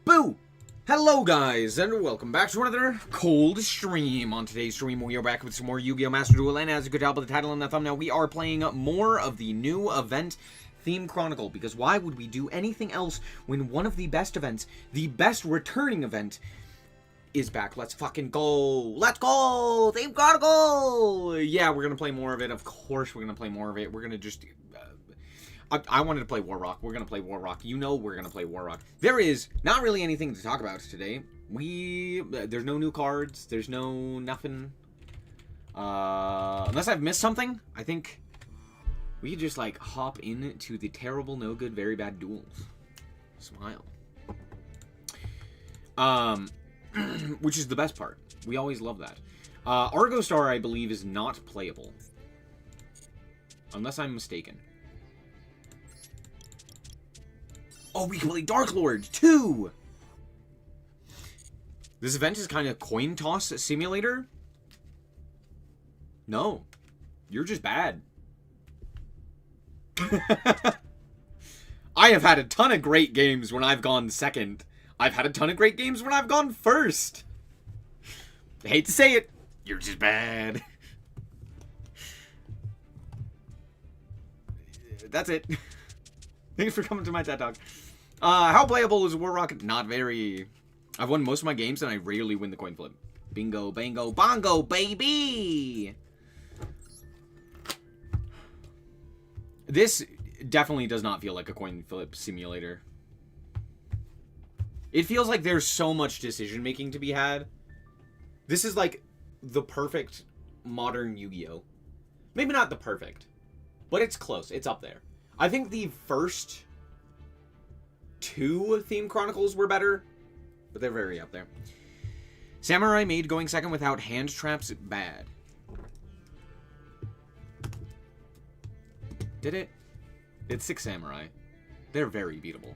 Boo! Hello guys, and welcome back to another cold stream. On today's stream, we are back with some more Yu-Gi-Oh! Master Duel, and as you could tell by the title and the thumbnail, we are playing more of the new event theme Chronicle, because why would we do anything else when one of the best events, the best returning event, is back? Let's fucking go! Let's go! Theme Chronicle! Yeah, we're gonna play more of it. Of course we're gonna play more of it. We're gonna just... I wanted to play War Rock. We're gonna play War Rock. You know we're gonna play War Rock. There is not really anything to talk about today. There's no new cards. There's no nothing. Unless I've missed something, I think we could just, like, hop into the terrible, no good, very bad duels. Smile. Which is the best part. We always love that. Argo Star, I believe, is not playable. Unless I'm mistaken. Oh, we can play Dark Lord, too! This event is kind of coin toss simulator? No. You're just bad. I have had a ton of great games when I've gone second. I've had a ton of great games when I've gone first. I hate to say it. You're just bad. That's it. Thanks for coming to my TED Talk. How playable is War Rock? Not very. I've won most of my games and I rarely win the coin flip. Bingo, bango, bongo, baby! This definitely does not feel like a coin flip simulator. It feels like there's so much decision making to be had. This is like the perfect modern Yu-Gi-Oh! Maybe not the perfect, but it's close. It's up there. I think the first two theme Chronicles were better, but they're very up there. Samurai made going second without hand traps bad. Did it? It's 6 Samurai. They're very beatable.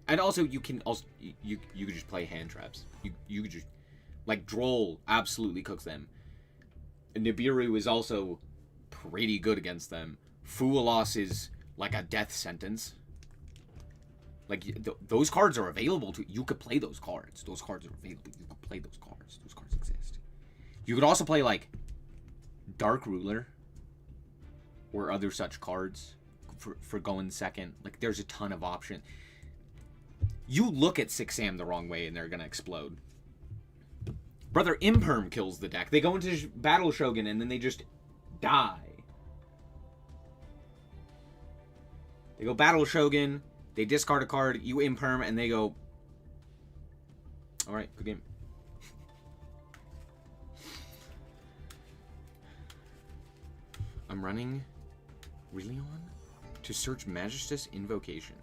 And also, you can also you could just play hand traps. You could just, like, Droll absolutely cooks them. Nibiru is also pretty good against them. Fualos is like a death sentence. Like, those cards are available to you. Could play those cards. Those cards are available. You could play those cards. Those cards exist. You could also play, like, Dark Ruler or other such cards for going second. Like, there's a ton of options. You look at 6 Sam the wrong way and they're gonna explode. Brother, Imperm kills the deck. They go into Battle Shogun and then they just die. They go Battle Shogun, they discard a card, you Imperm, and they go... Alright, good game. I'm running Relion to search Magistus Invocation.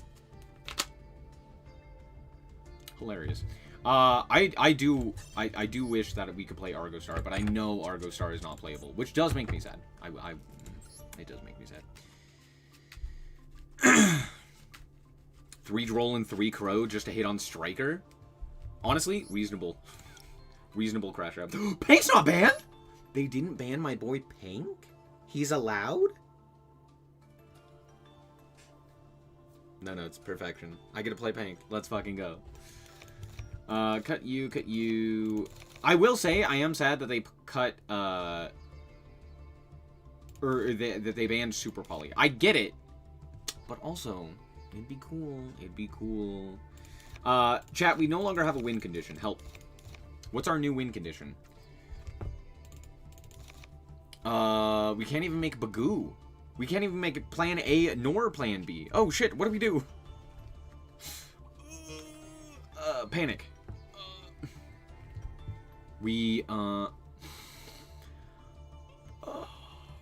Hilarious. I do wish that we could play Argo Star, but I know Argo Star is not playable, which does make me sad. It does make me sad. 3 Droll and 3 Crow just to hit on Striker? Honestly, reasonable. Reasonable crash out. Pink's not banned? They didn't ban my boy Pink? He's allowed? No, it's perfection. I get to play Pink. Let's fucking go. Cut you. I will say, I am sad that they cut, that they banned Super Poly. I get it. But also, it'd be cool. It'd be cool. Chat, we no longer have a win condition. Help. What's our new win condition? We can't even make Bagoo. We can't even make Plan A nor Plan B. Oh, shit. What do we do? Panic.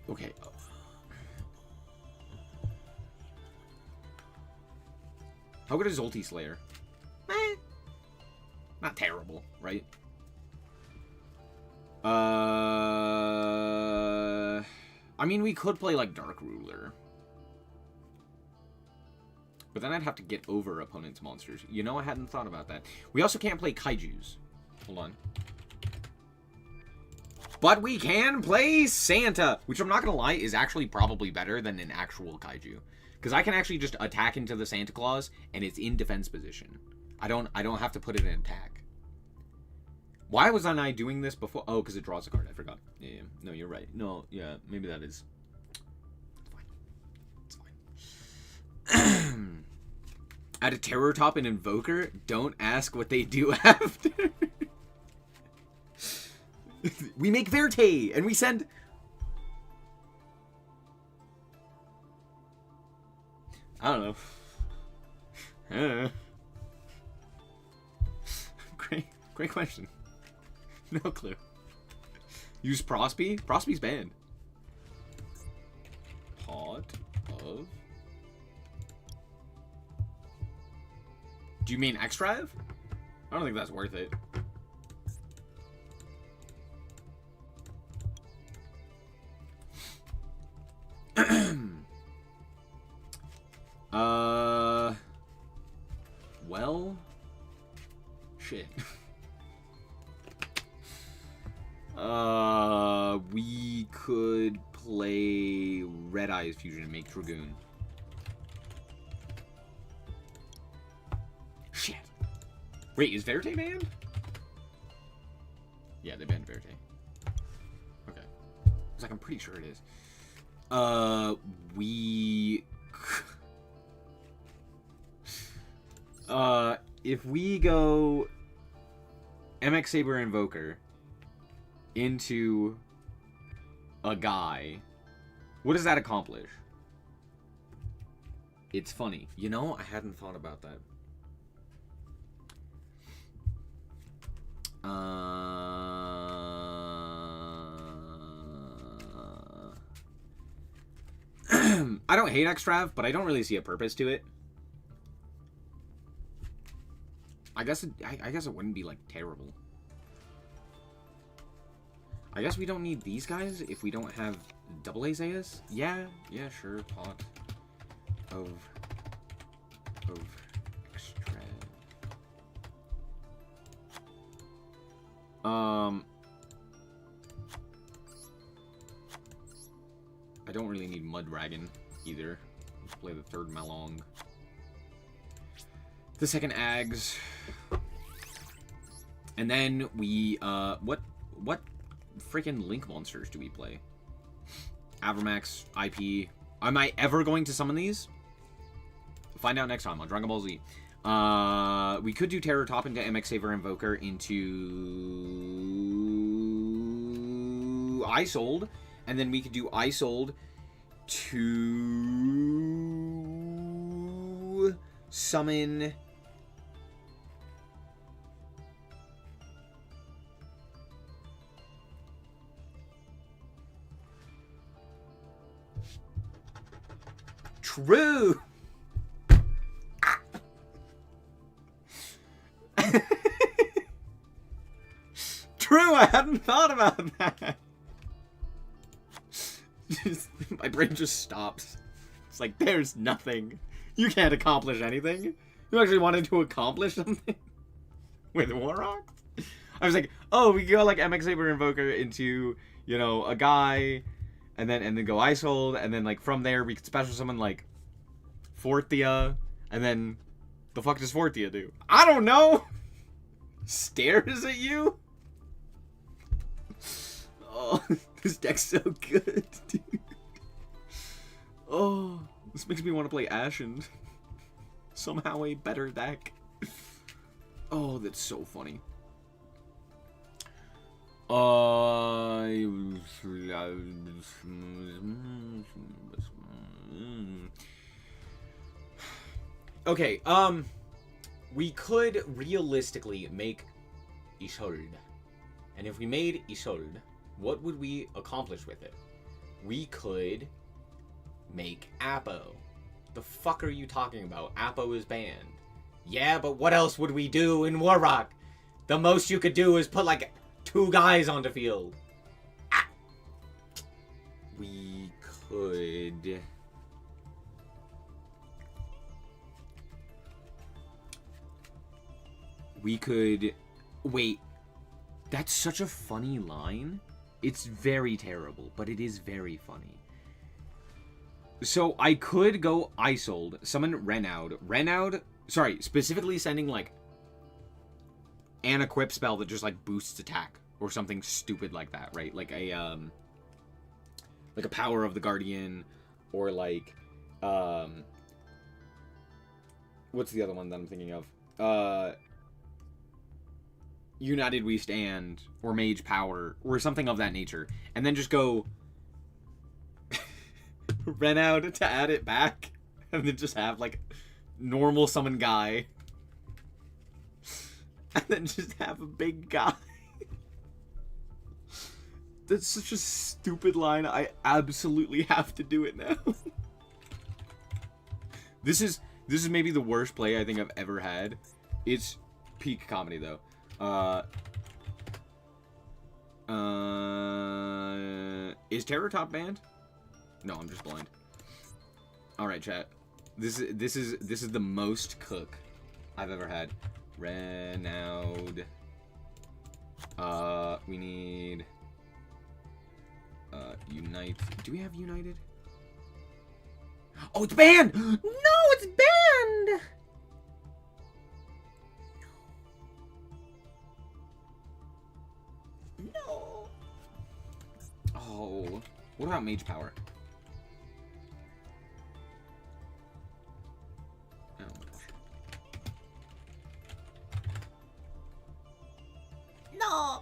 Okay. How good is Ulti Slayer? Not terrible, right? I mean, we could play, like, Dark Ruler. But then I'd have to get over opponent's monsters. You know, I hadn't thought about that. We also can't play Kaijus. Hold on. But we can play Santa, which I'm not going to lie is actually probably better than an actual Kaiju. Because I can actually just attack into the Santa Claus, and it's in defense position. I don't have to put it in attack. Why was I doing this before? Oh, because it draws a card. I forgot. Yeah. No, you're right. No, yeah, maybe that is. It's fine. Add a terror top and invoker. Don't ask what they do after. We make Verte and we send. I don't know. Great question. No clue. Use Prospy? Prospy's banned. Pot of... Do you mean X-Drive? I don't think that's worth it. Well... Shit. We could play Red Eyes Fusion and make Dragoon. Shit. Wait, is Verte banned? Yeah, they banned Verte. Okay. It's like, I'm pretty sure it is. If we go MX Saber Invoker into a guy, what does that accomplish? It's funny. You know, I hadn't thought about that. I don't hate Extrav, but I don't really see a purpose to it. I guess it wouldn't be like terrible. I guess we don't need these guys if we don't have double Azaias. Yeah, sure. Pot of extra. I don't really need Mud Dragon either. Let's play the third Malong. The second Ags. And then we what freaking Link monsters do we play? Avramax, IP. Am I ever going to summon these? Find out next time on Dragon Ball Z. We could do Terror Top into MX Saver Invoker into Isold, and then we could do Isold to summon True. True, I hadn't thought about that. My brain just stops. It's like, there's nothing. You can't accomplish anything. You actually wanted to accomplish something with Warrock? I was like, oh, we go like MX Saber Invoker into, you know, a guy, and then go Isold, and then like from there we could special summon like Fortia, and then the fuck does Fortia do? I don't know. Stares at you. Oh, this deck's so good, dude. Oh, this makes me want to play Ashen. Somehow a better deck. Oh, that's so funny. Okay, we could realistically make Isold. And if we made Isold, what would we accomplish with it? We could make Appo. The fuck are you talking about? Appo is banned. Yeah, but what else would we do in Warrock? The most you could do is put like 2 guys onto field. Ah. We could... Wait. That's such a funny line. It's very terrible, but it is very funny. So I could go Isold, summon Renaud. Renaud, sorry, specifically sending like an equip spell that just like boosts attack or something stupid like that, right? Like a Power of the Guardian, or like what's the other one that I'm thinking of? United We Stand, or Mage Power, or something of that nature, and then just go rent out to add it back, and then just have like normal summon guy, and then just have a big guy. That's such a stupid line. I absolutely have to do it now. This is maybe the worst play I think I've ever had. It's peak comedy though. Is Terror Top banned? No, I'm just blind. All right, chat. This is the most cook I've ever had. Renaud. We need Unite. Do we have United? Oh, it's banned! No, it's banned! No. Oh. What about Mage Power? Oh my gosh. No!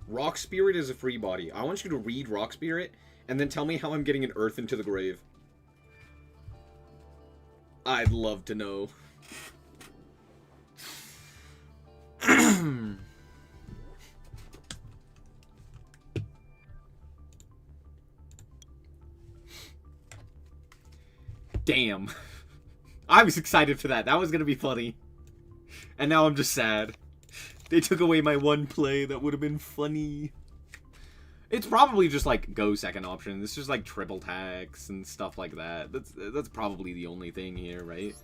Rock Spirit is a free body. I want you to read Rock Spirit and then tell me how I'm getting an Earth into the grave. I'd love to know. Damn. I was excited for that. That was going to be funny. And now I'm just sad. They took away my one play that would have been funny. It's probably just like go second option. It's just like triple tax and stuff like that. That's probably the only thing here, right?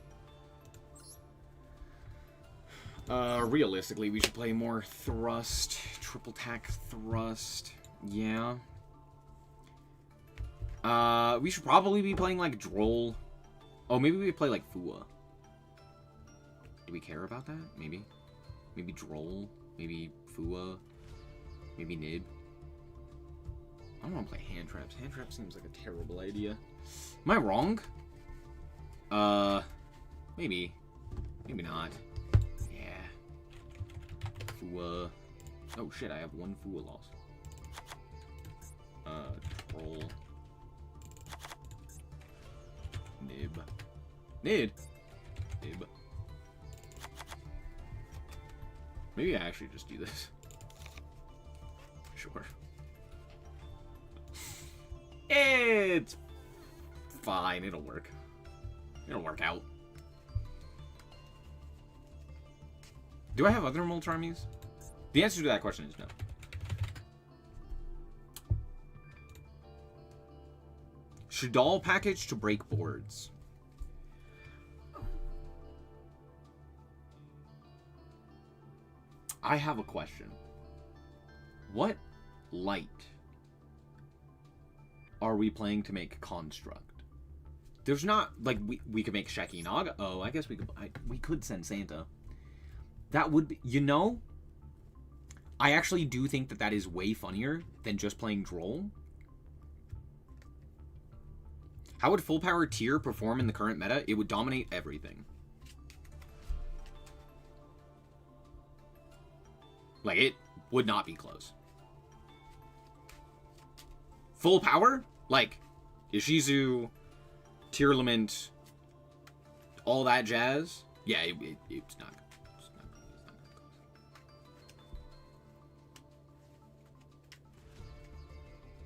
Realistically, we should play more thrust. Triple tack thrust. Yeah. We should probably be playing like Droll. Oh, maybe we play like Fua. Do we care about that? Maybe. Maybe Droll, maybe Fua, maybe Nid. I don't want to play Hand Traps. Hand Traps seems like a terrible idea. Am I wrong? Maybe. Maybe not. Yeah. Fua. Oh shit, I have one Fua loss. Troll. Nib. Nid. Nib. Maybe I actually just do this. Sure. It's fine. It'll work. It'll work out. Do I have other Molt armies? The answer to that question is no. Shadal package to break boards. I have a question. What light are we playing to make Construct? There's not, like, we could make Sheki Naga. Oh, I guess we could send Santa. That would be, you know, I actually do think that is way funnier than just playing Droll. How would full power tier perform in the current meta? It would dominate everything. Like, it would not be close. Full power? Like, Ishizu, Tearlament, all that jazz? Yeah, it's not. It's not close.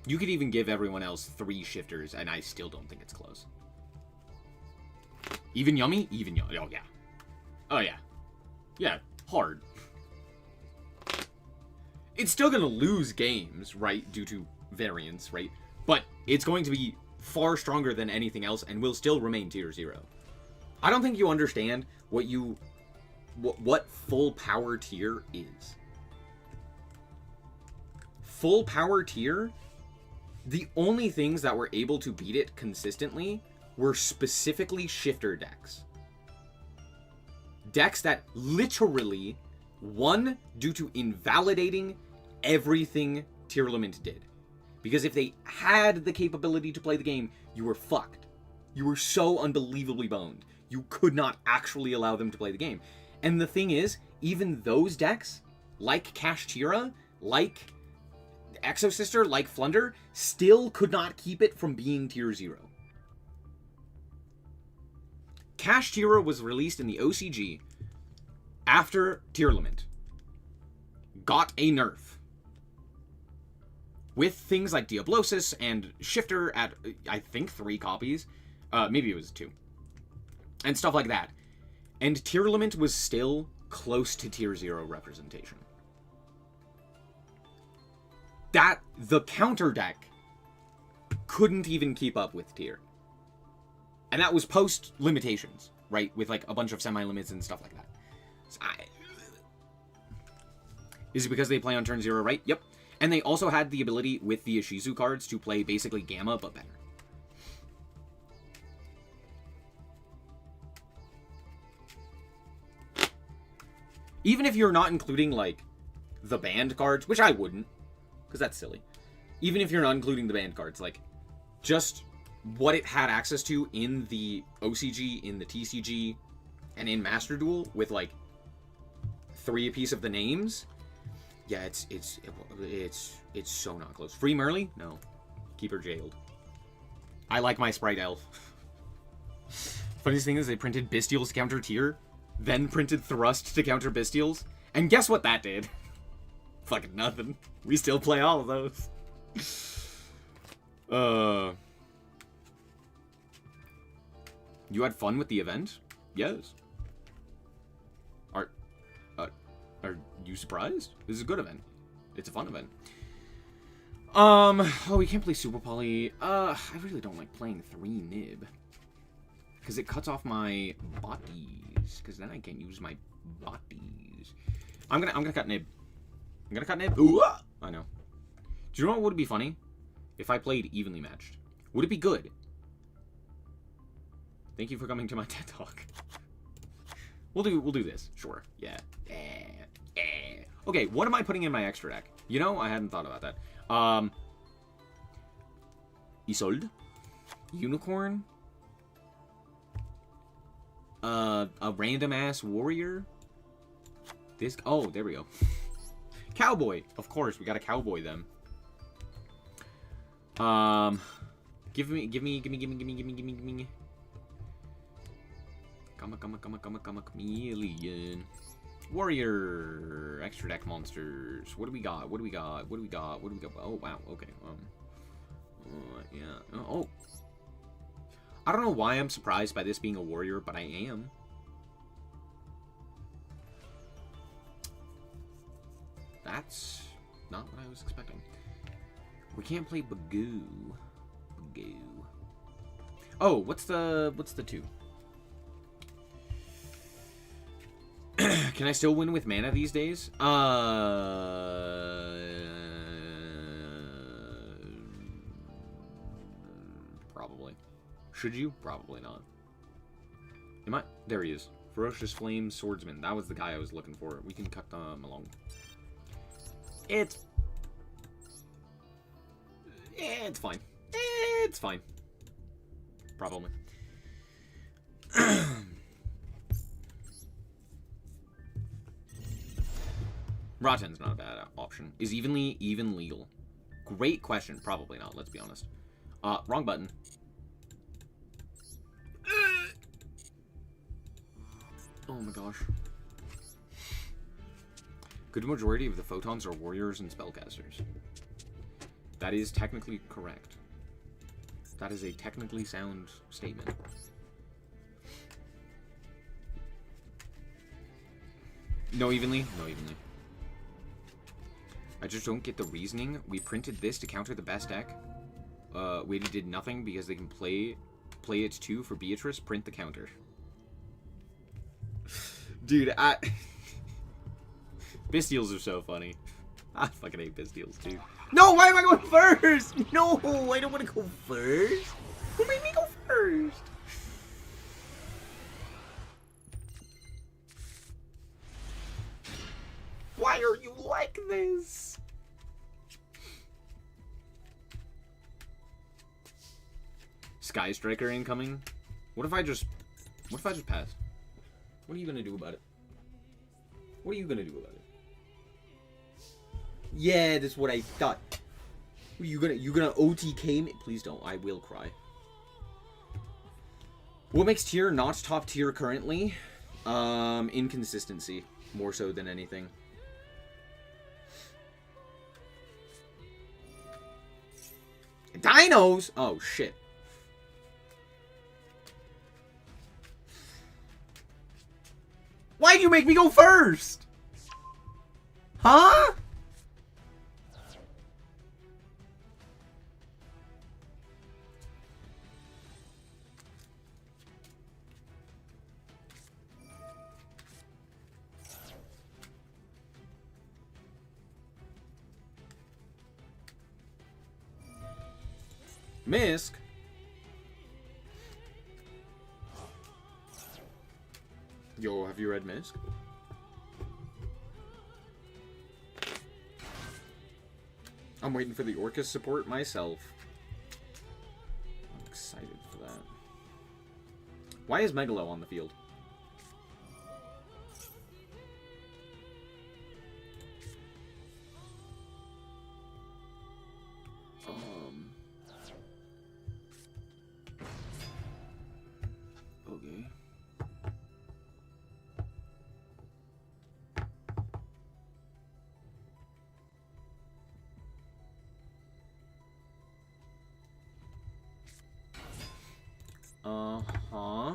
You could even give everyone else 3 shifters, and I still don't think it's close. Even Yummy? Even Yummy. Oh, yeah. Oh, yeah. Yeah, hard. It's still going to lose games, right, due to variance, right? But it's going to be far stronger than anything else and will still remain tier 0. I don't think you understand what full power tier is. full power tier, the only things that were able to beat it consistently were specifically shifter decks. Decks that literally won due to invalidating everything Tearlament did. Because if they had the capability to play the game, you were fucked. You were so unbelievably boned. You could not actually allow them to play the game. And the thing is, even those decks, like Kashtira, like Exosister, like Flunder, still could not keep it from being tier 0. Kashtira was released in the OCG after Tearlament got a nerf. With things like Diablosis and Shifter at, I think, 3 copies. Maybe it was 2. And stuff like that. And Tearlament was still close to tier 0 representation. The counter deck couldn't even keep up with tier. And that was post limitations, right? With like a bunch of semi-limits and stuff like that. So is it because they play on turn 0, right? Yep. And they also had the ability with the Ishizu cards to play basically Gamma, but better. Even if you're not including, like, the banned cards, which I wouldn't, because that's silly. Even if you're not including the banned cards, like, just what it had access to in the OCG, in the TCG, and in Master Duel, with, like, 3 apiece of the names... Yeah, it's so not close. Free Merly? No. Keep her jailed. I like my Sprite Elf. Funniest thing is they printed Bestials to counter tier, then printed Thrust to counter Bestials, and guess what that did? Fucking nothing. We still play all of those. You had fun with the event? Yes. Are you surprised? This is a good event. It's a fun event. Oh, we can't play Super Poly. I really don't like playing 3 Nib. Because it cuts off my bodies. Because then I can't use my bodies. I'm gonna cut Nib. I'm gonna cut Nib. Ooh, I know. Do you know what would be funny? If I played evenly matched. Would it be good? Thank you for coming to my TED Talk. We'll do this. Sure. Yeah. Okay, what am I putting in my extra deck? You know, I hadn't thought about that. Isolde? Unicorn? A random-ass warrior? This... Oh, there we go. Cowboy! Of course, we got a cowboy then. Give me. Come, chameleon. Warrior. Extra deck monsters. What do we got? Oh, wow. Okay. Yeah. Oh. I don't know why I'm surprised by this being a warrior, but I am. That's not what I was expecting. We can't play Bagoo. Oh, what's the 2? Can I still win with mana these days? Probably. Should you? Probably not. Am I? There he is. Ferocious Flame Swordsman. That was the guy I was looking for. We can cut them along. It's fine. It's fine. Probably. Rotten's not a bad option. Is even legal? Great question. Probably not, let's be honest. Wrong button. Oh my gosh. Good majority of the photons are warriors and spellcasters. That is technically correct. That is a technically sound statement. No evenly? No evenly. I just don't get the reasoning. We printed this to counter the best deck. Waited did nothing because they can play it too for Beatrice. Print the counter. Dude, Bestials are so funny. I fucking hate Bestials too. No, why am I going first? No, I don't want to go first. Who made me go first? Why are you like this? Sky Striker incoming? What if I just pass? What are you gonna do about it? What are you gonna do about it? Yeah, that's what I thought. You gonna OTK me? Please don't. I will cry. What makes tier not top tier currently? Inconsistency. More so than anything. Dinos! Oh, shit. Why'd you make me go first? Huh? Misk? Yo, have you read Misk? I'm waiting for the Orcus support myself. I'm excited for that. Why is Megalo on the field? Okay. Uh-huh.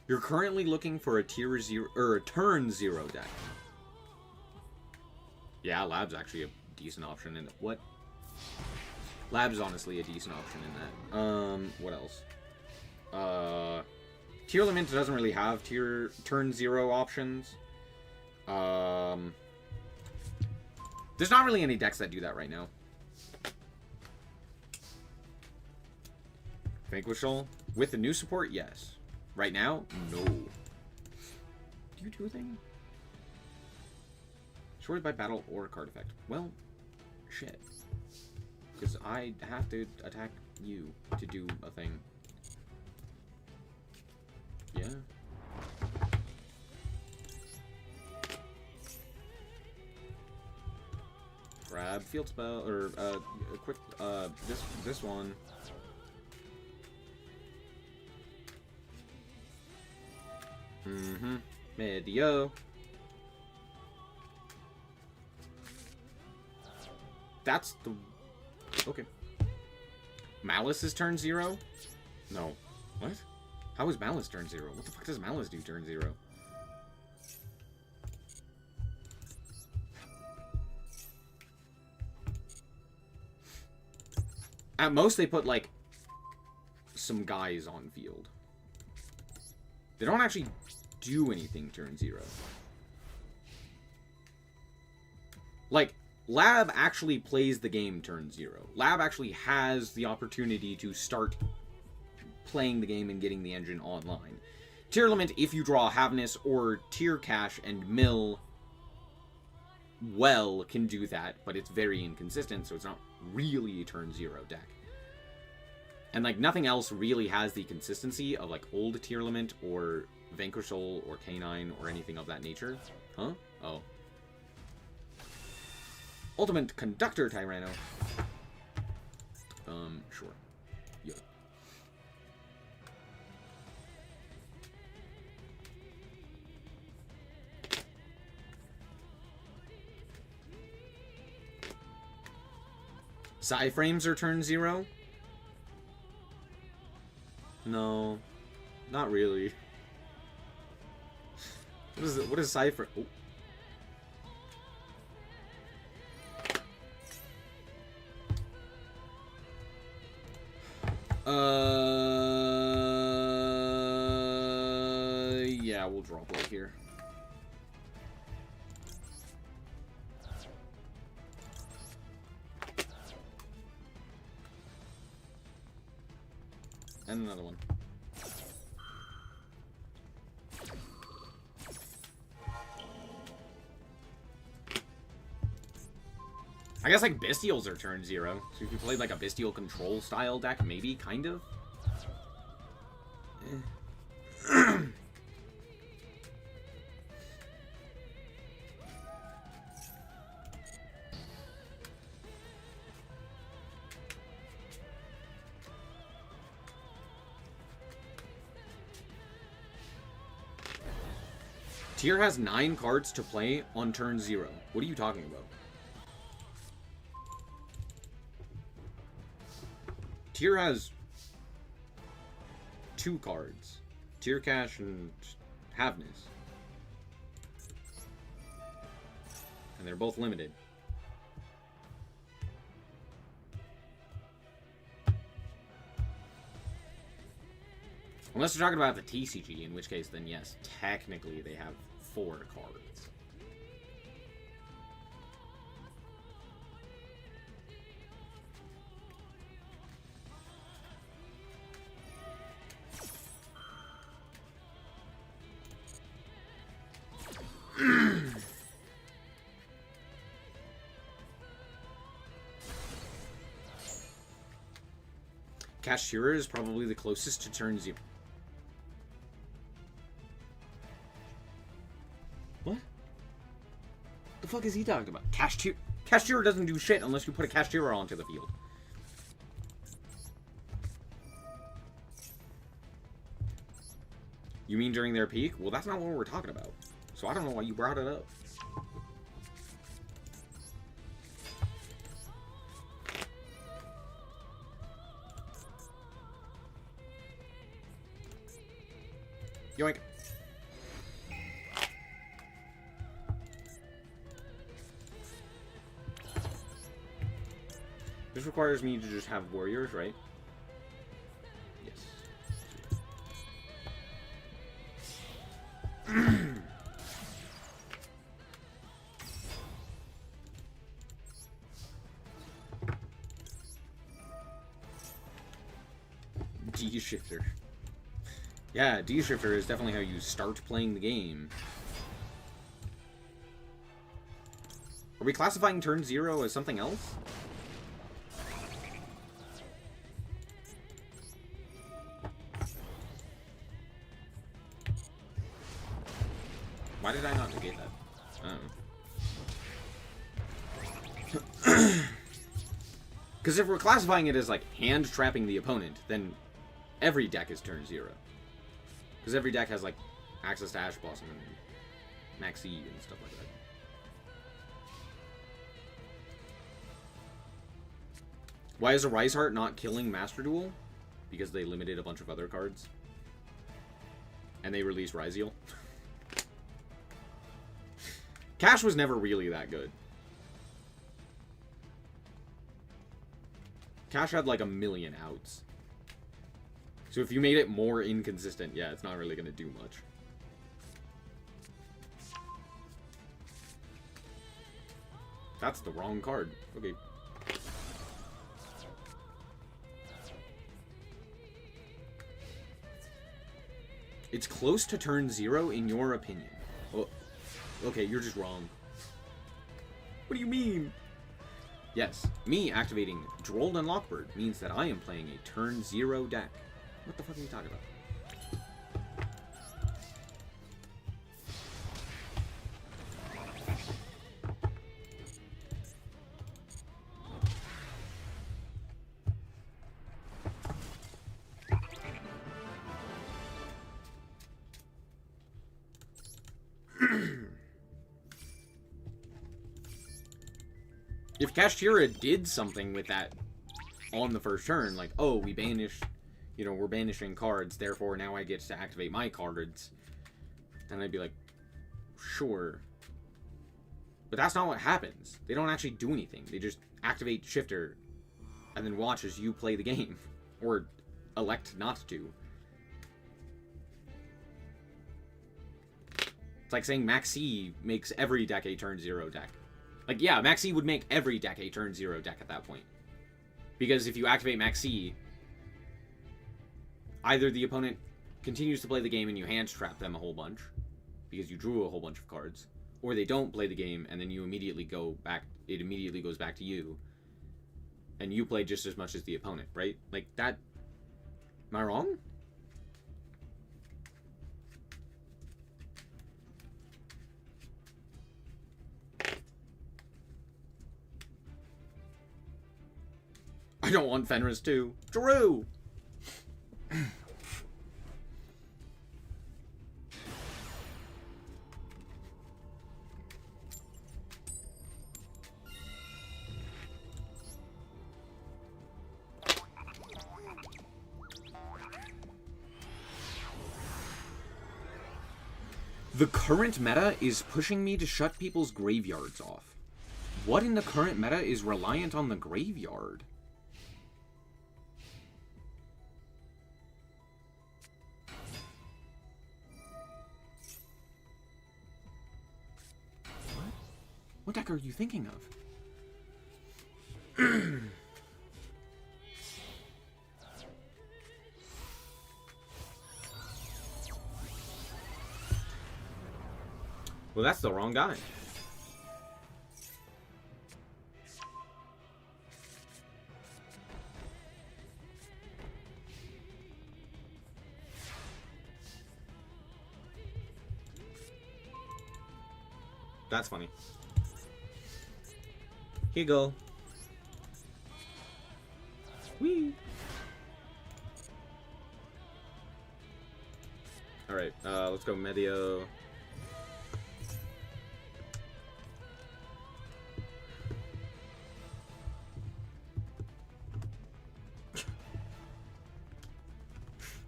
You're currently looking for a tier 0 or a turn 0 deck. Yeah, Lab's actually a decent option in it. What? Lab's honestly a decent option in that. What else? Tier Lament doesn't really have turn 0 options. There's not really any decks that do that right now. Vanquishal? With the new support, yes. Right now, no. Do you do a thing? Shorted by battle or card effect. Well, shit. Because I have to attack you to do a thing. Yeah. Grab field spell, or, a quick, this one. Mm-hmm. Medio. That's the... Okay. Malice is turn 0? No. What? How is Malice turn 0? What the fuck does Malice do turn 0? At most, they put, like, some guys on field. They don't actually do anything turn 0. Like, Lab actually plays the game turn 0. Lab actually has the opportunity to start playing the game and getting the engine online. Tier Element, if you draw Havness or Tier Cash and mill well, can do that, but it's very inconsistent, so it's not really a turn 0 deck. And, like, nothing else really has the consistency of, like, old Tier Element or Vanquishal or Canine or anything of that nature. Huh? Oh. Ultimate Conductor Tyranno. Sure. Yeah. Psy-frames are turn 0? No. Not really. What is it? What is Psy-frame? Oh. we'll drop right here. And another one. I guess, like, Bestials are turn 0. So if you played, like, a Bestial control style deck, maybe, kind of. Tier has 9 cards to play on turn 0. What are you talking about? Tier has 2 cards. Tier Cash and Havness. And they're both limited. Unless you're talking about the TCG, in which case, then yes, technically they have 4 cards. Cashier is probably the closest to turn 0. What? The fuck is he talking about? Cashier doesn't do shit unless you put a Cashier onto the field. You mean during their peak? Well, that's not what we're talking about. So I don't know why you brought it up. Yoink. This requires me to just have warriors, right? Yes. D-Shifter. Yeah, D-Shifter is definitely how you start playing the game. Are we classifying turn 0 as something else? Why did I not negate that? Because if we're classifying it as, like, hand-trapping the opponent, then every deck is turn 0. Because every deck has, like, access to Ash Blossom and Max E and stuff like that. Why is a Rise Heart not killing Master Duel? Because they limited a bunch of other cards. And they released Ryzeal. Cash was never really that good. Cash had like 1,000,000 outs. So if you made it more inconsistent, yeah, it's not really going to do much. That's the wrong card. Okay. It's close to turn 0 in your opinion. Oh, okay, you're just wrong. What do you mean? Yes, me activating Drolled and Lockbird means that I am playing a turn 0 deck. What the fuck are you talking about? If Kashtira did something with that on the first turn, like, oh, we banish, you know, we're banishing cards, therefore now I get to activate my cards, then I'd be like, sure. But that's not what happens. They don't actually do anything. They just activate Shifter and then watch as you play the game. Or elect not to. It's like saying Max C makes every deck a turn 0 deck. Like, yeah, Max C would make every deck a turn 0 deck at that point. Because if you activate Max C, either the opponent continues to play the game and you hand trap them a whole bunch, because you drew a whole bunch of cards, or they don't play the game and then you immediately go back, it immediately goes back to you, and you play just as much as the opponent, right? Like, that... Am I wrong? I don't want Fenris too. Drew! The current meta is pushing me to shut people's graveyards off. What in the current meta is reliant on the graveyard? What deck are you thinking of? Well, that's the wrong guy. That's funny. Here you go. Whee! Alright, let's go Medio.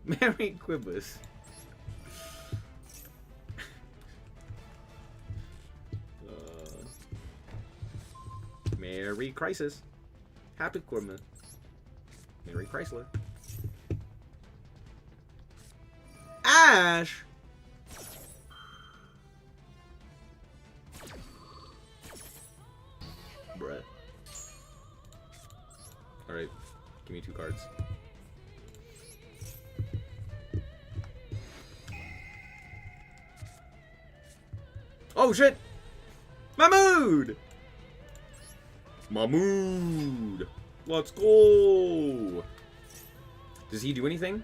Merry Quibus. Merry Crisis. Happy Quibus. Merry Chrysler. Ash! Bruh. Alright, give me 2 cards. Oh shit! Mahmood! Mahmood! Let's go! Does he do anything?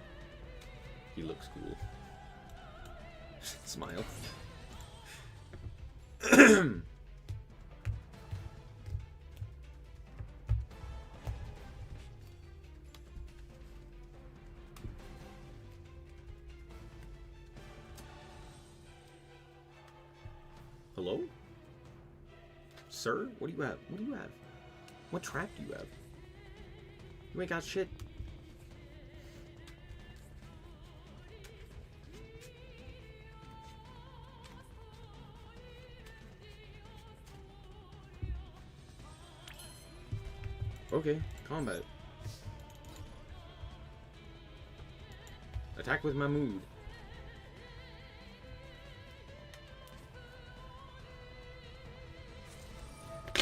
He looks cool. Smile. Hello? Sir? What do you have? What do you have? What trap do you have? You ain't got shit. Okay, combat. Attack with my mood.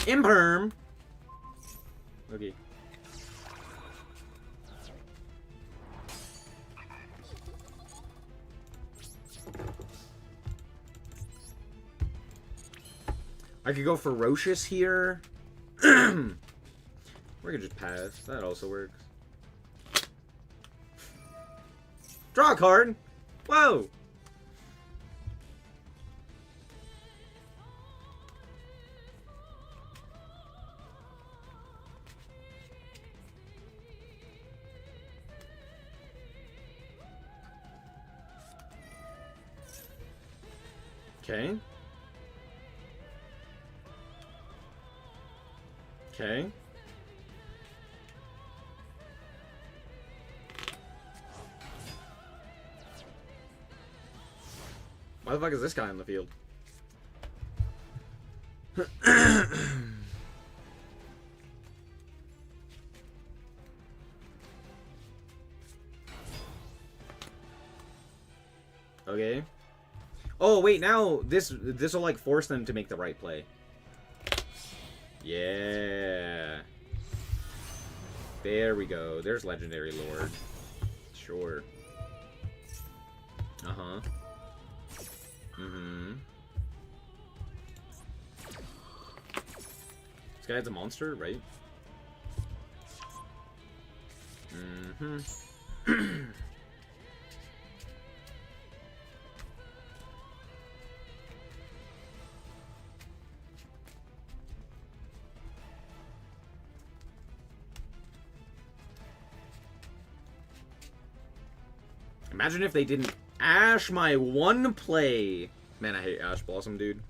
Imperm! Okay. I could go Ferocious here. We could just pass. That also works. Draw a card! Whoa! Okay. Okay. Why the fuck is this guy on the field? Okay. Oh, wait, now this will, like, force them to make the right play. Yeah. There we go. There's Legendary Lord. Sure. Uh-huh. Mm-hmm. This guy has a monster, right? Mm-hmm. Imagine if they didn't Ash my one play. Man, I hate Ash Blossom, dude.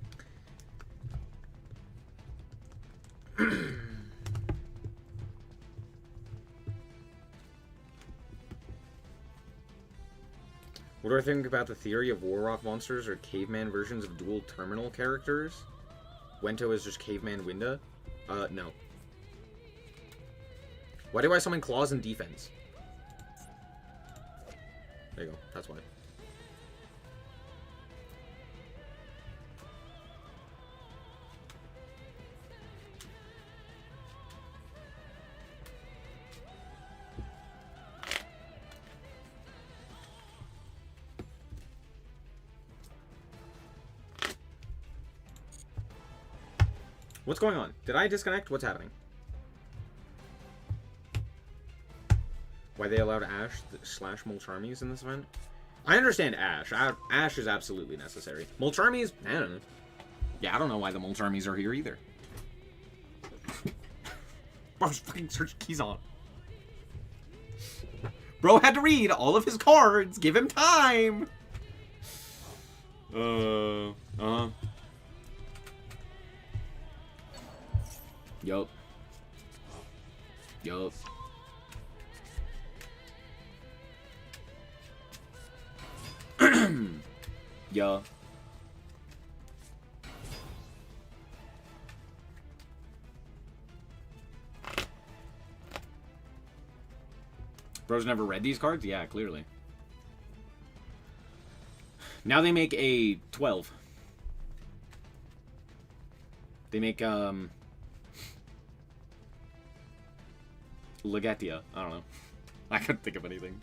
What do I think about the theory of Warrock monsters or caveman versions of dual terminal characters? Wento is just caveman Winda? No. Why do I summon claws in defense? There you go. That's why. What's going on? Did I disconnect? What's happening? Why they allowed Ash slash Molcharmies in this event? I understand Ash. Ash is absolutely necessary. Molcharmies, I don't know. Yeah, I don't know why the Molcharmies are here either. Bro's fucking search keys on. Bro had to read all of his cards. Give him time. Yup. Yup. Yeah. Bro's never read these cards? Yeah, clearly. Now they make a 12. They make, Legatia. I don't know. I couldn't think of anything.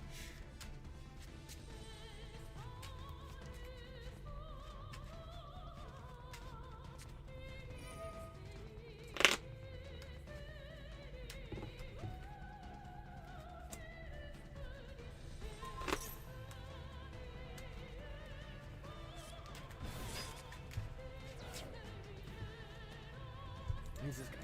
Who's this guy?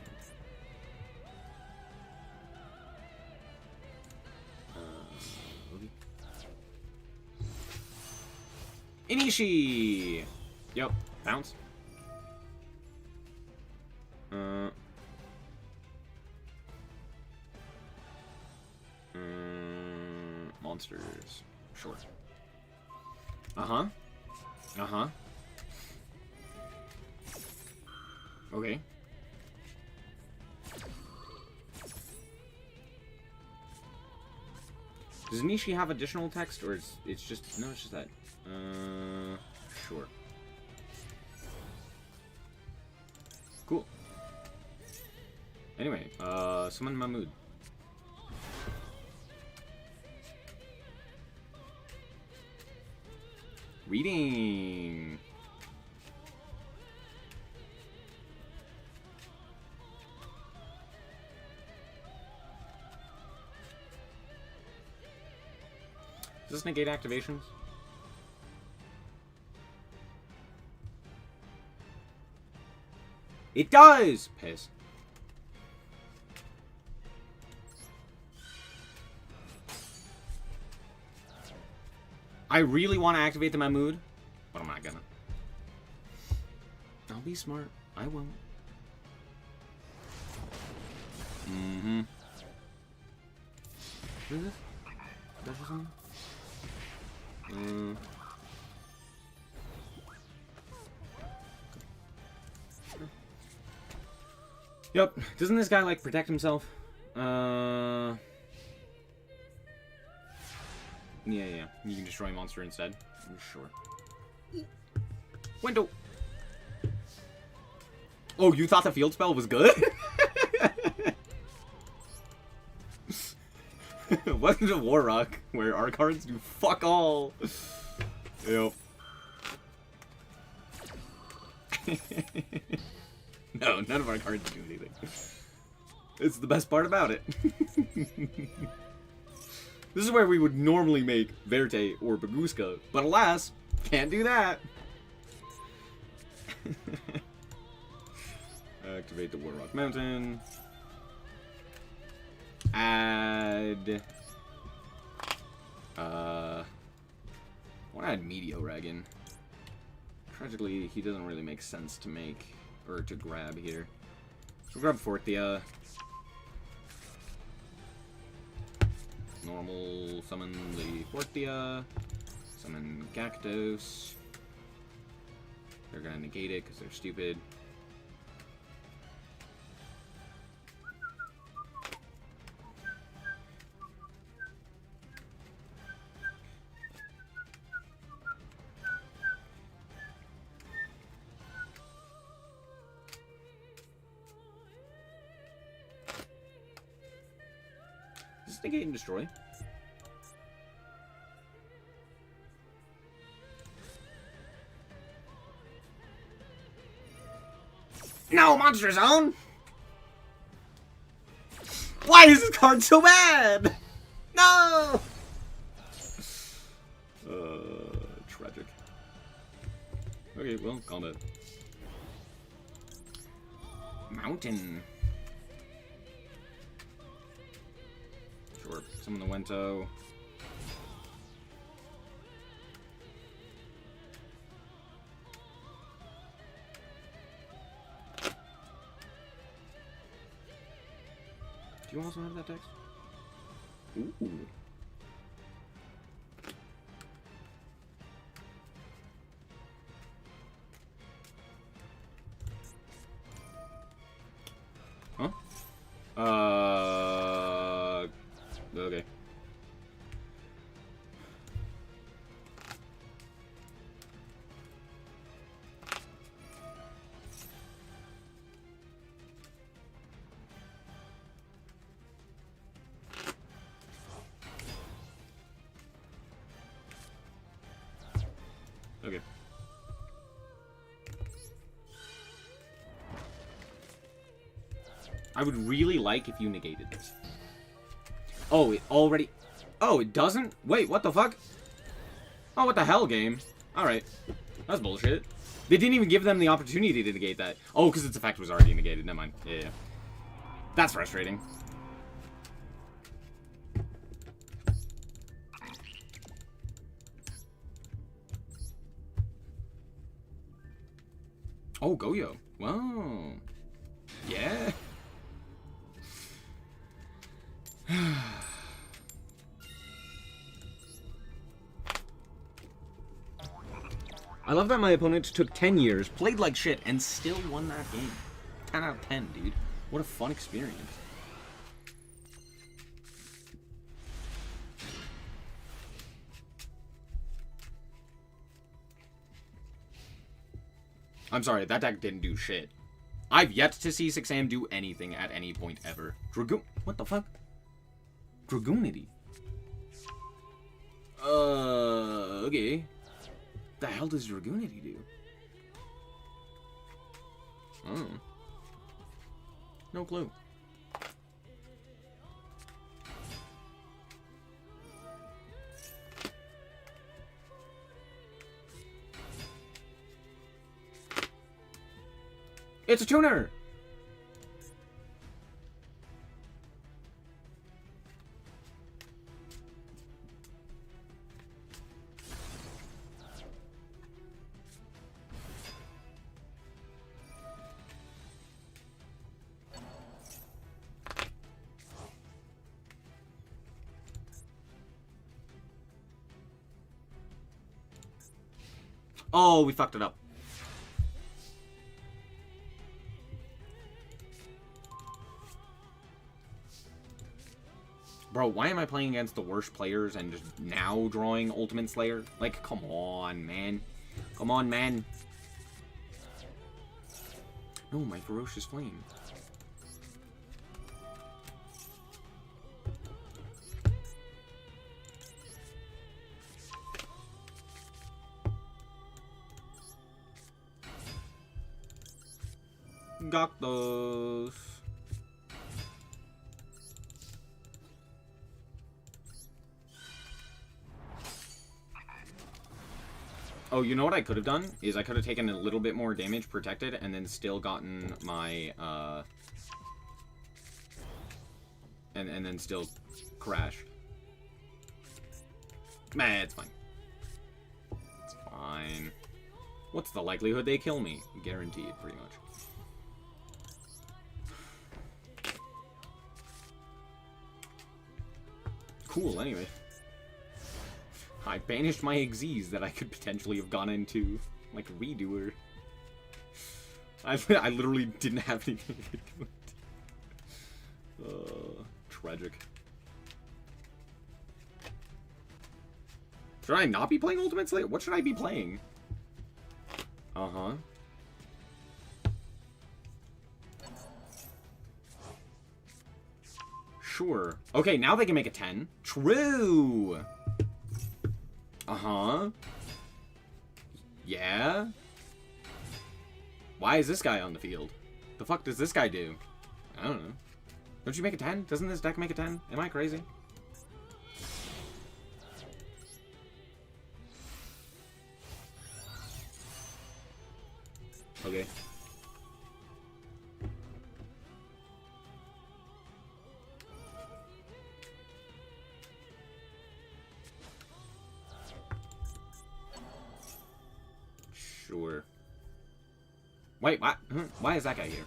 Inishi! Yep. Bounce. Monsters. Sure. Uh-huh. Uh-huh. Okay. Does Nishi have additional text, or it's just... No, it's just that. Sure. Cool. Anyway, summon Mahmood. Reading. Does this negate activations? It does! Piss. I really want to activate the Mahmood, but I'm not gonna. I'll be smart. I won't. Mm-hmm. What is this? Is that for something? Yep. Doesn't this guy, like, protect himself? Yeah. You can destroy a monster instead. Sure. Window. Oh, you thought the field spell was good? Welcome to War Rock, where our cards do fuck all. Yep. No, none of our cards do anything. It's the best part about it. This is where we would normally make Verte or Baguska, but alas, can't do that. Activate the Warrock Mountain. Add... I want to add Meteoragon. Tragically, he doesn't really make sense to make, or to grab here. So we'll grab Forthia. Normal, summon the Forthia. Summon Gyarados. They're gonna negate it because they're stupid. Is this negate and destroy? No, Monster Zone! Why is this card so bad? No! Tragic. Okay, well, combat. Mountain. Sure, summon the Wento. Do you also have that text? Ooh. Huh? Okay. Okay. I would really like if you negated this. Oh, it already... Oh, it doesn't? Wait, what the fuck? Oh, what the hell, game? Alright. That's bullshit. They didn't even give them the opportunity to negate that. Oh, because its effect was already negated. Never mind. Yeah. That's frustrating. Oh, Goyo. Wow. Yeah. I love that my opponent took 10 years, played like shit, and still won that game. 10 out of 10, dude. What a fun experience. I'm sorry, that deck didn't do shit. I've yet to see 6am do anything at any point ever. Dragoon... What the fuck? Dragoonity. Okay. The hell does Dragoonity do? Oh. No clue. It's a tuner! Oh, we fucked it up. Bro, why am I playing against the worst players and just now drawing Ultimate Slayer? Like, come on, man. Come on, man. No, my ferocious flame. Got those. Oh, you know what I could have done? Is I could have taken a little bit more damage protected and then still gotten my, and then still crashed. Nah, it's fine. It's fine. What's the likelihood they kill me? Guaranteed, pretty much. Cool, anyway. I banished my Xyz that I could potentially have gone into, like, Redoer. I literally didn't have anything to do with. Tragic. Should I not be playing Ultimate Slayer? What should I be playing? Uh-huh. Sure. Okay, now they can make a 10. True! Uh-huh. Yeah? Why is this guy on the field? The fuck does this guy do? I don't know. Don't you make a 10? Doesn't this deck make a 10? Am I crazy? Okay. Sure. Wait, what? Why is that guy here?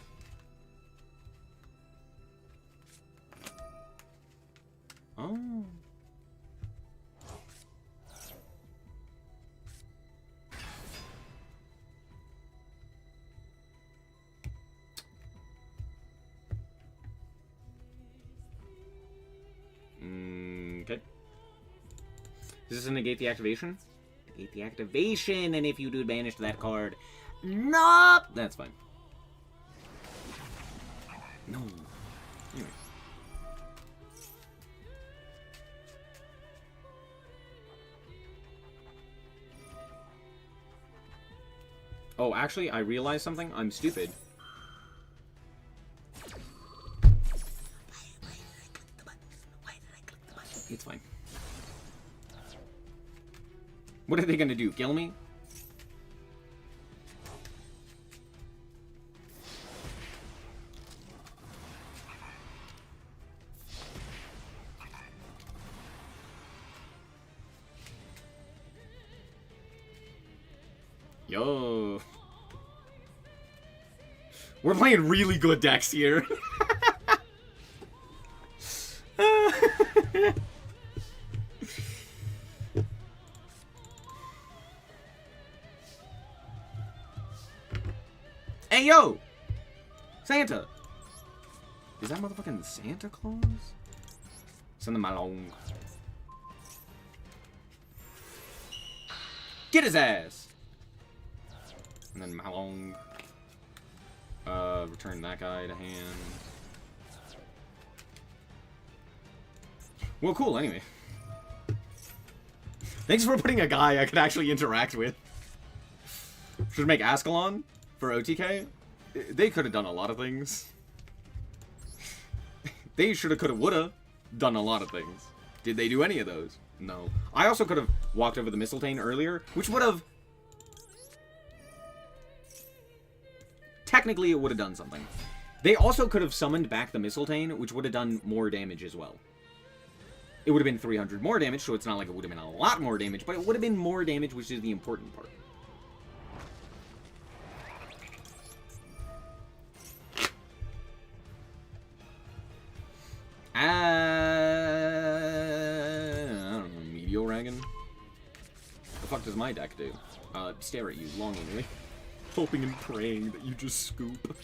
Oh. Okay. Does this negate the activation? Negate the activation, and if you do banish that card, nope! That's fine. No. Anyway. Oh, actually, I realized something. I'm stupid. It's fine. What are they gonna do? Kill me? Yo. We're playing really good decks here. Hey, yo! Santa! Is that motherfucking Santa Claus? Send him along. Get his ass! And then Malong. Return that guy to hand. Well, cool, anyway. Thanks for putting a guy I could actually interact with. Should make Ascalon for OTK. They could have done a lot of things. They shoulda, coulda, woulda done a lot of things. Did they do any of those? No. I also could have walked over the Mistletoe earlier, which would have... Technically, it would have done something. They also could have summoned back the Mistletoe, which would have done more damage as well. It would have been 300 more damage, so it's not like it would have been a lot more damage, but it would have been more damage, which is the important part. I don't know, Meteoragon? The fuck does my deck do? Stare at you longingly. Hoping and praying that you just scoop.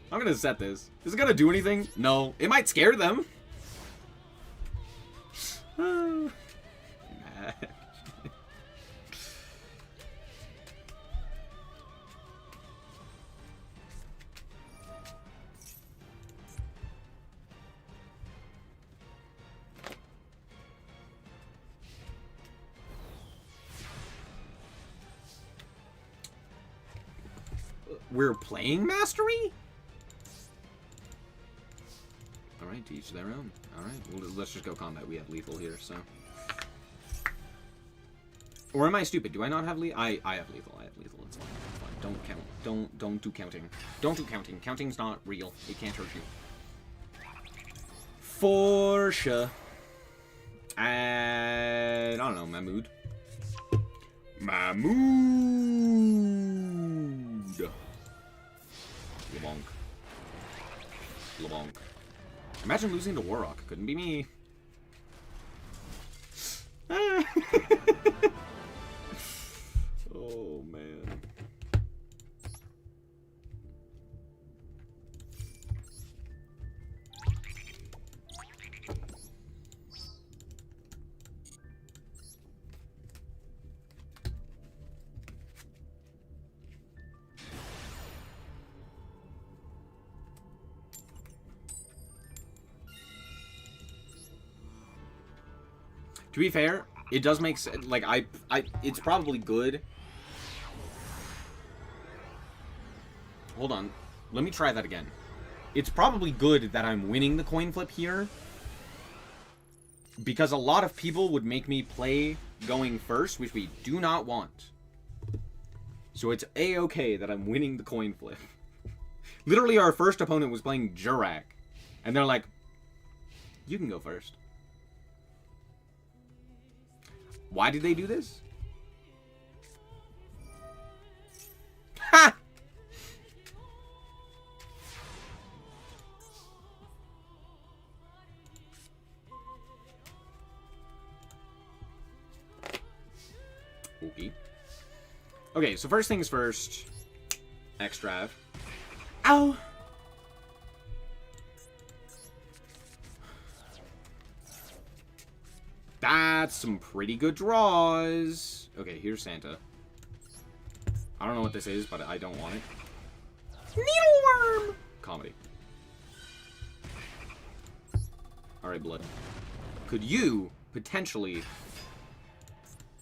I'm gonna set this. Is it gonna do anything? No. It might scare them. We're playing Mastery? Alright, to each their own. Alright, well, let's just go combat. We have lethal here, so... Or am I stupid? Do I not have lethal? I have lethal. I have lethal. It's fine. It's fine. Don't count. Don't do counting. Don't do counting. Counting's not real. It can't hurt you. For sure. I don't know, my mood. LeBonk. LeBonk. Imagine losing to Warrock. Couldn't be me. Oh, man. To be fair, it does make sense. Like, it's probably good. Hold on. Let me try that again. It's probably good that I'm winning the coin flip here, because a lot of people would make me play going first, which we do not want. So it's a-okay that I'm winning the coin flip. Literally, our first opponent was playing Jurak, and they're like, you can go first. Why did they do this? Ha! Okay. Okay, so first things first. X-Drive. Ow! That's some pretty good draws. Okay, here's Santa. I don't know what this is, but I don't want it. Needleworm! Comedy. Alright, Blood. Could you potentially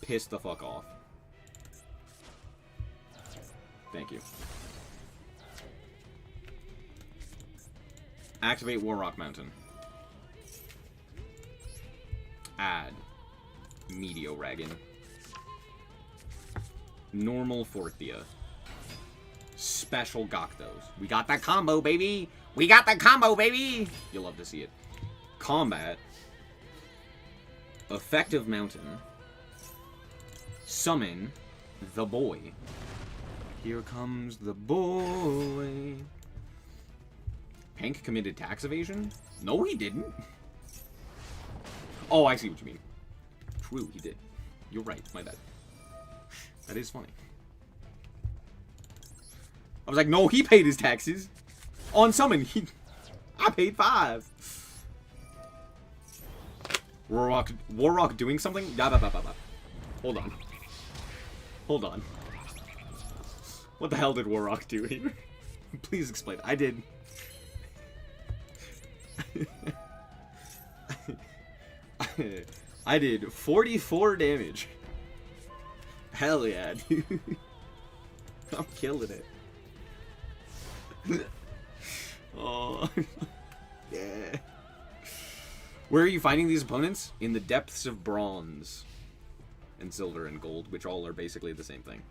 piss the fuck off? Thank you. Activate Warrock Mountain. Add Meteoragon. Normal Forthia. Special Gokdos. We got that combo, baby! We got that combo, baby! You'll love to see it. Combat. Effective Mountain. Summon the boy. Here comes the boy. Pank committed tax evasion? No, he didn't. Oh, I see what you mean. True, he did. You're right, my bad. That is funny. I was like, no, he paid his taxes. On summon, I paid 5. Warrock doing something? Hold on. Hold on. What the hell did Warrock do here? Please explain. I did. I did 44 damage. Hell yeah, dude. I'm killing it. Oh, yeah. Where are you finding these opponents? In the depths of bronze. And silver and gold, which all are basically the same thing.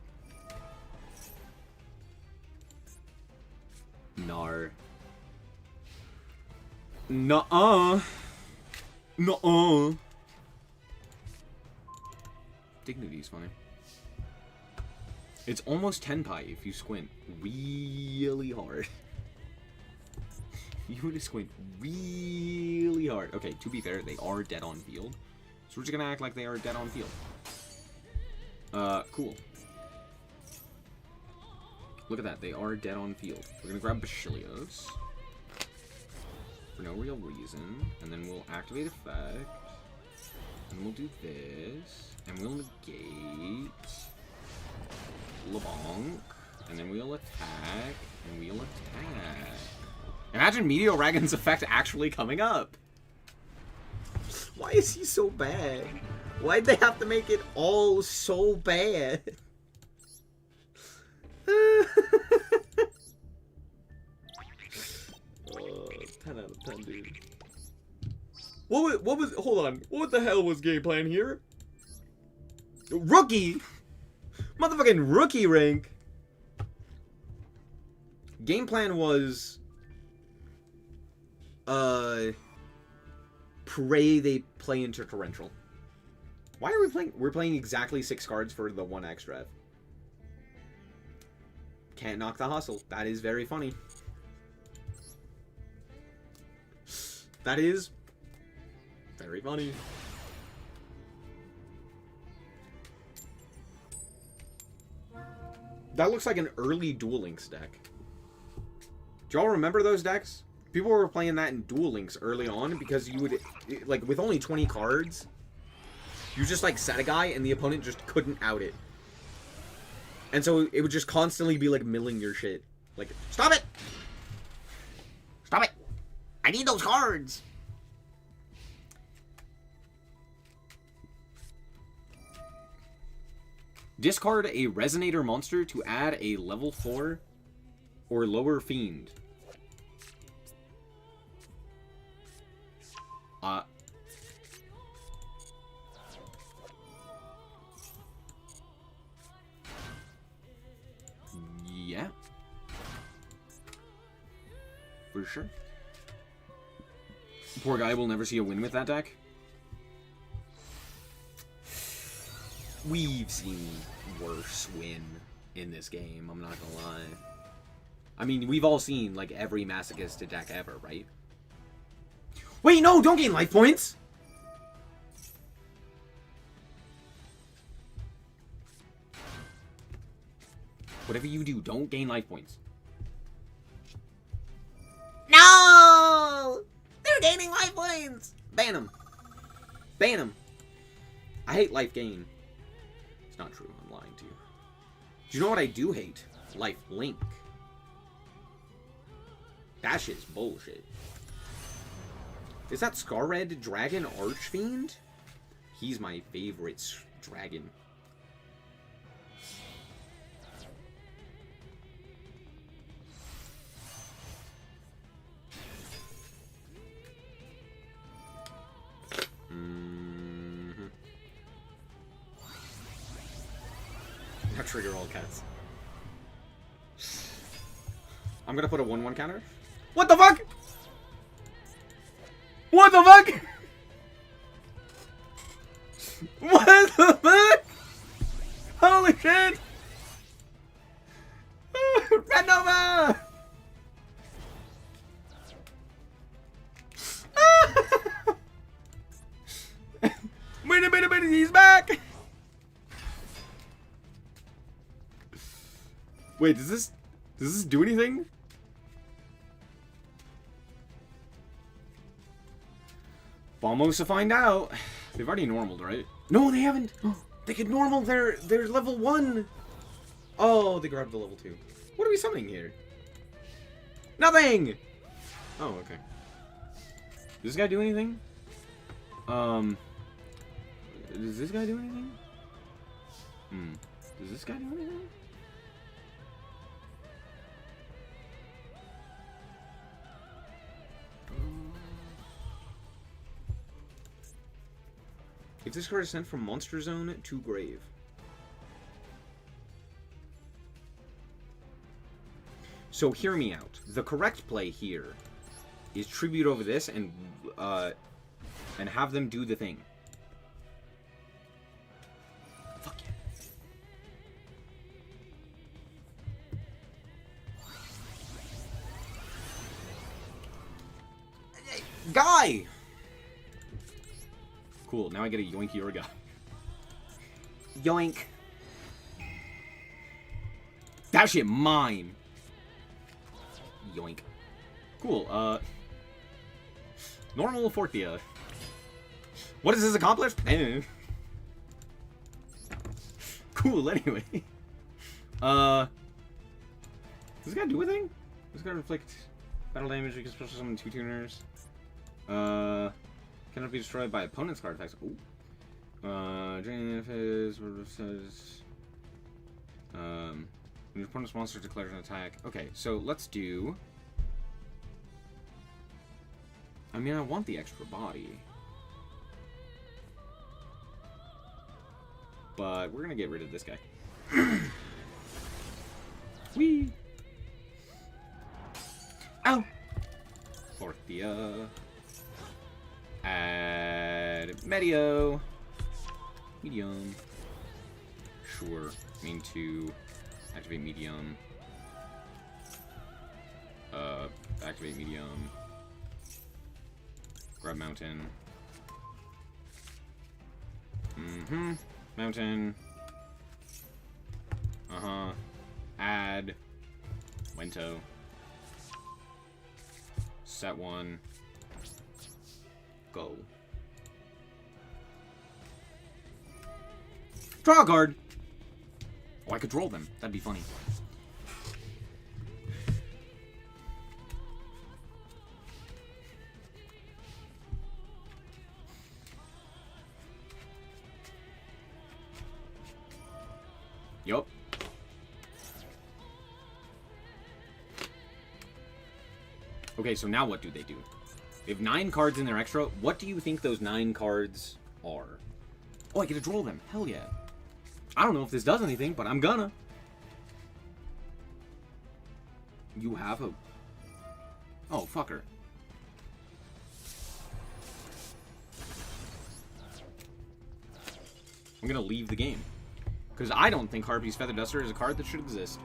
Nar. Nuh-uh. Nuh-uh. Dignity's funny. It's almost Tenpai if you squint really hard. You would squint really hard. Okay, to be fair, they are dead on field. So we're just gonna act like they are dead on field. Cool. Look at that, they are dead on field. We're gonna grab Bashilios. For no real reason. And then we'll activate effect. And we'll do this. And we'll negate. LeBonk. And then we'll attack. And we'll attack. Imagine Meteoragon's effect actually coming up. Why is he so bad? Why'd they have to make it all so bad? What was, hold on. What the hell was game plan here? Rookie? Motherfucking rookie rank. Game plan was, pray they play into torrential. Why are we playing? We're playing exactly 6 cards for the 1 extra. Can't knock the hustle. That is very funny. That is very funny. That looks like an early Duel Links deck. Do y'all remember those decks? People were playing that in Duel Links early on because you would, like, with only 20 cards, you just, like, set a guy and the opponent just couldn't out it. And so it would just constantly be, like, milling your shit. Like, stop it! Stop it! I need those cards! Discard a Resonator monster to add a level 4 or lower fiend. Yeah. For sure. Poor guy will never see a win with that deck. We've seen worse win in this game, I'm not gonna lie. I mean, we've all seen, like, every masochist deck ever, right? Wait, no, don't gain life points! Whatever you do, don't gain life points. No! They're gaining life points! Ban them. Ban them. I hate life gain. It's not true, I'm lying to you. Do you know what I do hate? Life link. That shit's bullshit. Is that Scar-Red Dragon Archfiend? He's my favorite dragon. Now trigger all cats. I'm gonna put a 1/1 counter. What the fuck? What the fuck? What the fuck? Holy shit! Red Nova! Wait a minute, he's back! Wait, does this do anything? Almost to find out. They've already normaled, right? No, they haven't. They could normal their level 1. Oh, they grabbed the level 2. What are we summoning here? Nothing! Oh, okay. Does this guy do anything? Does this guy do anything? Does this guy do anything? If this card is sent from Monster Zone to Grave. So hear me out. The correct play here is tribute over this and have them do the thing. Fuck yeah. Guy! Cool, now I get a Yoink Yorga. Yoink. That shit mine. Yoink. Cool, normal Fortia. What does this accomplish? Cool, anyway. Does this guy do anything? This guy inflict battle damage, we can special summon 2 tuners. Cannot be destroyed by opponent's card effects. Ooh. Draining his says. When your opponent's monster declares an attack. Okay, so let's do. I mean, I want the extra body. but we're gonna get rid of this guy. Whee! Ow! Forthia. Add Medio. Medium. Sure. Mean to activate medium. Activate medium. Grab mountain. Mountain. Add. Wento. Set one. Go. Draw a card! Oh, I could roll them. That'd be funny. Yup. Okay, so now what do they do? They have 9 cards in their extra. What do you think those 9 cards are? Oh, I get to draw them. Hell yeah. I don't know if this does anything, but I'm gonna. You have a... Oh, fucker. I'm gonna leave the game. Because I don't think Harpy's Feather Duster is a card that should exist.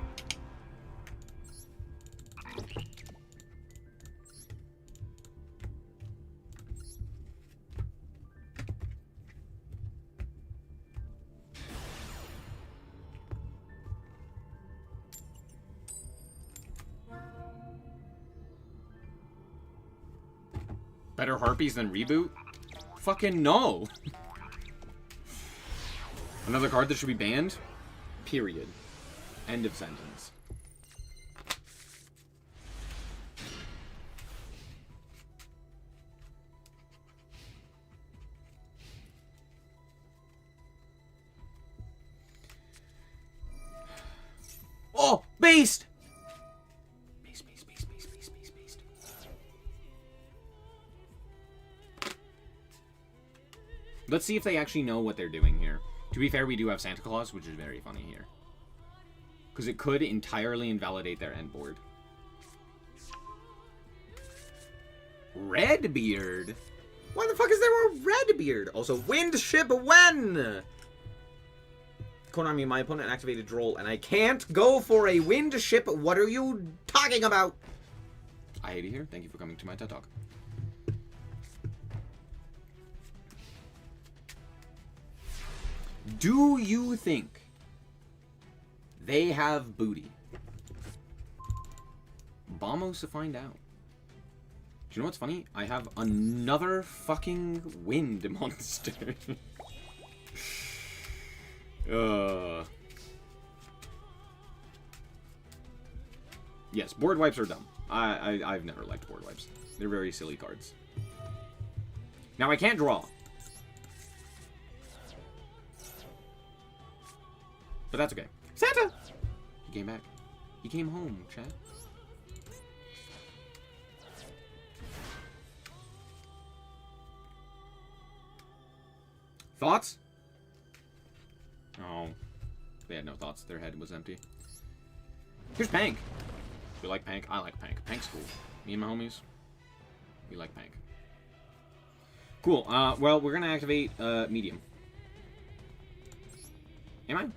Better Harpies than Reboot? Fucking no! Another card that should be banned? Period. End of sentence. Oh! Beast! Beast, beast, beast, beast, beast, beast, beast. Let's see if they actually know what they're doing here. To be fair, we do have Santa Claus, which is very funny here. Because it could entirely invalidate their end board. Redbeard? Why the fuck is there a Redbeard? Also, Wind Ship when? Konami, my opponent activated Droll, and I can't go for a Wind Ship. What are you talking about? I hate it here. Thank you for coming to my TED Talk. Do you think they have booty? Vamos to find out. Do you know what's funny? I have another fucking wind monster. Yes, board wipes are dumb. I've never liked board wipes. They're very silly cards. Now I can't draw. But that's okay. Santa! He came back. He came home, chat. Thoughts? Oh. They had no thoughts. Their head was empty. Here's Pank. We like Pank. I like Pank. Pank's cool. Me and my homies, we like Pank. Cool. Well, we're gonna activate medium. Am I?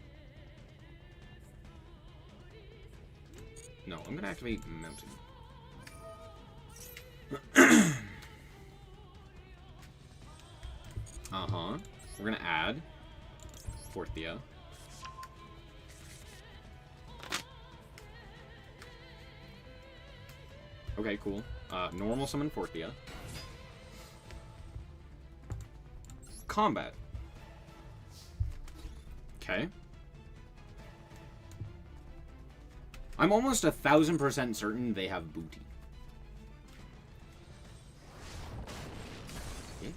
No, I'm gonna activate mountain. We're gonna add Forthia. Okay, cool. Normal summon Forthia. Combat. Okay. I'm almost 1000% certain they have booty. Yes.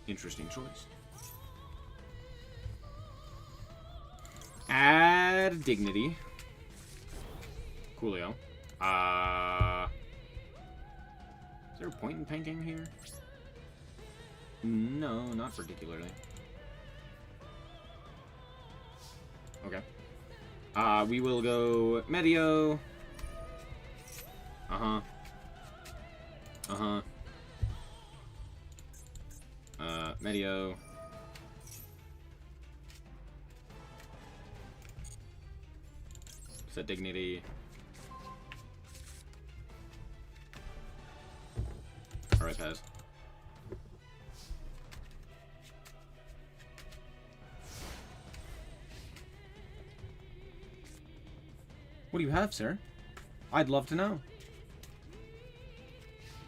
Interesting choice. Add dignity. Coolio. Is there a point in tanking here? No, not particularly. Okay. We will go Medio. Uh-huh. Uh-huh. Medio. Set dignity. Alright, pass. What do you have, sir? I'd love to know.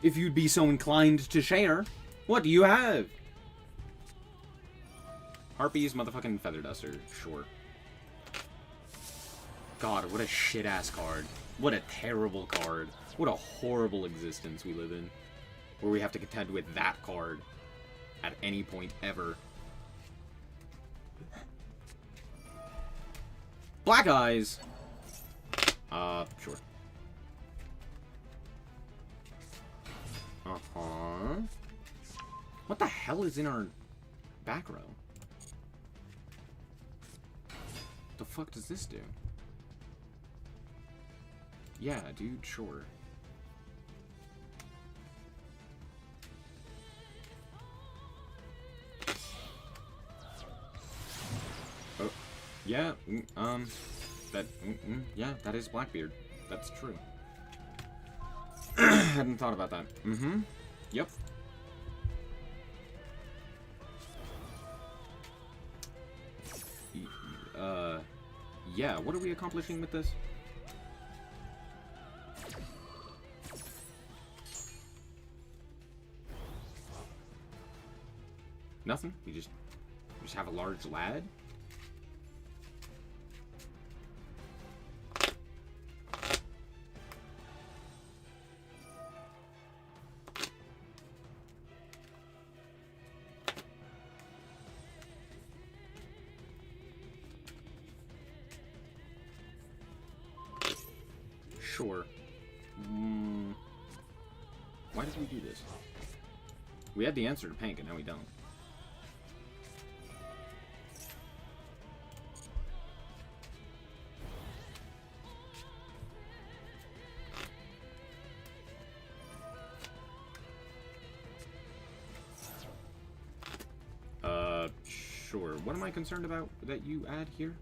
If you'd be so inclined to share, what do you have? Harpies, motherfucking feather duster, sure. God, what a shit-ass card. What a terrible card. What a horrible existence we live in. Where we have to contend with that card at any point ever. Black Eyes! Sure. Uh-huh. What the hell is in our back row? The fuck does this do? Yeah, dude, sure. Oh, yeah, yeah, that is Blackbeard. That's true. Hadn't thought about that. Mm-hmm. Yep. Yeah, what are we accomplishing with this? Nothing? We just have a large lad? Sure. Why did we do this? We had the answer to Pank, and now we don't. Sure. What am I concerned about that you add here?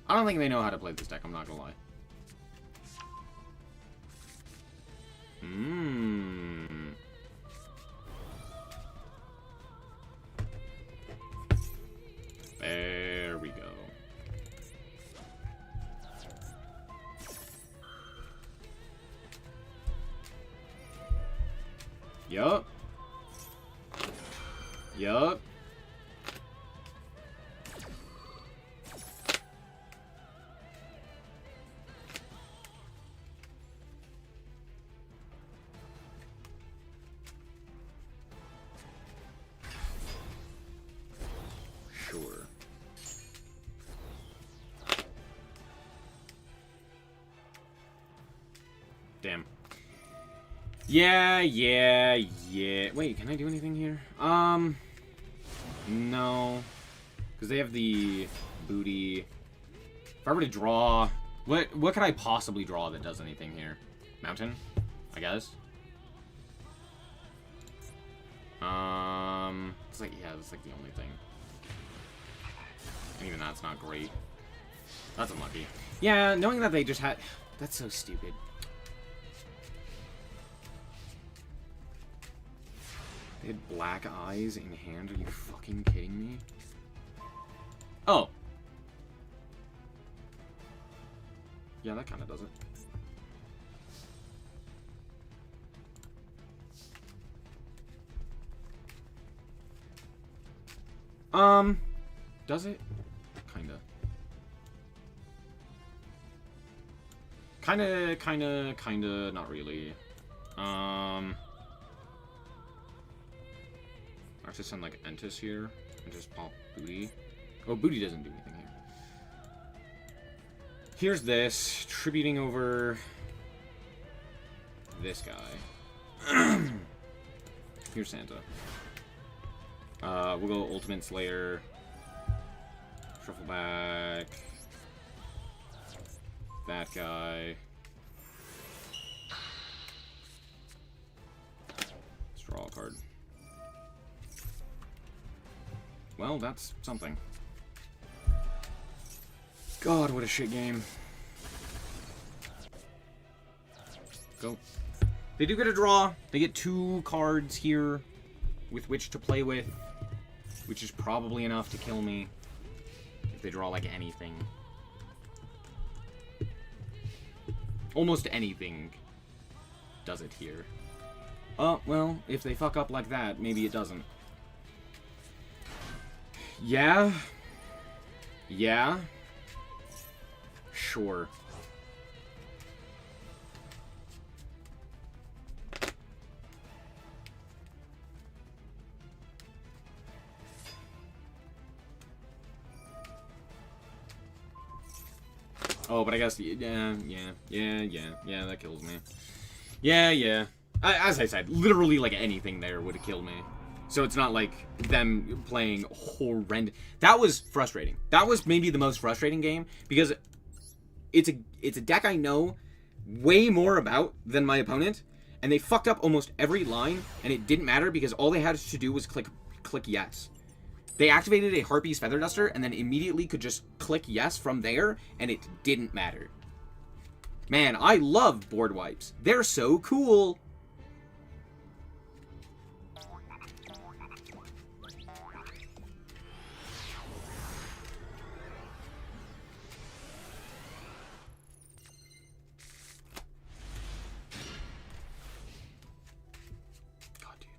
I don't think they know how to play this deck, I'm not gonna lie. There we go. Yup. Yup. Sure. Damn. Yeah. Wait, can I do anything here? No. Because they have the booty. If I were to draw... What could I possibly draw that does anything here? Mountain, I guess. It's like, yeah, that's like the only thing. And even that's not great. That's unlucky. Yeah, knowing that they just had... That's so stupid. They had black eyes in hand? Are you fucking kidding me? Oh. Yeah, that kind of does it. Does it? Kinda. Kinda, not really. I have to send, like, Entis here. And just pop Booty. Oh, Booty doesn't do anything here. Here's this. Tributing over... this guy. Here's Santa. We'll go Ultimate Slayer. Shuffle back. That guy. Let's draw a card. Well, that's something. God, what a shit game. Go. They do get a draw. They get 2 cards here with which to play with, which is probably enough to kill me if they draw, like, anything. Almost anything does it here. Oh, well, if they fuck up like that, maybe it doesn't. Yeah? Yeah? Sure. Oh, but I guess, yeah, that kills me. Yeah. As I said, literally, like, anything there would have killed me. So it's not like them playing horrendous. That was frustrating. That was maybe the most frustrating game, because it's a deck I know way more about than my opponent, and they fucked up almost every line, and it didn't matter because all they had to do was click yes. They activated a Harpy's Feather Duster and then immediately could just click yes from there, and it didn't matter. Man, I love board wipes. They're so cool. God, dude.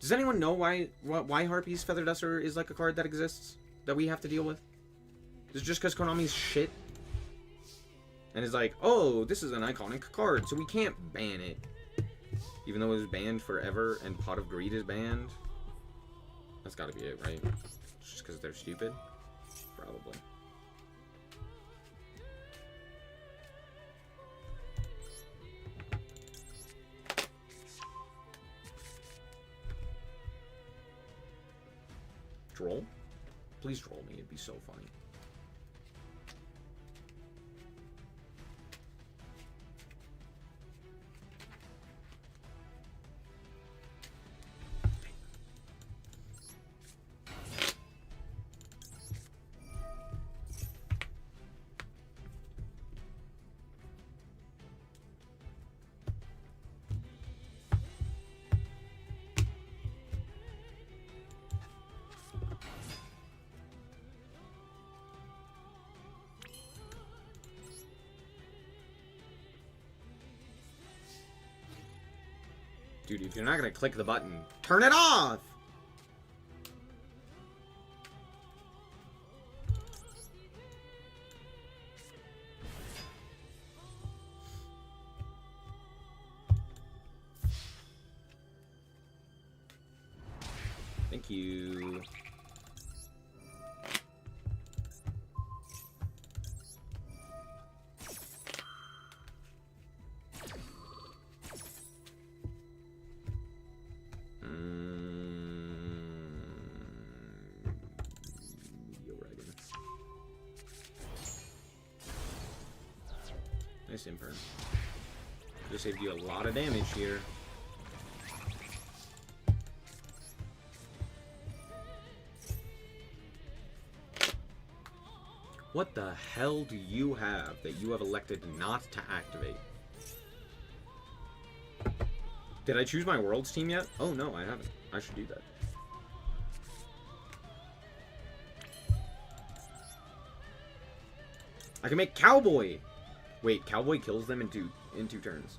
Does anyone know why Harpy's Feather Duster is like a card that exists that we have to deal with? Is it just because Konami's shit? And it's like, oh, this is an iconic card, so we can't ban it. Even though it was banned forever and Pot of Greed is banned? That's gotta be it, right? Just because they're stupid? Probably. Troll? Please troll me, it'd be so funny. Dude, if you're not gonna click the button, turn it off! Thank you. Nice imperm. Just saved you a lot of damage here. What the hell do you have that you have elected not to activate? Did I choose my Worlds team yet? Oh no, I haven't. I should do that. I can make Cowboy! Wait, Cowboy kills them in two turns.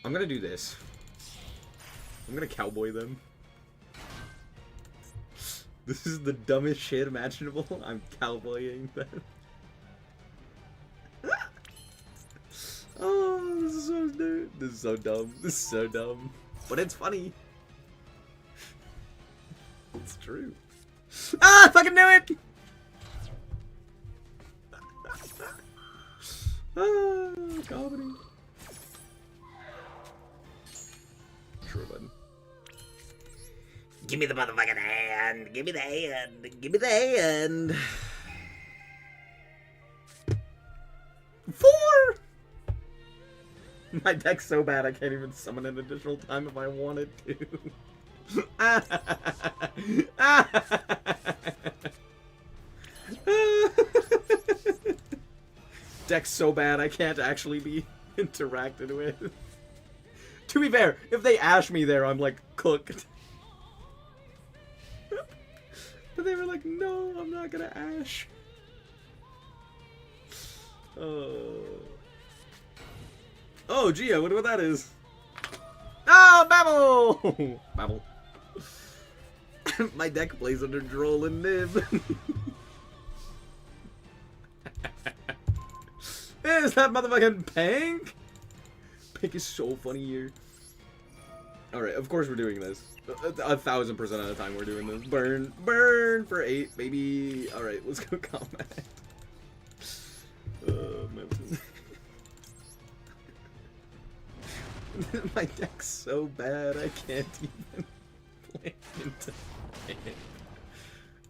I'm gonna do this. I'm gonna Cowboy them. This is the dumbest shit imaginable. I'm cowboying that. Oh, this is so dude. This is so dumb. This is so dumb. But it's funny. It's true. Ah, I fucking knew it! Ah, comedy. True button. Give me the motherfucking hand. Give me the hand. Give me the hand. 4! My deck's so bad I can't even summon an additional time if I wanted to. Deck's so bad I can't actually be interacted with. To be fair, if they ash me there, I'm like cooked. But they were like, no, I'm not gonna ash. Oh, gee, I wonder what that is. Oh, Babble! Babble. My deck plays under Droll and Nib. Is that motherfucking Pink? Pink is so funny here. Alright, of course we're doing this. 1000% of the time we're doing this. Burn, burn for 8, baby. Alright, let's go combat. My deck's so bad I can't even play into it.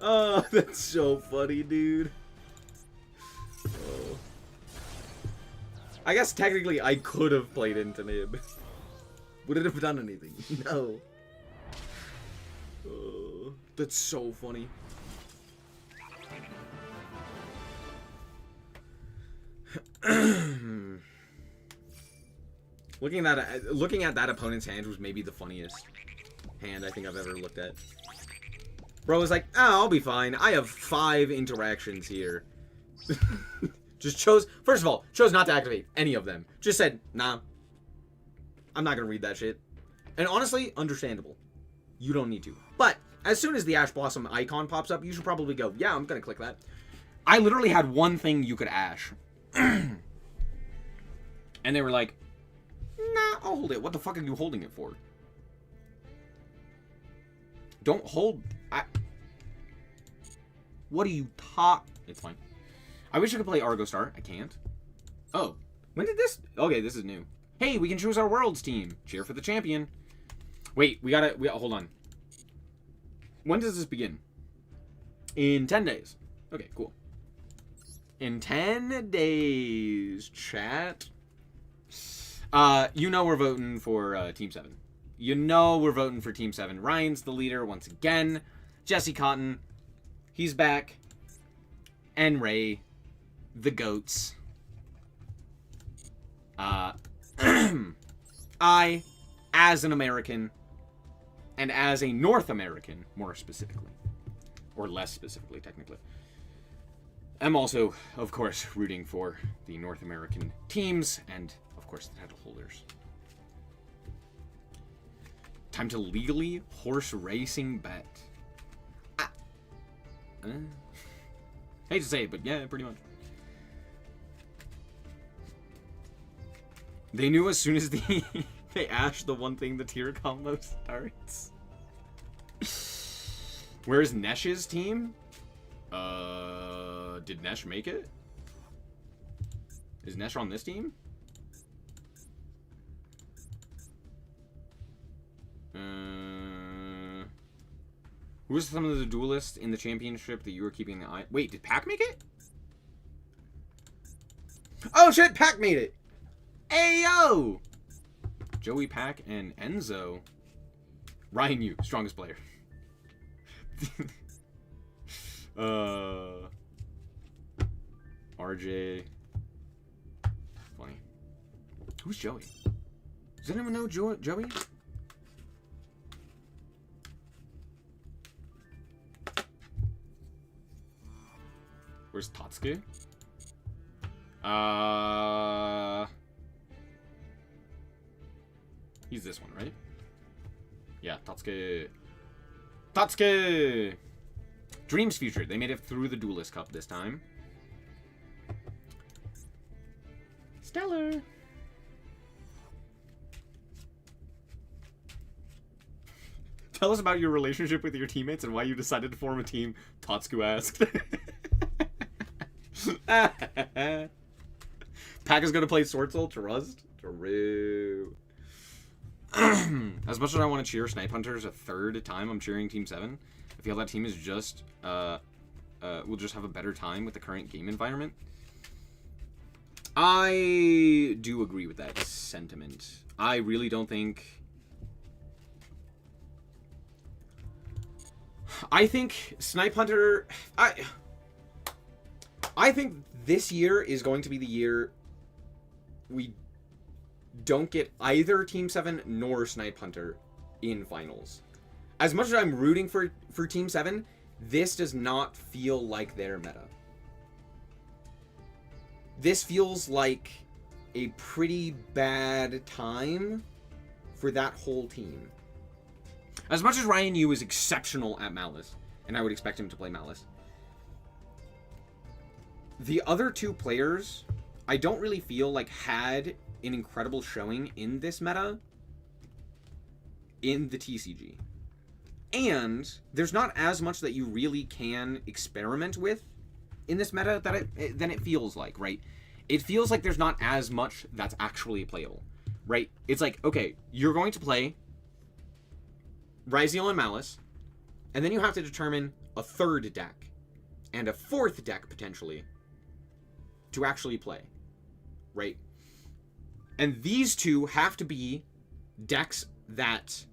Oh, that's so funny, dude. Oh. I guess technically I could have played into Nib. Would it have done anything? No. Oh, that's so funny. Looking at that opponent's hand was maybe the funniest hand I think I've ever looked at. Bro was like, oh, I'll be fine. I have 5 interactions here. Just chose, first of all, chose not to activate any of them. Just said, nah, I'm not gonna read that shit. And honestly, understandable. You don't need to. But as soon as the Ash Blossom icon pops up, you should probably go, yeah, I'm gonna click that. I literally had one thing you could Ash. And they were like, nah, I'll hold it. What the fuck are you holding it for? Don't hold. What are you It's fine. I wish I could play Argo Star. I can't. Oh. When did this? Okay, this is new. Hey, we can choose our Worlds team. Cheer for the champion. Wait, we gotta hold on. When does this begin? In 10 days. Okay, cool. In 10 days, chat. You know we're voting for Team 7. You know we're voting for Team 7. Ryan's the leader once again. Jesse Cotton, he's back. And Ray, the goats. I, as an American, and as a North American, more specifically, or less specifically, technically, I'm also, of course, rooting for the North American teams, and, of course, the title holders. Time to legally horse racing bet. Hate to say it, but yeah, pretty much. They knew as soon as they ashed the one thing the tier combo starts. Where's Nesh's team? Did Nesh make it? Is Nesh on this team? Who was some of the duelists in the championship that you were keeping an eye? Wait, did Pac make it? Oh shit, Pac made it! Ayo! Joey, Pac, and Enzo. Ryan Yu, strongest player. RJ. Funny. Who's Joey? Does anyone know Joey? Where's Tatsuki? He's this one, right? Yeah, Tatsuki. Tatsuki! Dreams Future. They made it through the Duelist Cup this time. Stellar. Tell us about your relationship with your teammates and why you decided to form a team, Tatsuku asked. Pack is going to play Sword Soul to Rust? True. As much as I want to cheer Snipe Hunters a third time, I'm cheering Team 7. I feel that team is just, will just have a better time with the current game environment. I do agree with that sentiment. I really don't think... I think Snipe Hunter... I think this year is going to be the year we don't get either Team 7 nor Snipe Hunter in finals. As much as I'm rooting for Team 7, this does not feel like their meta. This feels like a pretty bad time for that whole team. As much as Ryan Yu is exceptional at Malice, and I would expect him to play Malice, the other two players, I don't really feel like had an incredible showing in this meta in the TCG. And there's not as much that you really can experiment with in this meta than it feels like, right? It feels like there's not as much that's actually playable, right? It's like, okay, you're going to play Ryzeal and Malice, and then you have to determine a third deck and a fourth deck, potentially, to actually play, right? And these two have to be decks that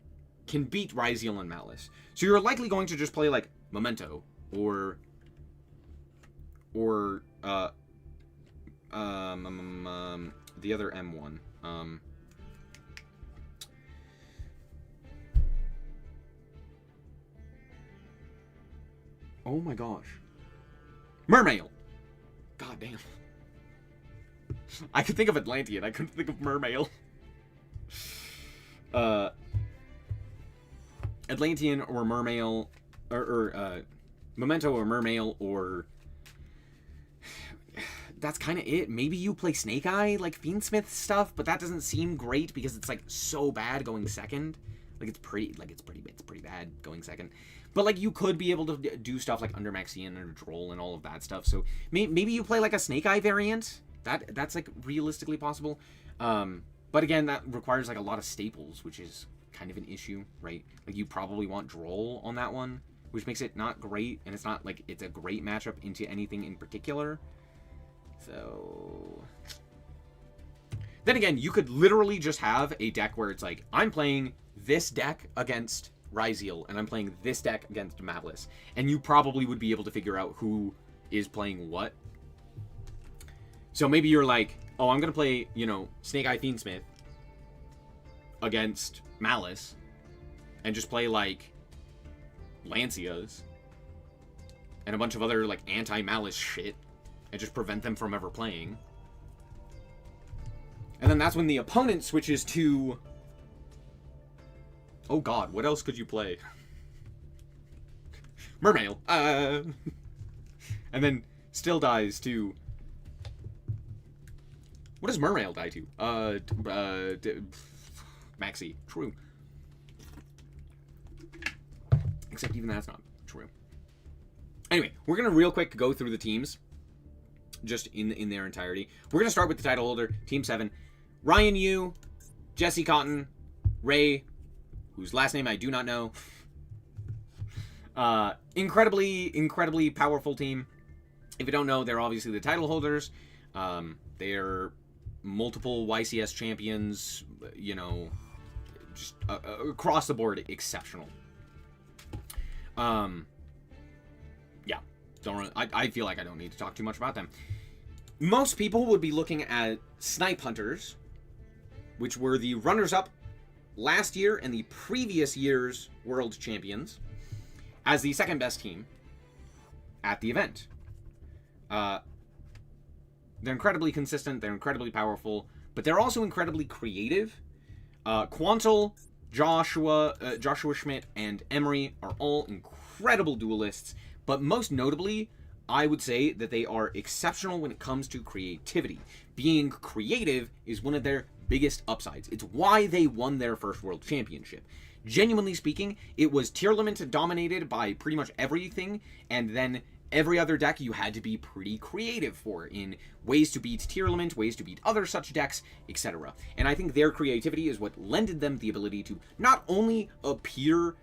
can beat Ryzeal and Malice. So you're likely going to just play, like, Memento, or the other M1. Oh my gosh. Mermail! God damn. I could think of Atlantean, I couldn't think of Mermail. Atlantean or Mermail, or Memento or Mermail, or... That's kind of it. Maybe you play Snake Eye, like Fiendsmith stuff, but that doesn't seem great because it's like so bad going second. Like it's pretty bad going second. But like you could be able to do stuff like under Maxian or Droll and all of that stuff. So maybe you play like a Snake Eye variant. That's like realistically possible. But again, that requires like a lot of staples, which is kind of an issue, right? Like you probably want Droll on that one, which makes it not great, and it's not like it's a great matchup into anything in particular. So then again, you could literally just have a deck where it's like, I'm playing this deck against Ryzeal, and I'm playing this deck against Malice, and you probably would be able to figure out who is playing what. So maybe you're like, oh, I'm going to play, you know, Snake Eye Fiendsmith against Malice, and just play, like, Lancias and a bunch of other, like, anti-Malice shit, and just prevent them from ever playing. And then that's when the opponent switches to... Oh god, what else could you play? Mermail. And then still dies to... What does Mermail die to? Maxi. True. Except even that's not true. Anyway, we're going to real quick go through the teams. Just in their entirety. We're going to start with the title holder, Team 7. Ryan Yu, Jesse Cotton, Ray, whose last name I do not know. Incredibly powerful team. If you don't know, they're obviously the title holders. They're multiple YCS champions, you know, just across the board exceptional. Yeah, I feel like I don't need to talk too much about them. Most people would be looking at Snipe Hunters, which were the runners-up last year and the previous year's world champions, as the second best team at the event. They're incredibly consistent, they're incredibly powerful, but they're also incredibly creative. Quantal, Joshua Schmidt, and Emery are all incredible duelists, but most notably, I would say that they are exceptional when it comes to creativity. Being creative is one of their biggest upsides. It's why they won their first world championship. Genuinely speaking, it was tier limit dominated by pretty much everything, and then every other deck you had to be pretty creative for in ways to beat tier limit, ways to beat other such decks, etc. And I think their creativity is what lended them the ability to not only appear,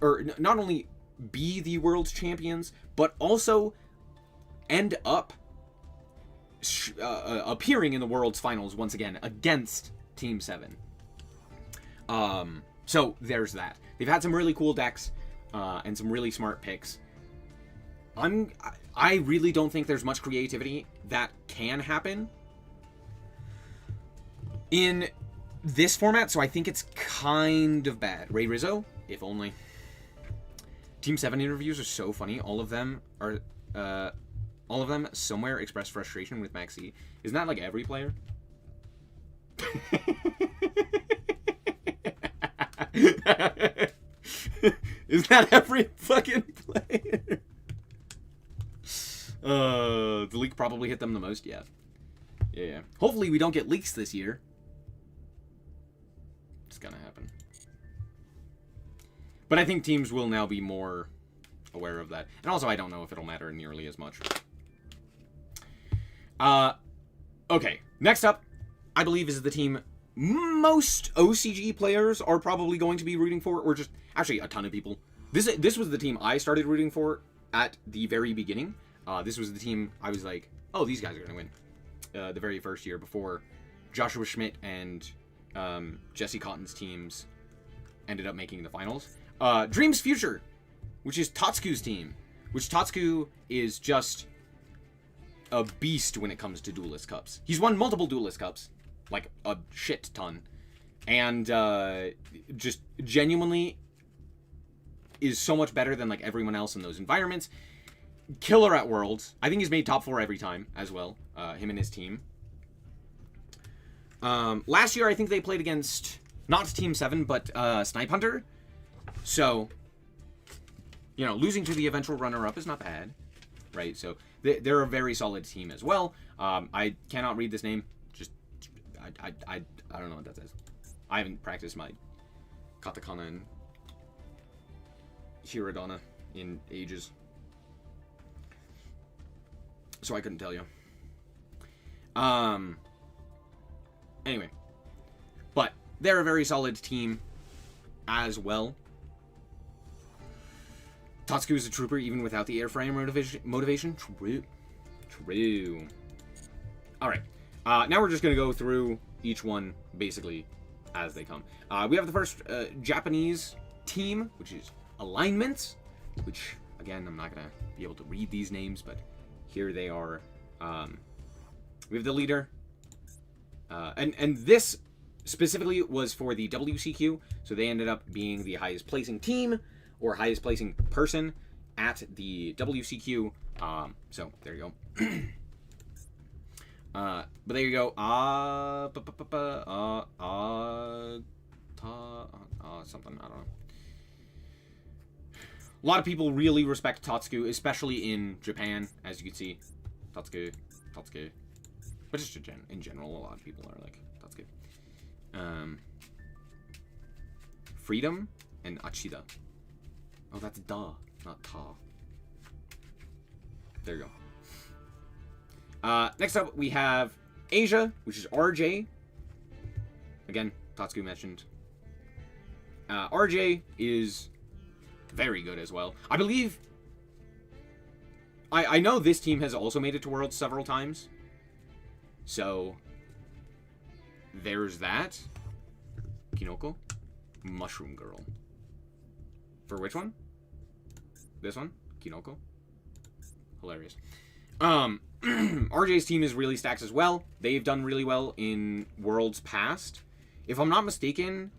or not only be the world champions, but also end up appearing in the world's finals once again against Team 7. So there's that. They've had some really cool decks and some really smart picks. I really don't think there's much creativity that can happen in this format, so I think it's kind of bad. Ray Rizzo, if only. Team 7 interviews are so funny. All of them somewhere express frustration with Maxi. Isn't that like every player? Isn't that every fucking player? The leak probably hit them the most, yeah. Yeah. Hopefully we don't get leaks this year. It's gonna happen. But I think teams will now be more aware of that. And also I don't know if it'll matter nearly as much. Okay. Next up, I believe, is the team most OCG players are probably going to be rooting for, or just actually a ton of people. This was the team I started rooting for at the very beginning. This was the team I was like, oh, these guys are going to win. The very first year before Joshua Schmidt and Jesse Cotton's teams ended up making the finals. Dreams Future, which is Tatsuku's team, which Tatsuku is just a beast when it comes to Duelist Cups. He's won multiple Duelist Cups, like a shit ton, and just genuinely is so much better than like everyone else in those environments. Killer at Worlds. I think he's made top 4 every time as well, him and his team. Last year I think they played against not Team 7 but Snipe Hunter, so you know, losing to the eventual runner-up is not bad, right? So they're a very solid team as well. I cannot read this name. Just I don't know what that says. I haven't practiced my katakana and hiragana in ages, so I couldn't tell you. Anyway, but they're a very solid team as well. Tatsuku is a trooper even without the airfryer motivation. True. Alright. Now we're just going to go through each one basically as they come. We have the first Japanese team, which is Alignments, which, again, I'm not going to be able to read these names, but here they are. We have the leader. And this specifically was for the WCQ, so they ended up being the highest placing team, or highest placing person at the WCQ. So there you go. But there you go. Something, I don't know. A lot of people really respect Tatsuku, especially in Japan, as you can see. Tatsuku. But just in general, a lot of people are like Tatsuku. Freedom and Achida. Oh, that's da, not ta. There you go. Next up, we have Asia, which is RJ. Again, Tatsuku mentioned. RJ is very good as well. I believe... I know this team has also made it to Worlds several times. So, there's that. Kinoko. Mushroom Girl. For which one? This one? Kinoko. Hilarious. RJ's team is really stacked as well. They've done really well in Worlds past. If I'm not mistaken,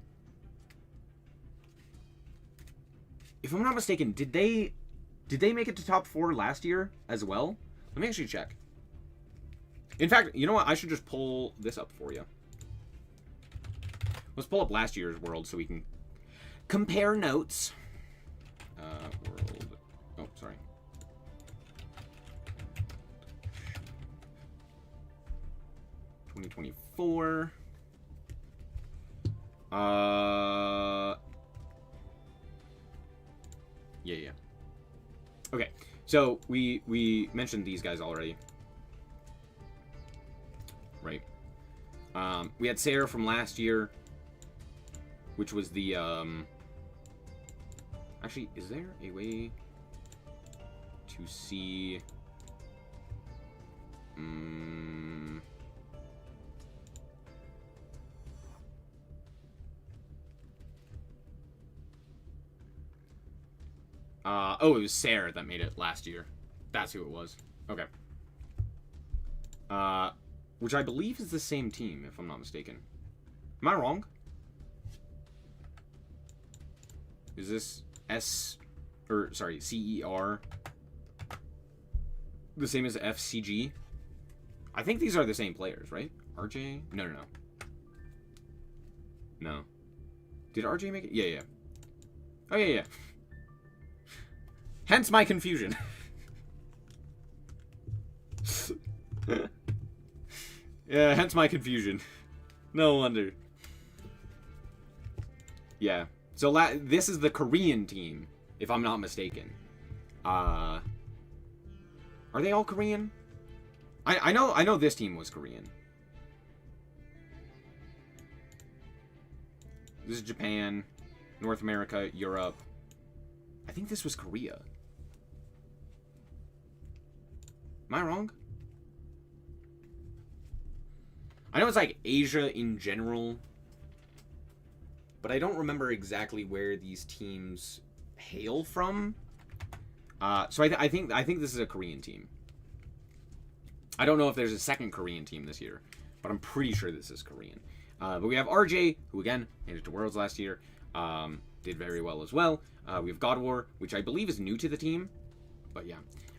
did they make it to top 4 last year as well? Let me actually check. In fact, you know what? I should just pull this up for you. Let's pull up last year's World so we can compare notes. World. Oh, sorry. 2024. Yeah. Okay, so we mentioned these guys already. Right. We had Sarah from last year, which was the, Actually, is there a way to see... Oh, it was Sarah that made it last year. That's who it was. Okay. Which I believe is the same team, if I'm not mistaken. Am I wrong? Is this CER the same as FCG? I think these are the same players, right? RJ? No. No. Did RJ make it? Yeah. Oh, yeah. Hence my confusion. Yeah, hence my confusion. No wonder. Yeah. So this is the Korean team, if I'm not mistaken. Are they all Korean? I know this team was Korean. This is Japan, North America, Europe. I think this was Korea. Am I wrong? I know it's like Asia in general, but I don't remember exactly where these teams hail from. So I think this is a Korean team. I don't know if there's a second Korean team this year, but I'm pretty sure this is Korean. But we have RJ, who again made it to Worlds last year, did very well as well. We have God War, which I believe is new to the team, but yeah.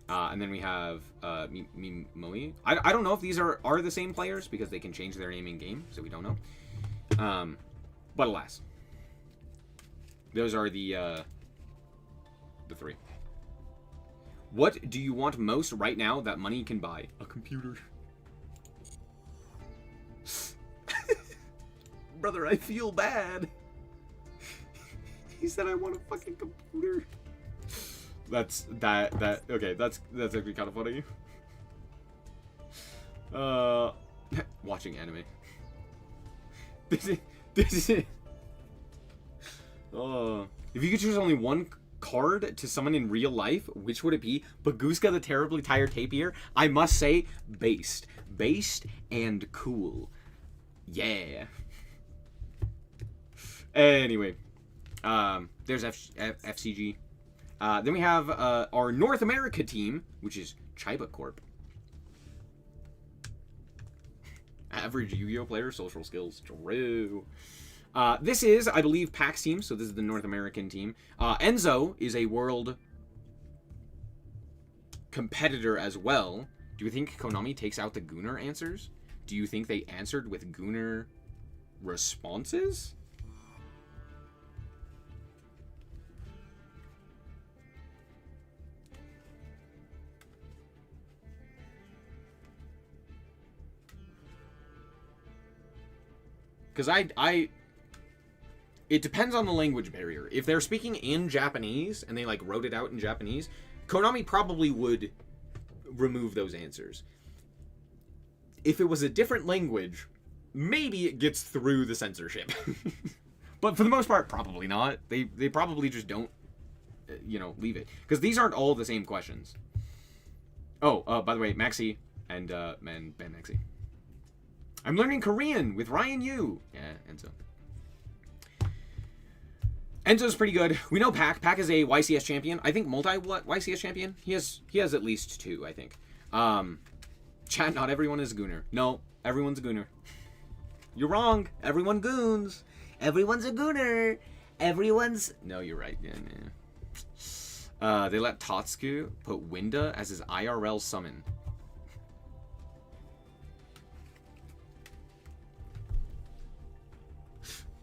And then we have Mimoe. I don't know if these are the same players because they can change their name in game, so we don't know. But alas, those are the three. What do you want most right now that money can buy? A computer. Brother, I feel bad. He said I want a fucking computer. Okay, that's actually kind of funny. Watching anime. This is it. If you could choose only one card to summon in real life, which would it be? Baguska the Terribly Tired Tapir? I must say, based and cool. Yeah. Anyway, there's FCG. Then we have our North America team, which is Chiba Corp. Average Yu-Gi-Oh player, social skills, true. This is, I believe, PAX team, so this is the North American team. Enzo is a world competitor as well. Do you think Konami takes out the Gunnar answers? Do you think they answered with Gunnar responses? Because it depends on the language barrier. If they're speaking in Japanese and they like wrote it out in Japanese, Konami probably would remove those answers. If it was a different language, maybe it gets through the censorship. But for the most part, probably not. They probably just don't, leave it. Because these aren't all the same questions. Oh, by the way, Maxi and Ben Maxi. I'm learning Korean with Ryan Yu. Yeah, Enzo. Enzo's pretty good. We know Pac. Pac is a YCS champion. I think YCS champion. He has at least 2, I think. Chat, not everyone is a gooner. No, everyone's a gooner. You're wrong. Everyone goons. Everyone's a gooner. No, you're right. Yeah. They let Tatsuku put Winda as his IRL summon.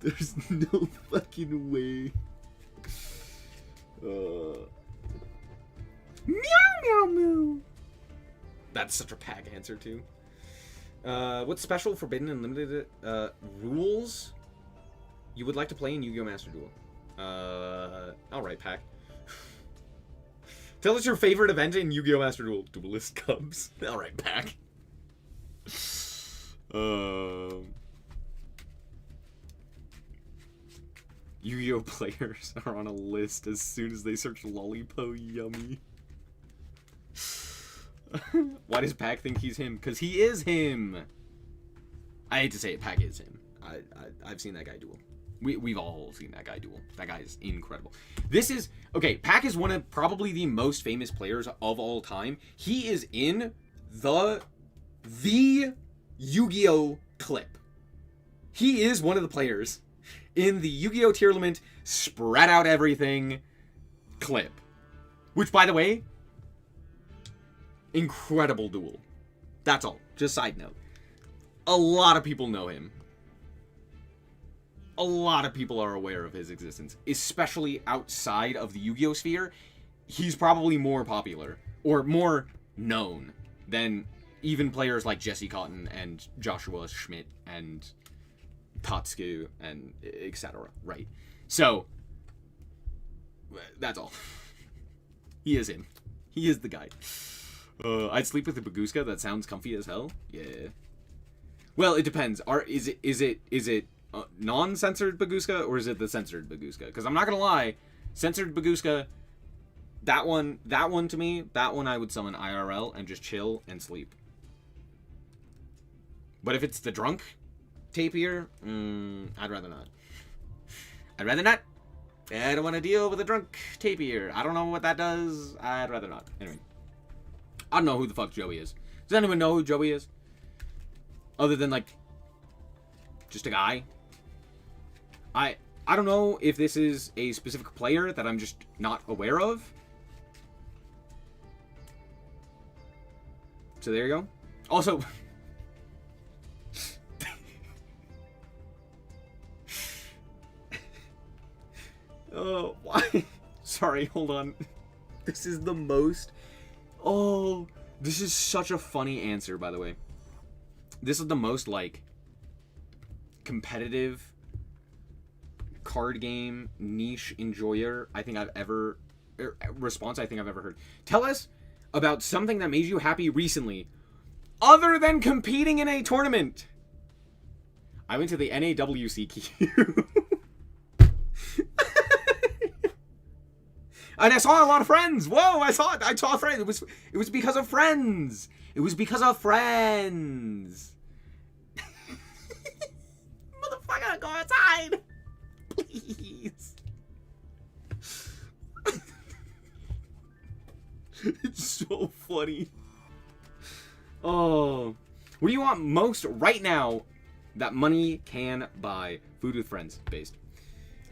There's no fucking way. Meow meow moo. That's such a Pac answer too. What's special, forbidden, and limited rules you would like to play in Yu-Gi-Oh! Master Duel? Alright, Pack. Tell us your favorite event in Yu-Gi-Oh! Master Duel. Duelist Cubs. Alright, Pack. Yu-Gi-Oh! Players are on a list as soon as they search Lollipo Yummy. Why does Pack think he's him? Because he is him. I hate to say it, Pack is him. I've seen that guy duel. We've all seen that guy duel. That guy is incredible. This is... Okay, Pack is one of probably the most famous players of all time. He is in the Yu-Gi-Oh! Clip. He is one of the players in the Yu-Gi-Oh! Tournament spread out everything clip. Which, by the way, incredible duel. That's all. Just side note. A lot of people know him. A lot of people are aware of his existence, especially outside of the Yu-Gi-Oh! Sphere. He's probably more popular or more known than even players like Jesse Cotton and Joshua Schmidt and Tatsuku and etc. Right? So, that's all. He is him. He is the guy. I'd sleep with a Baguska. That sounds comfy as hell. Yeah. Well, it depends. Is it non-censored Baguska or is it the censored Baguska? Because I'm not gonna lie, censored Baguska, that one to me, that one I would summon IRL and just chill and sleep. But if it's the drunk tapir, I'd rather not. I'd rather not. I don't want to deal with a drunk tapir. I don't know what that does. I'd rather not. Anyway. I don't know who the fuck Joey is. Does anyone know who Joey is? Other than, like, just a guy? I don't know if this is a specific player that I'm just not aware of. So there you go. Also... Oh, why? Sorry, hold on. This is the most... Oh, this is such a funny answer, by the way. This is the most, like, competitive card game niche enjoyer I think I've ever... response I think I've ever heard. Tell us about something that made you happy recently, other than competing in a tournament. I went to the NAWCQ. And I saw a lot of friends. Whoa, I saw it. I saw friends. It was because of friends. It was because of friends. Motherfucker, go outside. Please. It's so funny. Oh. What do you want most right now that money can buy? Food with friends. Based.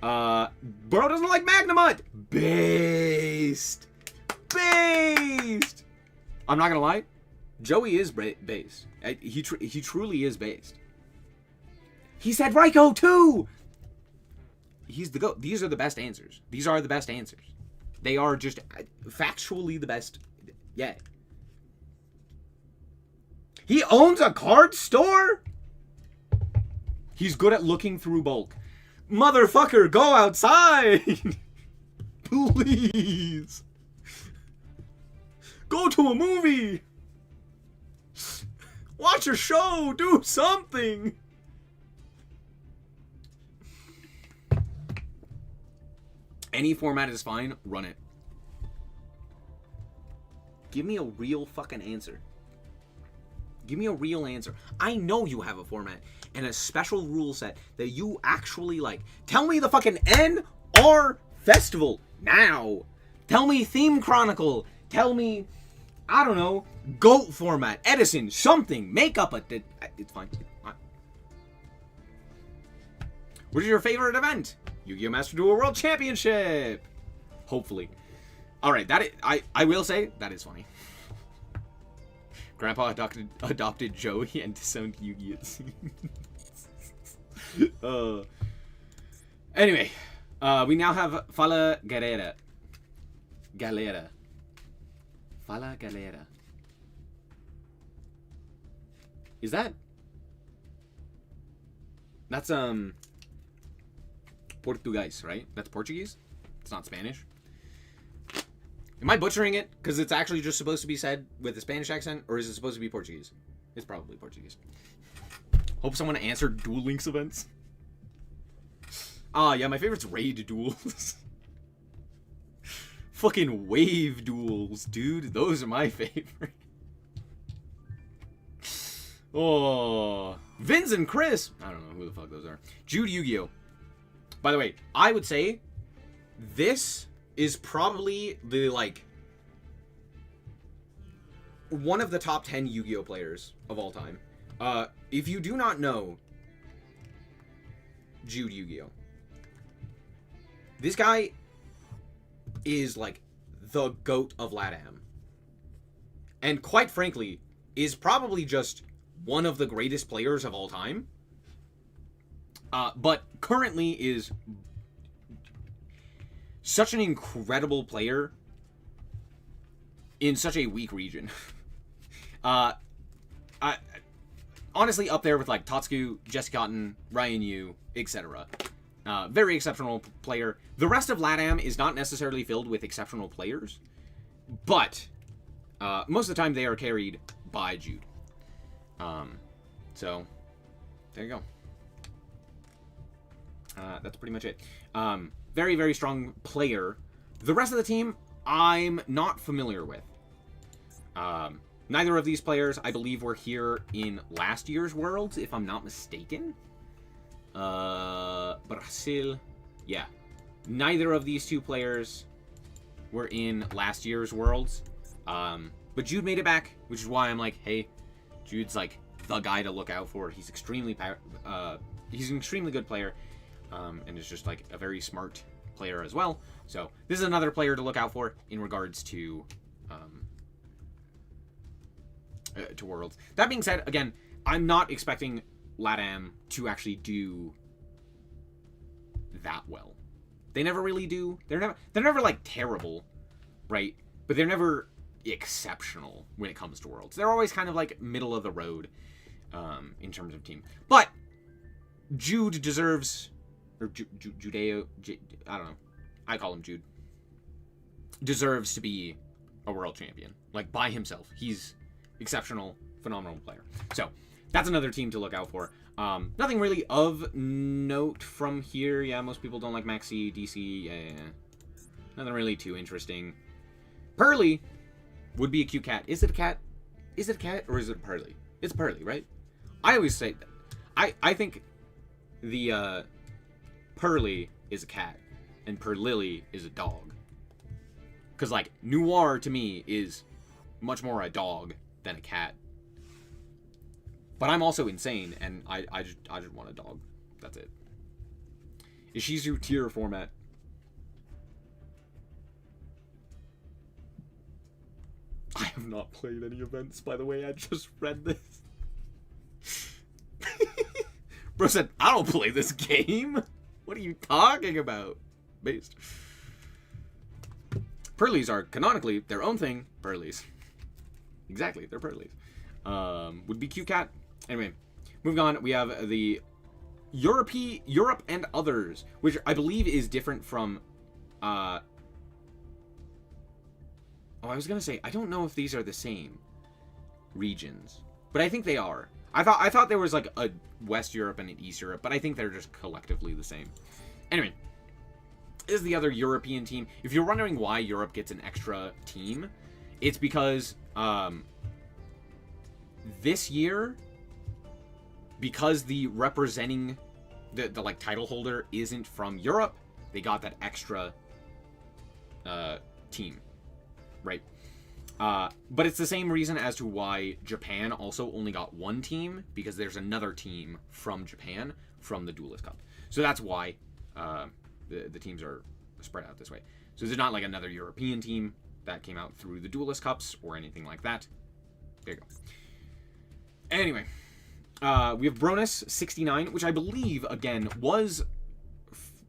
Bro doesn't like Magnemite. Based. I'm not gonna lie, Joey is based. He truly is based. He said Raikou too. He's the GOAT. These are the best answers. These are the best answers. They are just factually the best. Yeah. He owns a card store. He's good at looking through bulk. Motherfucker, go outside! Please! Go to a movie! Watch a show! Do something! Any format is fine, run it. Give me a real fucking answer. Give me a real answer. I know you have a format and a special rule set that you actually like. Tell me the fucking NR Festival now. Tell me Theme Chronicle. Tell me, I don't know, GOAT format, Edison, something. Make up a... It's fine. What is your favorite event? Yu-Gi-Oh! Master Duel World Championship. Hopefully. Alright, I will say, that is funny. Grandpa adopted Joey and disowned Yu-Gi-Oh! Anyway, we now have Fala Galera. Fala Galera. Is that... That's, Portuguese, right? That's Portuguese? It's not Spanish? Am I butchering it? Because it's actually just supposed to be said with a Spanish accent? Or is it supposed to be Portuguese? It's probably Portuguese. Hope someone answered Duel Links events. Ah, yeah, my favorite's Raid Duels. Fucking Wave Duels, dude. Those are my favorite. Oh. Vince and Chris. I don't know who the fuck those are. Jude Yu-Gi-Oh! By the way, I would say this is probably the, like, one of the top 10 Yu-Gi-Oh! Players of all time. If you do not know Jude Yu-Gi-Oh! This guy is, like, the GOAT of LATAM. And quite frankly, is probably just one of the greatest players of all time. But currently is such an incredible player in such a weak region. Honestly, up there with, like, Tatsuku, Jesse Cotton, Ryan Yu, etc. Very exceptional player. The rest of LATAM is not necessarily filled with exceptional players, but most of the time they are carried by Jude. So, there you go. That's pretty much it. Very, very strong player. The rest of the team, I'm not familiar with. Neither of these players, I believe, were here in last year's Worlds, if I'm not mistaken. Brazil. Yeah. Neither of these two players were in last year's Worlds. But Jude made it back, which is why I'm like, hey, Jude's, like, the guy to look out for. He's he's an extremely good player. And is just, like, a very smart player as well. So, this is another player to look out for in regards to Worlds. That being said, again, I'm not expecting LATAM to actually do that well. They never really do. They're never like, terrible, right? But they're never exceptional when it comes to Worlds. They're always kind of, like, middle of the road in terms of team. But Jude deserves... Or Judeo... I don't know. I call him Jude. Deserves to be a world champion. Like, by himself. He's exceptional, phenomenal player. So, that's another team to look out for. Nothing really of note from here. Yeah, most people don't like Maxi, DC. Yeah. Nothing really too interesting. Pearly would be a cute cat. Is it a cat? Is it a cat or is it Pearly? It's Pearly, right? I always say that. I think the Pearly is a cat and Perlily is a dog. Because, like, Noir to me is much more a dog than a cat. But I'm also insane, and I just want a dog. That's it. Ishizu tier format. I have not played any events, by the way. I just read this. Bro said, I don't play this game. What are you talking about? Based. Pearlies are canonically their own thing. Pearlies. Exactly, they're Pearlies. Would be cute cat. Anyway, moving on, we have the Europe and others, which I believe is different from, oh, I was gonna say, I don't know if these are the same regions, but I think they are. I thought there was, like, a West Europe and an East Europe, but I think they're just collectively the same. Anyway, this is the other European team. If you're wondering why Europe gets an extra team, it's because, this year, because the representing the like title holder isn't from Europe, they got that extra team, right? But it's the same reason as to why Japan also only got one team, because there's another team from Japan from the Duelist Cup. So that's why the teams are spread out this way. So there's not like another European team that came out through the Duelist Cups or anything like that. There you go. Anyway, we have Bronus 69, which I believe, again, was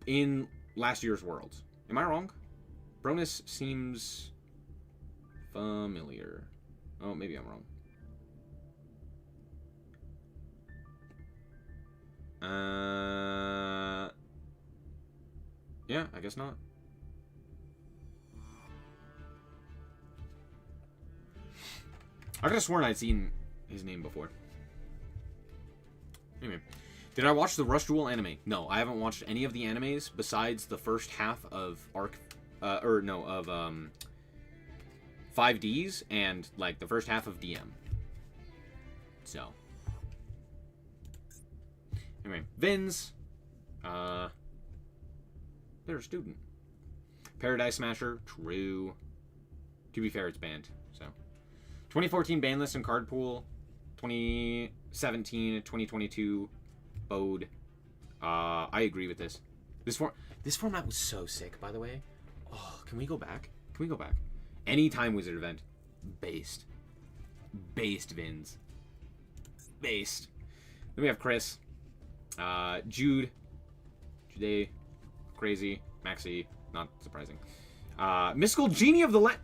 in last year's Worlds. Am I wrong? Bronus seems familiar. Oh, maybe I'm wrong. Yeah, I guess not. I could have sworn I'd seen his name before. Anyway. Did I watch the Rush Duel anime? No, I haven't watched any of the animes besides the first half of 5Ds and, like, the first half of DM. So. Anyway, Vins. They're a student. Paradise Smasher, true. To be fair, it's banned, so. 2014 ban list and card pool. 2017, 2022, Bode. I agree with this. This format was so sick, by the way. Oh, can we go back? Can we go back? Anytime Wizard event. Based. Based Vins. Based. Then we have Chris. Jude. Jude. Crazy. Maxi. Not surprising. Mystical Genie of the Land.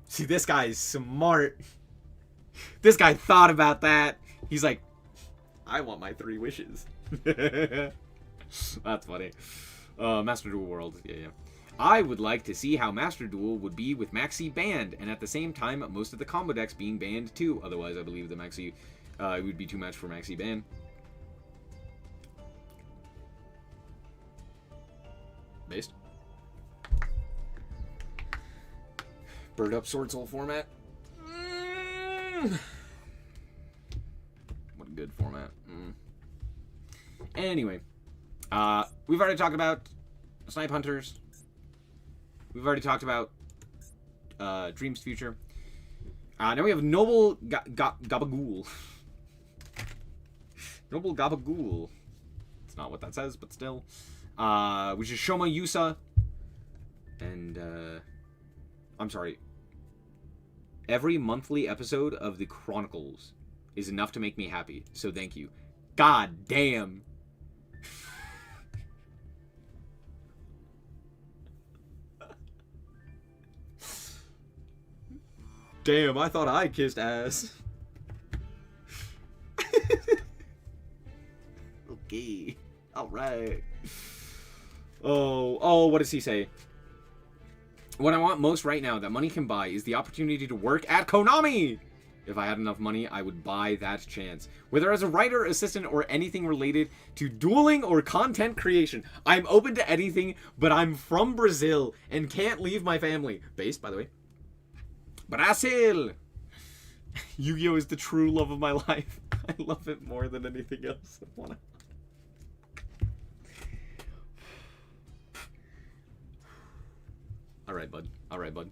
See, this guy is smart. This guy thought about that. He's like, I want my 3 wishes. That's funny. Master Duel World. Yeah. I would like to see how Master Duel would be with Maxi banned, and at the same time, most of the combo decks being banned too. Otherwise, I believe the Maxi it would be too much for Maxi ban. Based. Bird Up Sword Soul format. What a good format. Anyway, we've already talked about Snipe Hunters. We've already talked about Dream's Future. Now we have Noble Gabagool. Noble Gabagool. It's not what that says, but still. Which is Shoma Yusa. And, I'm sorry. Every monthly episode of the Chronicles is enough to make me happy. So thank you. God damn. Damn, I thought I kissed ass. Okay. Alright. Oh, what does he say? What I want most right now that money can buy is the opportunity to work at Konami! If I had enough money, I would buy that chance. Whether as a writer, assistant, or anything related to dueling or content creation. I'm open to anything, but I'm from Brazil and can't leave my family. Based, by the way. Brazil! Yu-Gi-Oh! Is the true love of my life. I love it more than anything else. I wanna... Alright, bud. Alright, bud.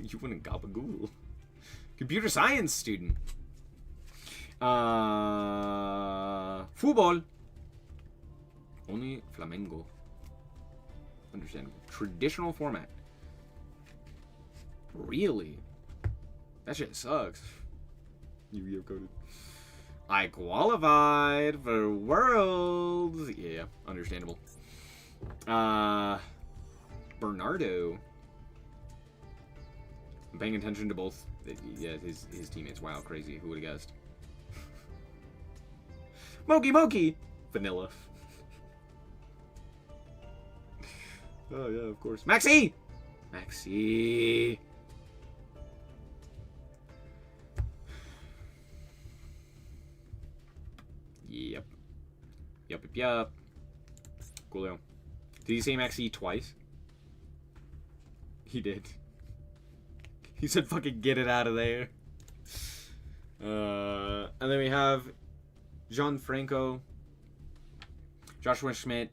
You wouldn't gabagool. Computer science student. Football. Only Flamengo. Understandable. Traditional format. Really? That shit sucks. Yu-Gi-Oh! Coded. I qualified for Worlds. Yeah, understandable. Bernardo. I'm paying attention to both. Yeah, his teammates. Wow, crazy. Who would have guessed? Moki! Vanilla. Oh, yeah, of course. Maxi! Yep. Coolio. Did he say Maxi twice? He did. He said fucking get it out of there. And then we have Gianfranco, Joshua Schmidt,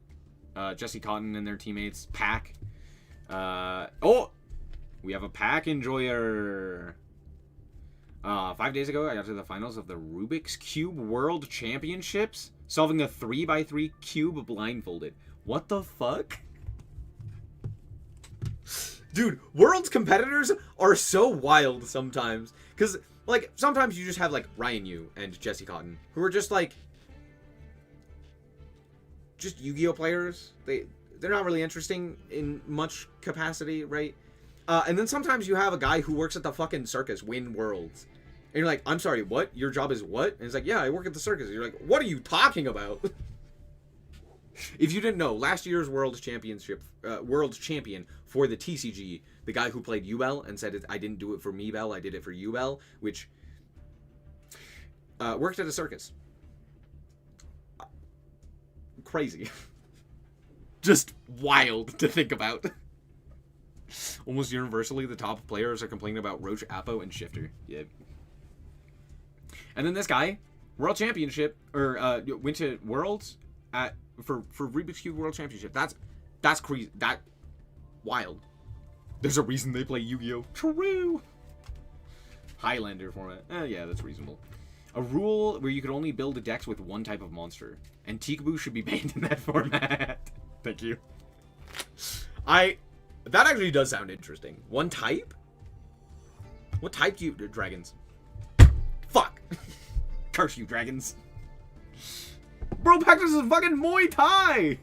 Jesse Cotton and their teammates, Pack. We have a Pack enjoyer. 5 days ago, I got to the finals of the Rubik's Cube World Championships, solving the 3x3 cube blindfolded. What the fuck? Dude, Worlds competitors are so wild sometimes. Because, like, sometimes you just have, like, Ryan Yu and Jesse Cotton, who are just, like, just Yu-Gi-Oh players. They're not really interesting in much capacity, right? And then sometimes you have a guy who works at the fucking circus win worlds. And you're like, I'm sorry, what? Your job is what? And he's like, yeah, I work at the circus. And you're like, what are you talking about? If you didn't know, last year's world champion for the TCG, the guy who played UL and said, I didn't do it for me, Bell, I did it for UL, which worked at a circus. Crazy. Just wild to think about. Almost universally, the top players are complaining about Roach, Apo, and Shifter. Yeah. And then this guy, World Championship, or went to Worlds for Rubik's Cube World Championship. That's crazy. That wild. There's a reason they play Yu-Gi-Oh! True. Highlander format. Yeah, that's reasonable. A rule where you could only build decks with one type of monster. And Tikaboo should be banned in that format. Thank you. That actually does sound interesting. One type? What type do you... Dragons. Fuck. Curse you, dragons. Bro practices fucking Muay Thai.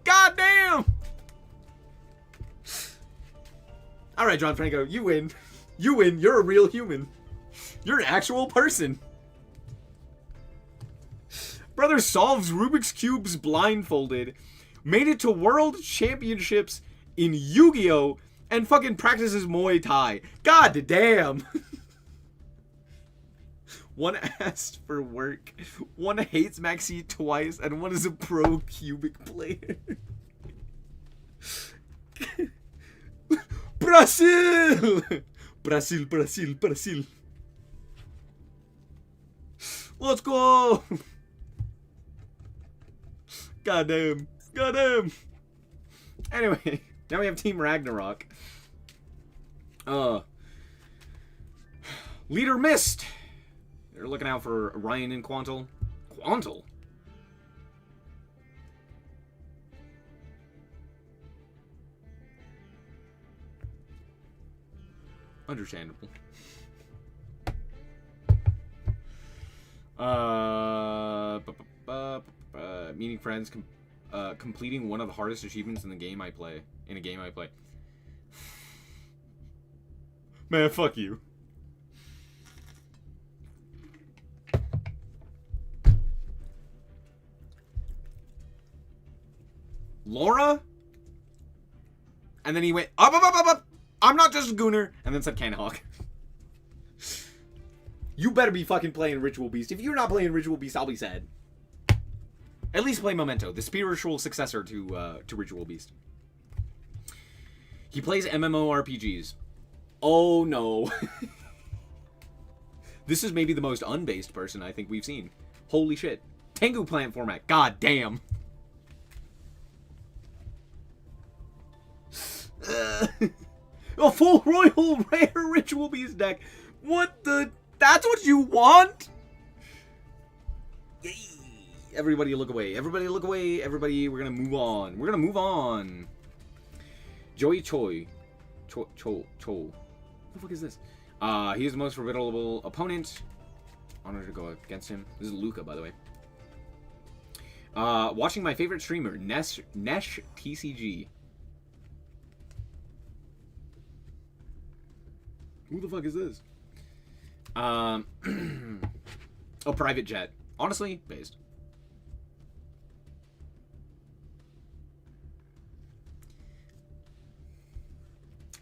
God damn. Alright, John Franco, you win. You win. You're a real human. You're an actual person. Brother solves Rubik's Cubes blindfolded, made it to World Championships in Yu-Gi-Oh! And fucking practices Muay Thai. God damn. One asked for work, one hates Maxi twice, and one is a pro cubic player. Brazil! Brazil, Brazil, Brazil. Let's go! Goddamn. Goddamn. Anyway, now we have Team Ragnarok. Leader missed. They're looking out for Ryan and Quantal. Quantal? Understandable. Meeting friends, completing one of the hardest achievements in the game I play. In a game I play. Man, fuck you. Laura? And then he went, up. I'm not just a gooner. And then said Canhawk. You better be fucking playing Ritual Beast. If you're not playing Ritual Beast, I'll be sad. At least play Memento, the spiritual successor to Ritual Beast. He plays MMORPGs. Oh no. This is maybe the most unbased person I think we've seen. Holy shit. Tengu Plant format. God damn. A full Royal Rare Ritual Beast deck. What the... That's what you want? Yay. Everybody look away. Everybody look away. Everybody, we're gonna move on. We're gonna move on. Joey Choi. What the fuck is this? He is the most formidable opponent. Honor to go against him. This is Luca, by the way. Watching my favorite streamer, Nesh TCG. Who the fuck is this? A private jet. Honestly, based.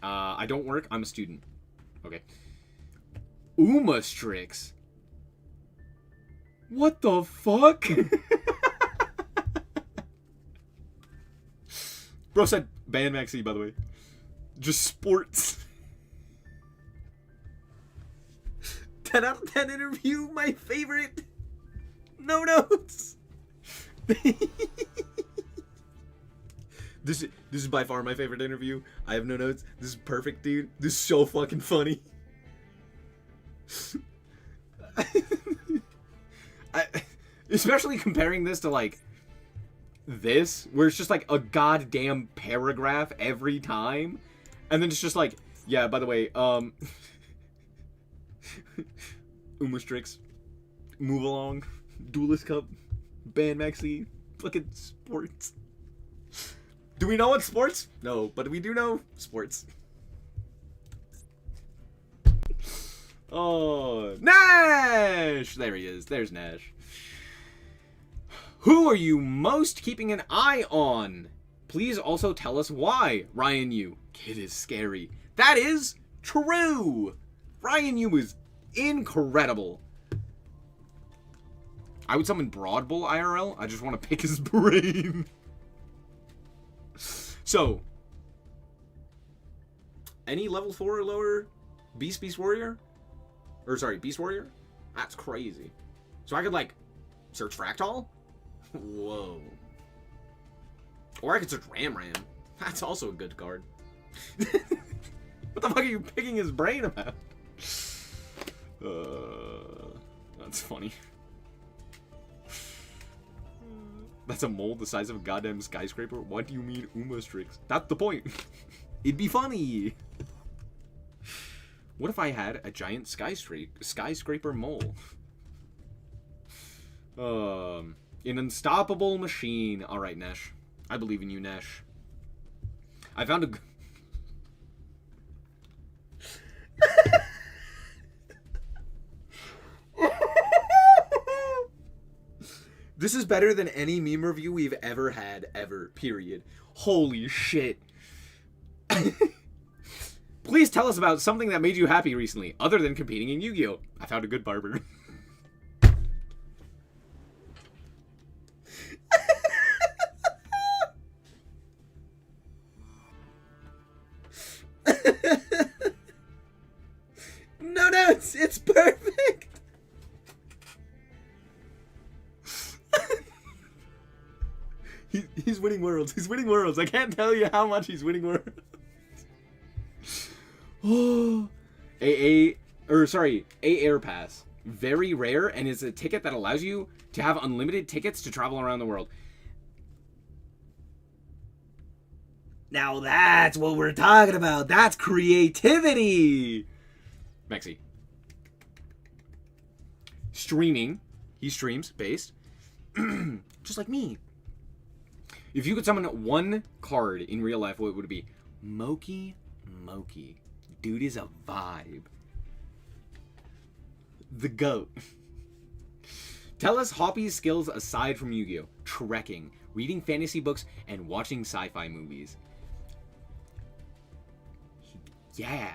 I don't work. I'm a student. Okay. Umastrix. What the fuck? Bro said ban Maxi, by the way. Just sports. 10 out of 10 interview, my favorite. No notes. This is by far my favorite interview. I have no notes. This is perfect, dude. This is so fucking funny. Especially comparing this to like this, where it's just like a goddamn paragraph every time, and then it's just like, yeah, by the way, Umastrix, move along, Duelist Cup, ban Maxi, fucking sports. Do we know what sports? No, but we do know sports. Oh, Nash! There he is. There's Nash. Who are you most keeping an eye on? Please also tell us why. Ryan Yu. Kid is scary. That is true. Ryan Yu is incredible. I would summon Broad Bull IRL. I just want to pick his brain. So, any level 4 or lower Beast Warrior? Or sorry, Beast Warrior? That's crazy. So I could like search Fractal? Whoa. Or I could search Ram. That's also a good card. What the fuck are you picking his brain about? That's funny. That's a mold the size of a goddamn skyscraper? What do you mean Umastrix? That's the point. It'd be funny. What if I had a giant skyscraper mole? An unstoppable machine. Alright, Nesh. I believe in you, Nesh. I found a... This is better than any meme review we've ever had, ever. Period. Holy shit. Please tell us about something that made you happy recently, other than competing in Yu-Gi-Oh! I found a good barber. No, it's perfect. He's winning worlds. He's winning worlds. I can't tell you how much he's winning worlds. Oh, A Air Pass. Very rare, and is a ticket that allows you to have unlimited tickets to travel around the world. Now that's what we're talking about. That's creativity. Mexi. Streaming. He streams based. Just like me. If you could summon one card in real life, what would it be? Moki. Dude is a vibe. The GOAT. Tell us Hoppy's skills aside from Yu-Gi-Oh! Trekking, reading fantasy books, and watching sci-fi movies. Yeah.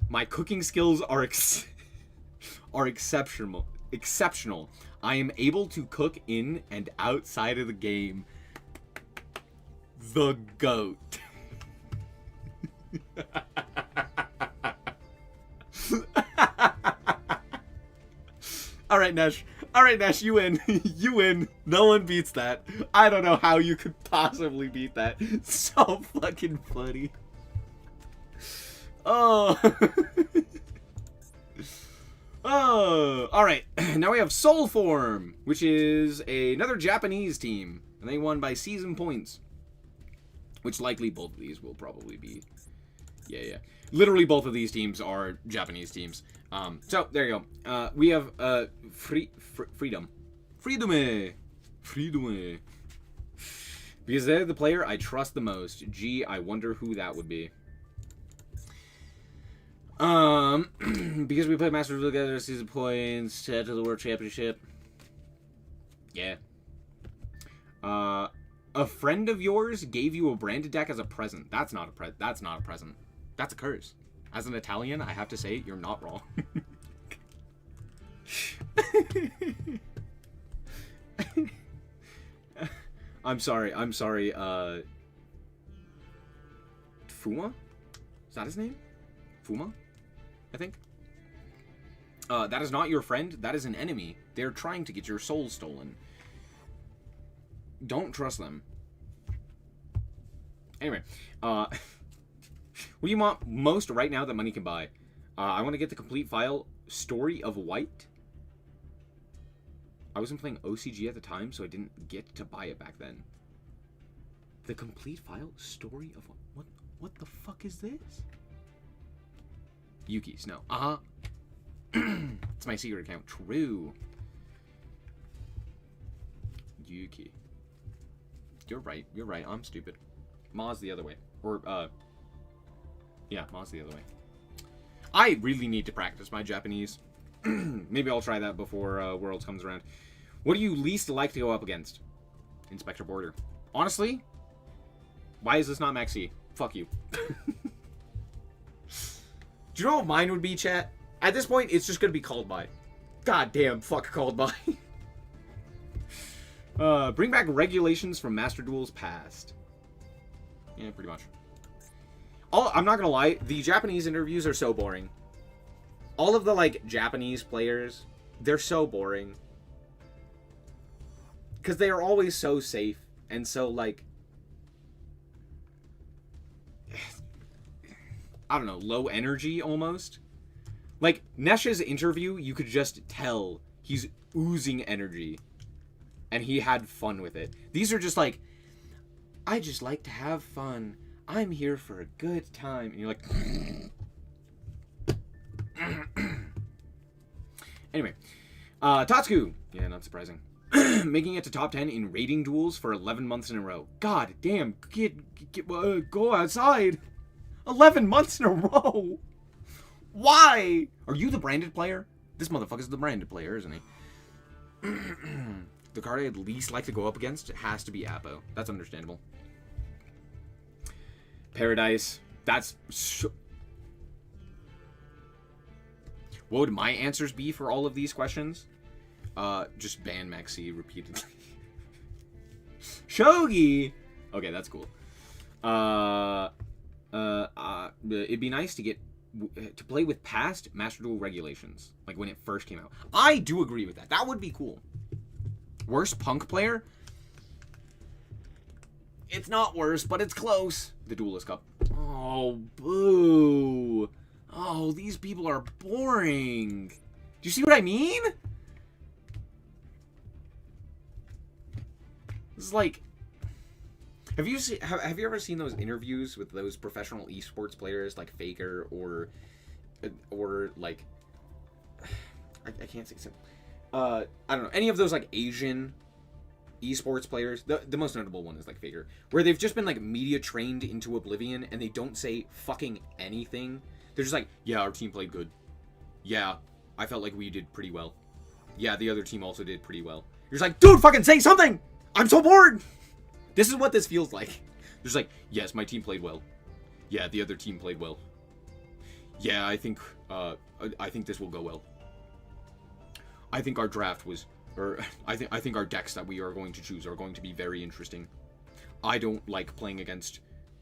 My cooking skills are exceptional. I am able to cook in and outside of the game. The GOAT. All right, Nesh, you win. You win. No one beats that. I don't know how you could possibly beat that. So fucking funny. Oh. Oh. All right. Now we have Soul Form, which is another Japanese team, and they won by season points. Which likely both of these will probably be. Yeah. Literally both of these teams are Japanese teams. So there you go. We have Freedom. Because they're the player I trust the most. Gee, I wonder who that would be. Because we played Masters together, season points, to the World Championship. Yeah. A friend of yours gave you a branded deck as a present. That's not a present. That's a curse. As an Italian, I have to say, you're not wrong. I'm sorry. Fuma? Is that his name? Fuma? I think. That is not your friend. That is an enemy. They're trying to get your soul stolen. Don't trust them. Anyway, what do you want most right now that money can buy? I want to get the complete file, Story of White. I wasn't playing OCG at the time, so I didn't get to buy it back then. The complete file, Story of what the fuck is this? Yuki's, no. It's my secret account. True. Yuki. You're right. I'm stupid. Ma's the other way. Or, yeah, Ma's the other way. I really need to practice my Japanese. Maybe I'll try that before Worlds comes around. What do you least like to go up against? Inspector Border. Honestly, why is this not Maxi? Fuck you. Do you know what mine would be, chat? At this point, it's just gonna be Called By. God damn, fuck Called By. Bring back regulations from Master Duels past. Yeah, pretty much. I'm not gonna lie, the Japanese interviews are so boring. All of the, like, Japanese players, they're so boring. Because they are always so safe, and so, like... I don't know, low energy, almost? Like, Nesh's interview, you could just tell he's oozing energy. And he had fun with it. These are just like, I just like to have fun. I'm here for a good time. And you're like... Anyway. Tatsuku. Yeah, not surprising. Making it to top 10 in rating duels for 11 months in a row. God damn, go outside. 11 months in a row. Why? Are you the branded player? This motherfucker's the branded player, isn't he? The card I'd least like to go up against has to be Appo. That's understandable. Paradise. That's... What would my answers be for all of these questions? Just ban Maxi repeatedly. Shogi! Okay, that's cool. It'd be nice to get to play with past Master Duel regulations, like when it first came out. I do agree with that. That would be cool. Worst punk player? It's not worse, but it's close. The Duelist Cup. Oh, boo. Oh, these people are boring. Do you see what I mean? This is like... Have you ever seen those interviews with those professional esports players like Faker or like... I can't say... I don't know. Any of those like Asian esports players. The most notable one is like Faker. Where they've just been like media trained into oblivion and they don't say fucking anything. They're just like, yeah, our team played good. Yeah, I felt like we did pretty well. Yeah, the other team also did pretty well. You're just like, dude, fucking say something! I'm so bored! This is what this feels like. They're just like, yes, my team played well. Yeah, the other team played well. Yeah, I think this will go well. I think our draft was, or I think our decks that we are going to choose are going to be very interesting. I don't like playing against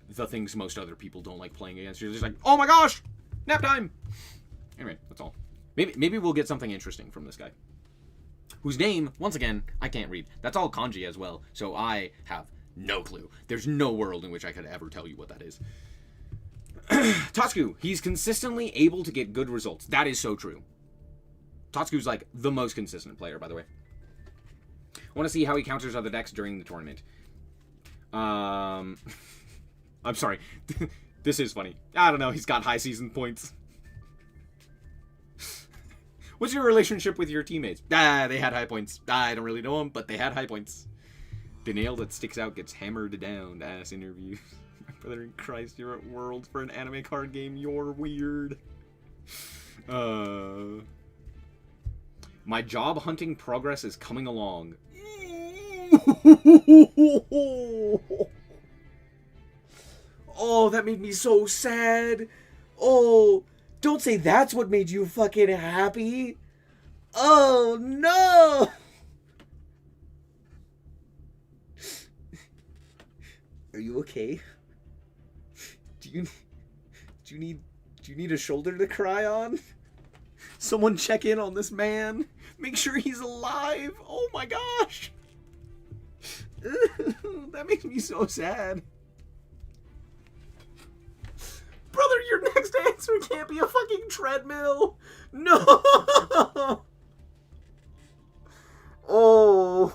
the things most other people don't like playing against. You're just like, oh my gosh, nap time. Anyway, that's all. Maybe we'll get something interesting from this guy, whose name, once again, I can't read. That's all kanji as well, so I have no clue. There's no world in which I could ever tell you what that is. Tatsuku, he's consistently able to get good results. That is so true. Tatsuku's like the most consistent player, by the way. I want to see how he counters other decks during the tournament. I'm sorry. This is funny. I don't know. He's got high season points. What's your relationship with your teammates? They had high points. I don't really know them, but they had high points. The nail that sticks out gets hammered down. Ass interviews. My brother in Christ, you're at World for an anime card game. You're weird. My job hunting progress is coming along. Oh, that made me so sad. Oh, don't say that's what made you fucking happy. Oh, no. Are you okay? Do you need a shoulder to cry on? Someone check in on this man. Make sure he's alive. Oh my gosh. That makes me so sad. Brother, your next answer can't be a fucking treadmill. No. Oh. Oh.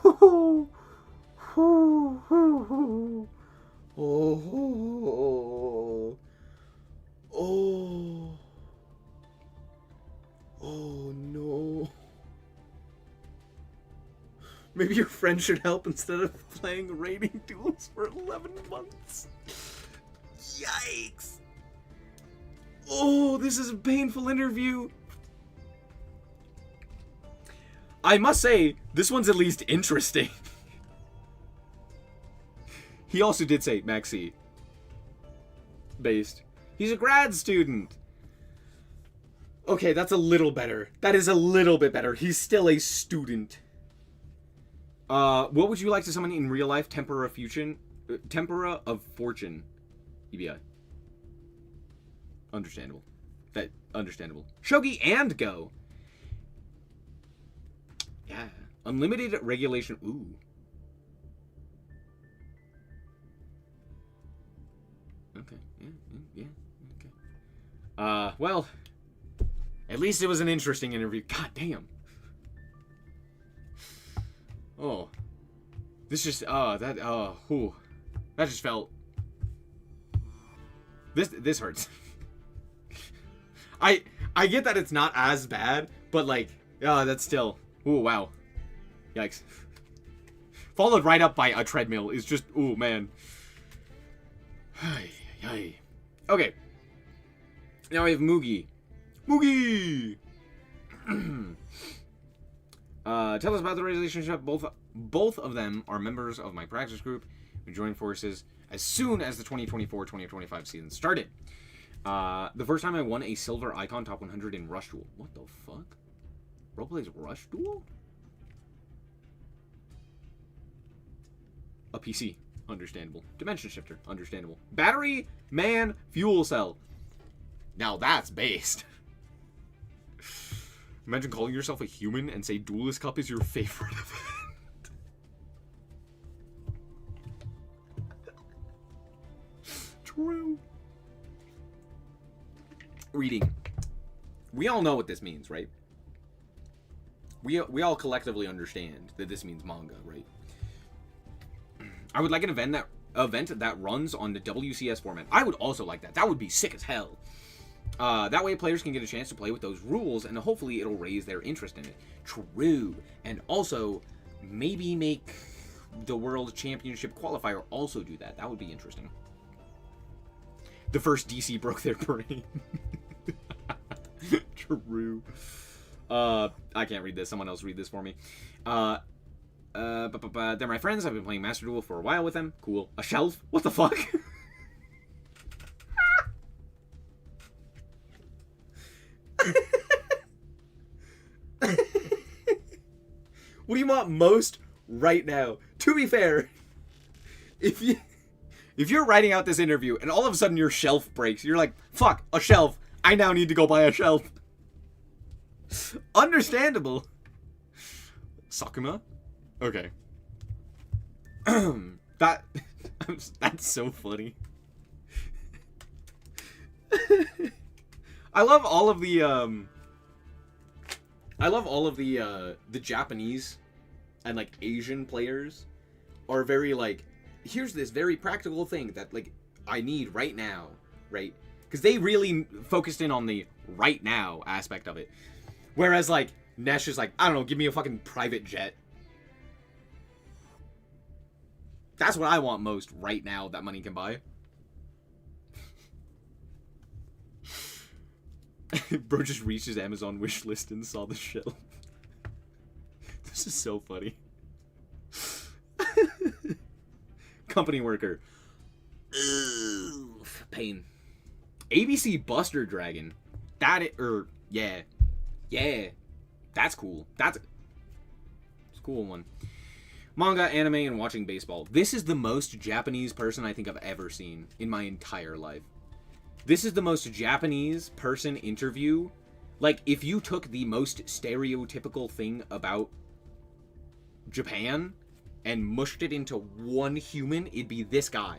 Oh. Oh. Oh no. Maybe your friend should help instead of playing rating duels for 11 months. Yikes. Oh, this is a painful interview. I must say, this one's at least interesting. He also did say Maxi. Based. He's a grad student. Okay, that's a little better. That is a little bit better. He's still a student. What would you like to summon in real life? Tempera of Fortune. EBI. Understandable. Understandable. Shogi and Go. Yeah. Unlimited regulation. Ooh. Okay. Yeah. Okay. Well, at least it was an interesting interview. God damn. Oh. This just, that just felt... This hurts. I get that it's not as bad, but like, that's still... Ooh, wow. Yikes. Followed right up by a treadmill is just... Ooh, man. Okay. Now we have Mugi. Mugi! Tell us about the relationship. Both of them are members of my practice group. We joined forces as soon as the 2024-2025 season started. The first time I won a silver icon top 100 in Rush Duel. What the fuck? Roleplay's Rush Duel? A PC. Understandable. Dimension Shifter. Understandable. Battery Man Fuel Cell. Now that's based. Imagine calling yourself a human and say Duelist Cup is your favorite event. True. Reading. We all know what this means, right? We all collectively understand that this means manga, right? I would like an event that runs on the WCS format. I would also like that. That would be sick as hell. That way players can get a chance to play with those rules, and hopefully it'll raise their interest in it. True. And also, maybe make the World Championship qualifier also do that. That would be interesting. The first DC broke their brain. True. I can't read this. Someone else read this for me. They're my friends. I've been playing Master Duel for a while with them. Cool. A shelf? What the fuck? What do you want most right now? To be fair, if you're writing out this interview and all of a sudden your shelf breaks, you're like, fuck, a shelf. I now need to go buy a shelf. Understandable. Sakuma? Okay. That's so funny. I love all of the Japanese and like Asian players are very like, here's this very practical thing that like I need right now, right? Because they really focused in on the right now aspect of it. Whereas like Nesh is like, I don't know, give me a fucking private jet. That's what I want most right now that money can buy. Bro just reached his Amazon wish list and saw the shelf. This is so funny. Company worker. Ooh, pain. ABC Buster Dragon. Yeah. That's cool. It's a cool one. Manga, anime, and watching baseball. This is the most Japanese person I think I've ever seen in my entire life. This is the most Japanese person interview. Like, if you took the most stereotypical thing about Japan and mushed it into one human, it'd be this guy.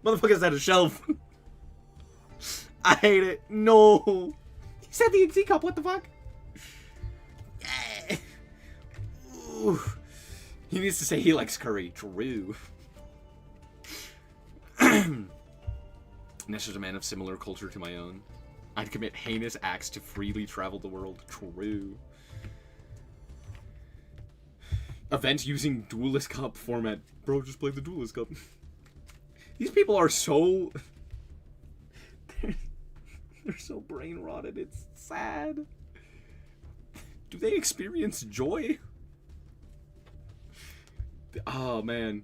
Motherfucker's at a shelf. I hate it. No. He said the XC cup. What the fuck? Ooh. He needs to say he likes curry. True. Nesh is a man of similar culture to my own. I'd commit heinous acts to freely travel the world. True. Event using Duelist Cup format. Bro, just play the Duelist Cup. These people are so... They're so brain rotted. It's sad. Do they experience joy? Oh man.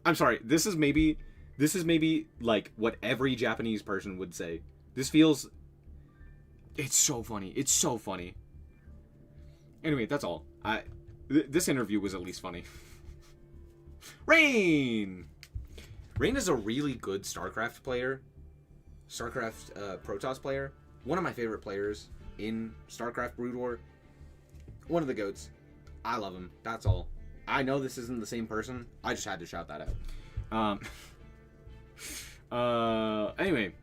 I'm sorry. This is maybe like what every Japanese person would say. This feels. It's so funny. It's so funny. Anyway, that's all. This interview was at least funny. Rain is a really good StarCraft player. StarCraft Protoss player. One of my favorite players in StarCraft Brood War. One of the GOATs. I love him. That's all. I know this isn't the same person. I just had to shout that out. Anyway.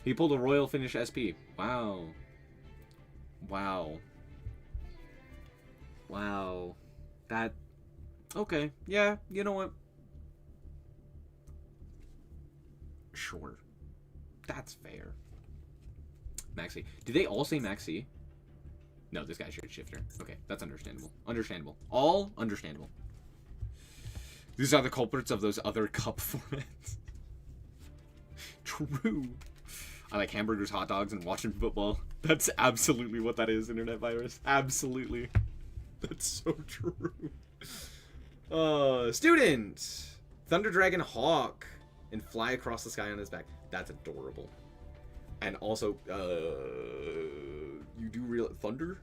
He pulled a Royal Finish SP. Wow. Wow. Wow. That... Okay. Yeah, you know what? Sure. That's fair. Maxi. Did they all say Maxi? No, this guy's shifter. Okay, that's understandable. Understandable. All understandable. These are the culprits of those other cup formats. True. I like hamburgers, hot dogs, and watching football. That's absolutely what that is, internet virus. Absolutely. That's so true. Student! Thunder Dragon Hawk. And fly across the sky on his back. That's adorable. And also, you do real thunder?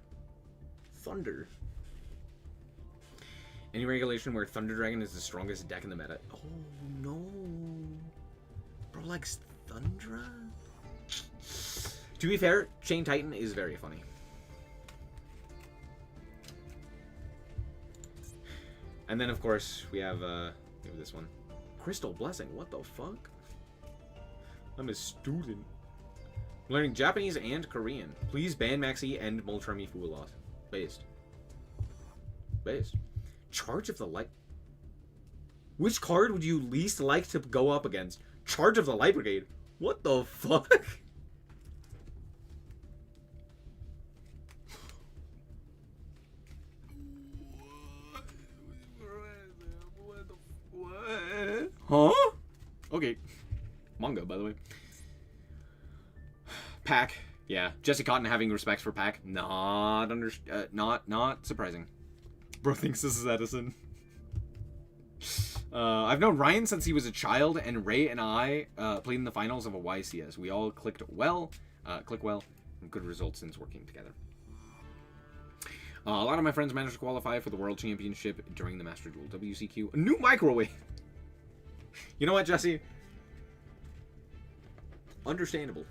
Thunder. Any regulation where Thunder Dragon is the strongest deck in the meta? Oh no. Bro likes Thundra? To be fair, Chain Titan is very funny. And then of course we have this one. Crystal Blessing, what the fuck? I'm a student. Learning Japanese and Korean. Please ban Maxi and Moltremi Fueloth. Based. Charge of the Light. Which card would you least like to go up against? Charge of the Light Brigade. What the fuck? What? Huh? Okay. Manga, by the way. Pack. Yeah. Jesse Cotton having respect for Pack. Not surprising. Bro thinks this is Edison. I've known Ryan since he was a child, and Ray and I played in the finals of a YCS. We all click well, and good results since working together. A lot of my friends managed to qualify for the World Championship during the Master Duel. WCQ. A new microwave! You know what, Jesse? Understandable.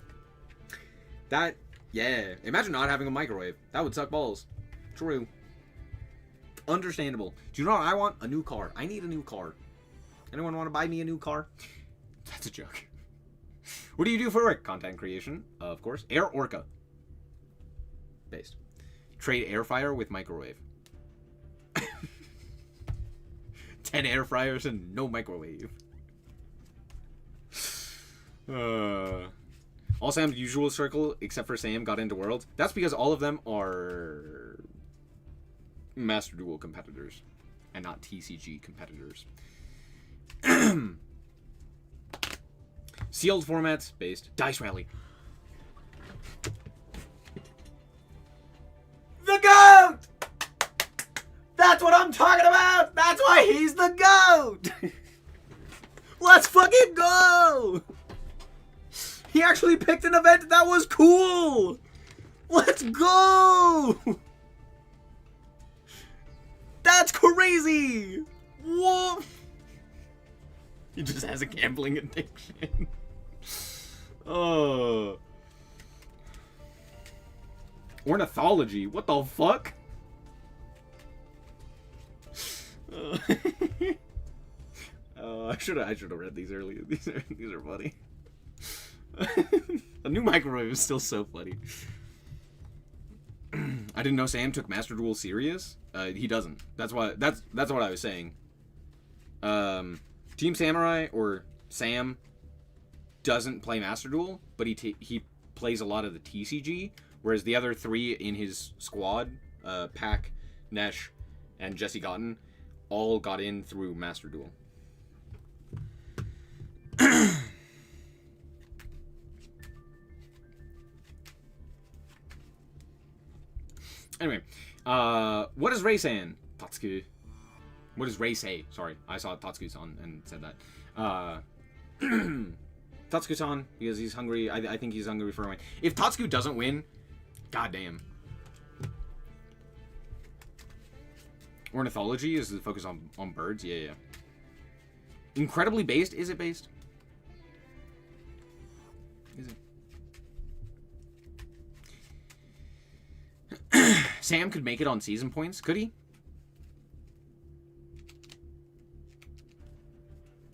That, yeah. Imagine not having a microwave. That would suck balls. True. Understandable. Do you know what I want? A new car. I need a new car. Anyone want to buy me a new car? That's a joke. What do you do for work? Content creation, of course. Air Orca. Based. Trade air fryer with microwave. 10 air fryers and no microwave. All Sam's usual circle, except for Sam, got into Worlds. That's because all of them are Master Duel competitors and not TCG competitors. Sealed formats based. Dice Rally. The GOAT! That's what I'm talking about! That's why he's the GOAT! Let's fucking go! He actually picked an event that was cool! Let's go! That's crazy! Whoa! He just has a gambling addiction. Oh. Ornithology? What the fuck? I should have read these earlier. These are funny. A new microwave is still so funny. I didn't know Sam took Master Duel serious. He doesn't. That's what I was saying. Team Samurai or Sam doesn't play Master Duel, but he plays a lot of the TCG, whereas the other three in his squad, Pack, Nesh, and Jesse Gotten, all got in through Master Duel. Anyway, what is Ray saying? Tatsuku. What does Ray say? Sorry, I saw Tatsuku-san and said that. Tatsuku-san, because he's hungry. I think he's hungry for a win. If Tatsuku doesn't win, goddamn. Ornithology is the focus on birds. Yeah. Incredibly based. Is it based? Is it? Sam could make it on season points. Could he?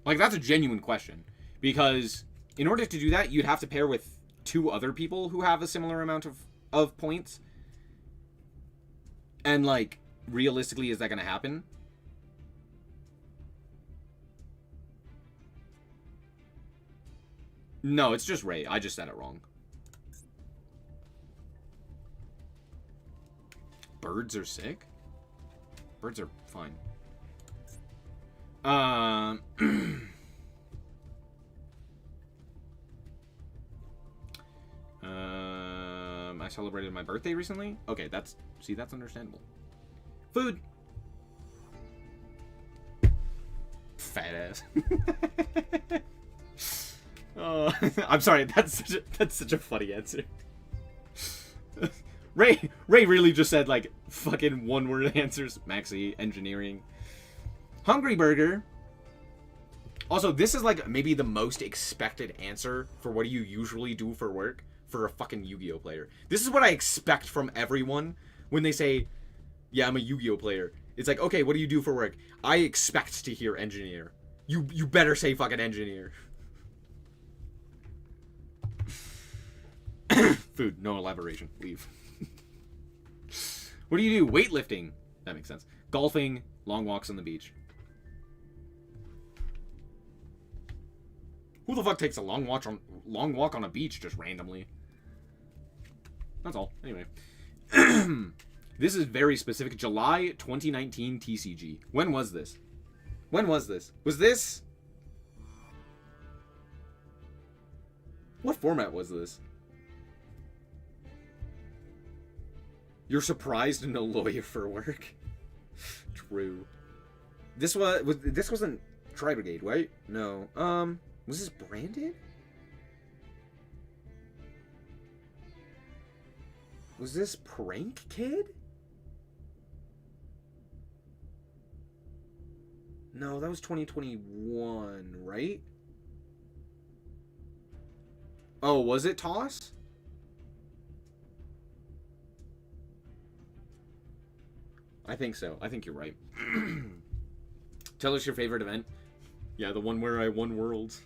Like, that's a genuine question. Because in order to do that, you'd have to pair with 2 other people who have a similar amount of points. And, like, realistically, is that going to happen? No, it's just Ray. I just said it wrong. Birds are sick? Birds are fine. I celebrated my birthday recently. Okay, that's understandable. Food. Fat ass. I'm sorry. That's such a funny answer. Ray really just said like fucking one-word answers. Maxi, engineering. Hungry Burger. Also, this is like maybe the most expected answer for what do you usually do for work for a fucking Yu-Gi-Oh player. This is what I expect from everyone when they say, yeah, I'm a Yu-Gi-Oh player. It's like, okay, what do you do for work? I expect to hear engineer. You better say fucking engineer. Food, no elaboration. Leave. What do you do? Weightlifting. That makes sense. Golfing, long walks on the beach. Who the fuck takes a long walk on a beach just randomly? That's all. Anyway. This is very specific. July 2019 TCG. When was this? Was this? What format was this? You're surprised to no lawyer for work? True. This wasn't Tri Brigade, right? No. Was this branded? Was this Prank Kid? No, that was 2021, right? Oh, was it Toss? I think so. I think you're right. Tell us your favorite event. Yeah, the one where I won Worlds.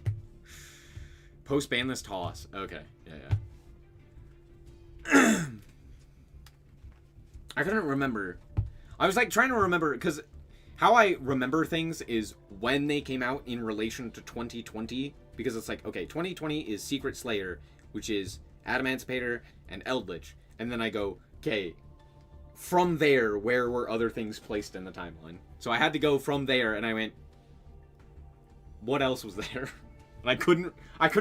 Post-banless Toss. Okay. Yeah. I couldn't remember. I was like trying to remember because how I remember things is when they came out in relation to 2020, because it's like, okay, 2020 is Secret Slayer, which is Adamancipator and Eldritch, and then I go, okay, from there, where were other things placed in the timeline? So I had to go from there, and I went, what else was there? And I couldn't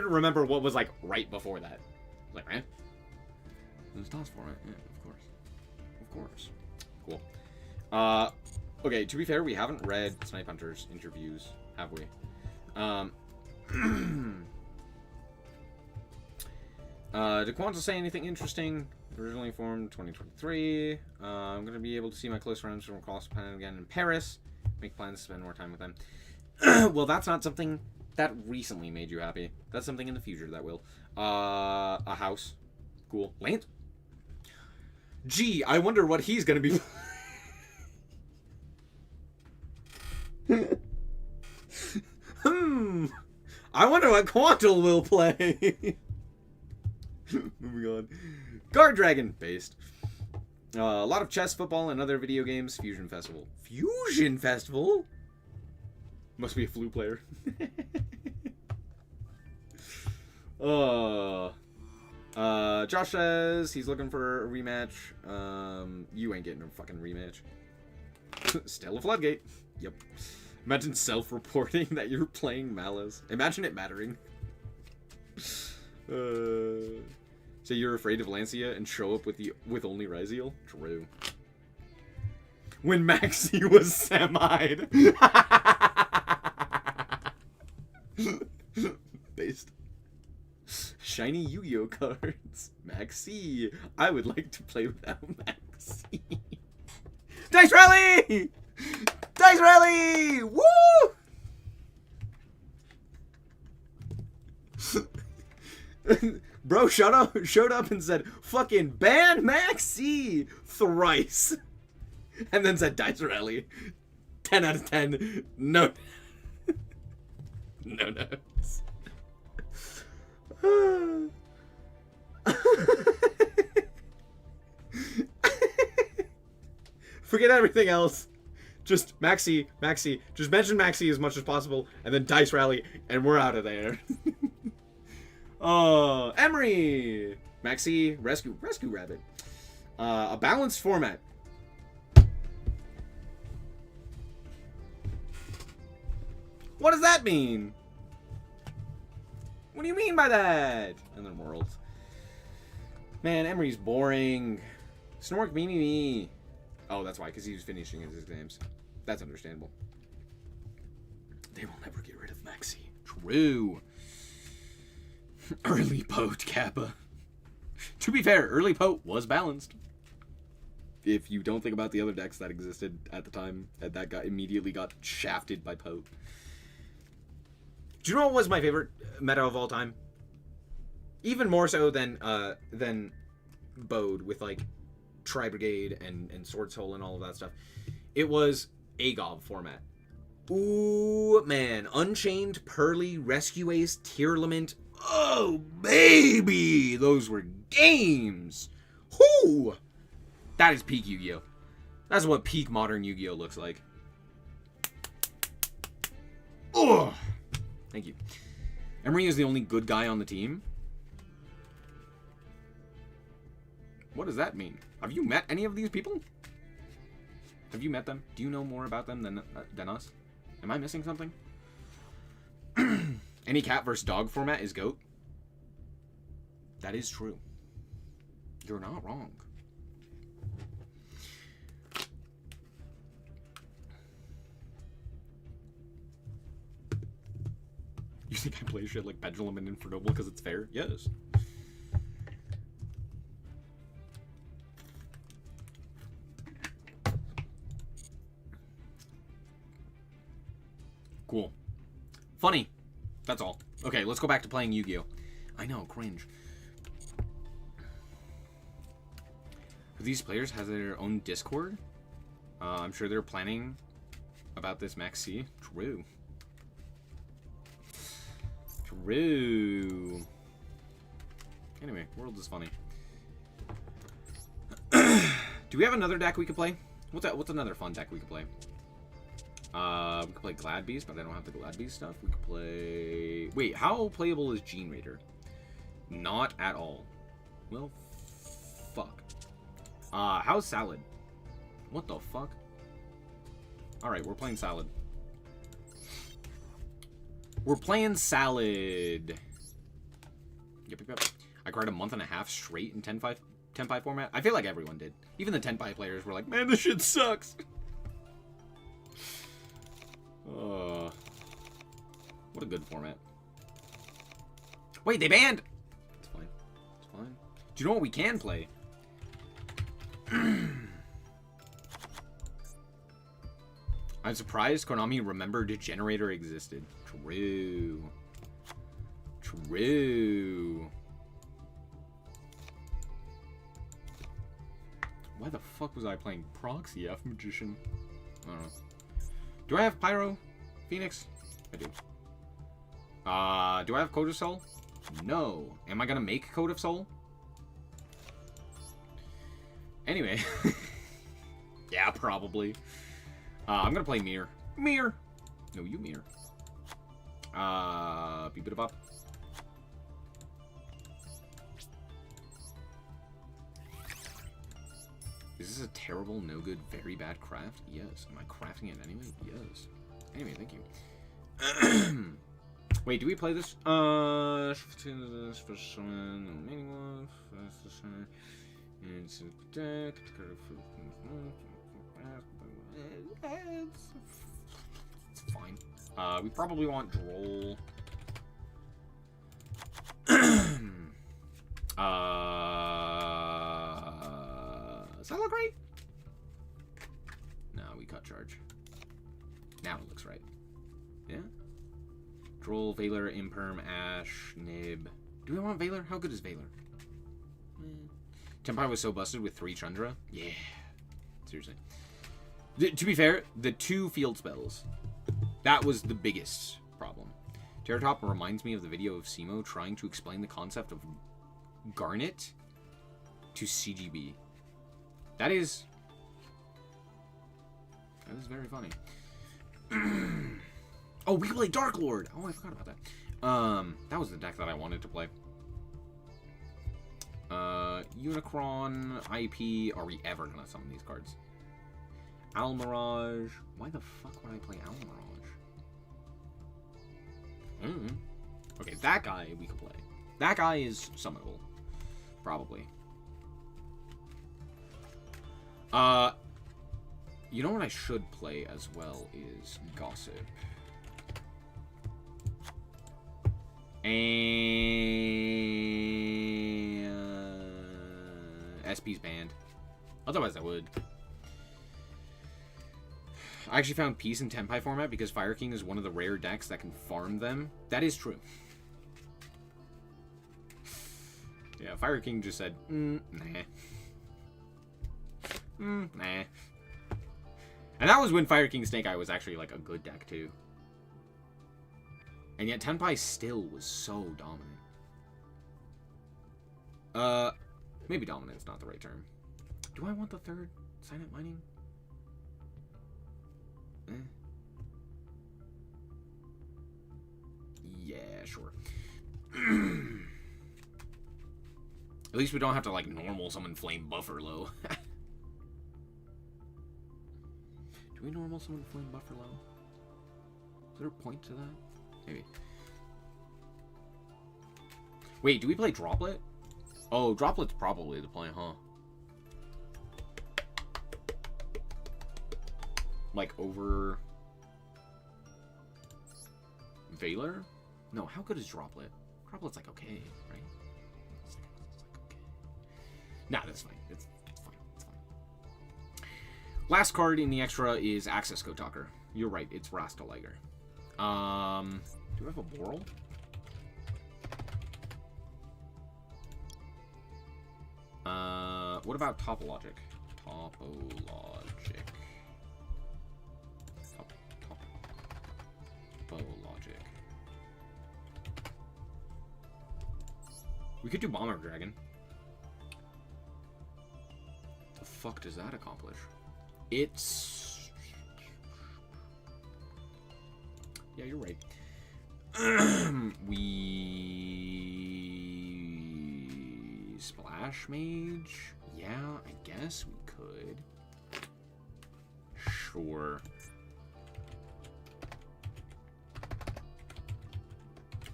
remember what was like right before that. Like, man, there's Toss for it. Yeah, of course. Cool. Okay, to be fair, we haven't read Snipe Hunter's interviews, have we? Did Quanta say anything interesting? Originally formed 2023. I'm going to be able to see my close friends from across the planet again in Paris. Make plans to spend more time with them. Well, that's not something that recently made you happy. That's something in the future that will. A house. Cool. Land? Gee, I wonder what he's going to be... I wonder what Quantal will play. Moving on. Guard Dragon based. A lot of chess, football, and other video games. Fusion Festival. Fusion Festival? Must be a Flu player. Josh says he's looking for a rematch. You ain't getting a fucking rematch. Still a Floodgate. Yep. Imagine self-reporting that you're playing Malice. Imagine it mattering. Say you're afraid of Lancia and show up with only Raziel? True. When Maxi was semi'd. Based. Shiny Yu-Gi-Oh cards. Maxi. I would like to play without Maxi. Dice Rally! Dice Rally! Woo! Bro showed up and said, fucking ban Maxi thrice. And then said Dice Rally. 10 out of 10. No. No notes. Forget everything else. Just Maxi. Just mention Maxi as much as possible, and then Dice Rally, and we're out of there. Oh, Emery! Maxi, Rescue Rabbit. A balanced format. What does that mean? What do you mean by that? Another world. Man, Emery's boring. Snork me. Oh, that's why, because he was finishing his exams. That's understandable. They will never get rid of Maxi. True. Early Pote Kappa. To be fair, Early Pote was balanced. If you don't think about the other decks that existed at the time, that immediately got shafted by Pote. Do you know what was my favorite meta of all time? Even more so than Bode with like Tri Brigade and Sword Soul and all of that stuff. It was Agov format. Ooh man, Unchained, Pearly, Rescue Ace, Tearlament. Oh baby, those were games. Whoo! That is peak Yu-Gi-Oh. That's what peak modern Yu-Gi-Oh looks like. Oh. Thank you. Emery is the only good guy on the team? What does that mean? Have you met any of these people? Have you met them? Do you know more about them than us? Am I missing something? Any cat versus dog format is GOAT? That is true. You're not wrong. You think I play shit like Pendulum and Infernoble because it's fair? Yes. Cool. Funny. That's all. Okay, let's go back to playing Yu-Gi-Oh! I know, cringe. These players have their own Discord. I'm sure they're planning about this Maxi. True. True. Anyway, world is funny. Do we have another deck we could play? What's another fun deck we could play? We could play Glad Beast, but I don't have the Glad Beast stuff. We could play... Wait, how playable is Gene Raider? Not at all. Well, fuck. How's Salad? What the fuck? Alright, we're playing Salad. We're playing Salad. Yep. I cried a month and a half straight in 10-5 format. I feel like everyone did. Even the 10-5 players were like, man, this shit sucks. What a good format. Wait, they banned! It's fine. It's fine. Do you know what we can play? I'm surprised Konami remembered Generator existed. True. True. Why the fuck was I playing Proxy F Magician? I don't know. Do I have Pyro? Phoenix? I do. Do I have Code of Soul? No. Am I gonna make Code of Soul? Anyway. Yeah, probably. I'm gonna play Mir. Mir! No, you Mir. Beep-a-da-bop. Is this a terrible, no good, very bad craft? Yes. Am I crafting it anyway? Yes. Anyway, thank you. Wait, do we play this? It's fine. We probably want Droll. Does that look right? No, we cut charge. Now it looks right. Yeah? Droll, Valor, Imperm, Ash, Nib. Do we want Valor? How good is Valor? Tenpai was so busted with 3 Chandra. Yeah. Seriously. To be fair, the 2 field spells. That was the biggest problem. Terratop reminds me of the video of Simo trying to explain the concept of Garnet to CGB. That is very funny. Oh, we can play Dark Lord! Oh, I forgot about that. That was the deck that I wanted to play. Unicron, IP. Are we ever gonna summon these cards? Almirage. Why the fuck would I play Almirage? Okay, that guy we could play. That guy is summonable. Probably. You know what I should play as well is Gossip. And SP's banned. Otherwise I would. I actually found Peace in Tenpai format because Fire King is one of the rare decks that can farm them. That is true. Yeah, Fire King just said, nah. Nah. And that was when Fire King Snake Eye was actually like a good deck too. And yet Tenpai still was so dominant. Maybe dominant's not the right term. Do I want the 3rd Silent Mining? Yeah, sure. At least we don't have to like normal summon Flame Buffalo. Do we normal summon Flame Buffalo? Is there a point to that? Maybe. Wait, do we play Droplet? Oh, Droplet's probably the play, huh? Like over Valor? No, how good is Droplet? Droplet's like okay, right? It's like okay. Nah, that's fine. It's fine. It's fine. Last card in the extra is Access Code Talker. You're right, it's Rastaliger. Do we have a Boral? What about Topologic? Topologic. We could do Bomber Dragon. The fuck does that accomplish? It's... Yeah, you're right. We... Splash Mage? Yeah, I guess we could. Sure.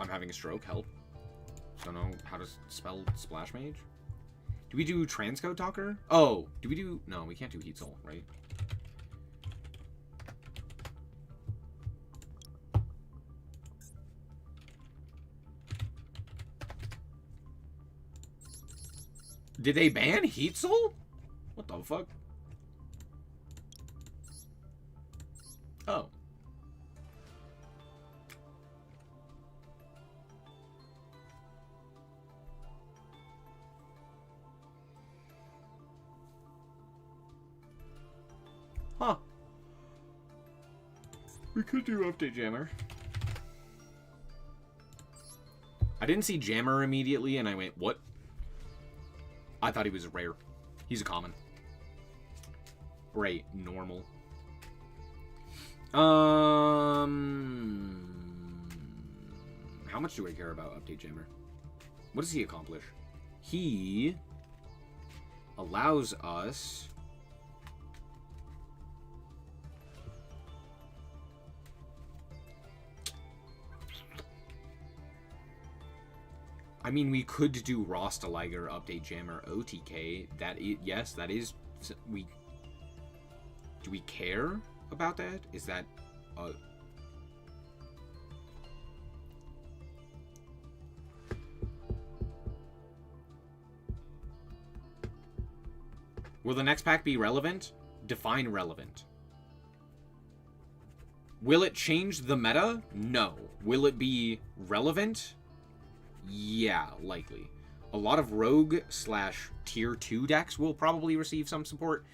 I'm having a stroke. Help. Don't know how to spell Splash Mage. Do we do Transcode Talker? Oh, do we do... No, we can't do Heat Soul, right? Did they ban Heat Soul? What the fuck? Oh. Huh. We could do Update Jammer. I didn't see Jammer immediately, and I went, what? I thought he was rare. He's a common. Or a normal. How much do I care about Update Jammer? What does he accomplish? He allows us... I mean, we could do Rostaliger, Update Jammer, OTK. Yes, that is... Do we care about that? Is that... Will the next pack be relevant? Define relevant. Will it change the meta? No. Will it be relevant? Yeah, likely. A lot of rogue / tier 2 decks will probably receive some support,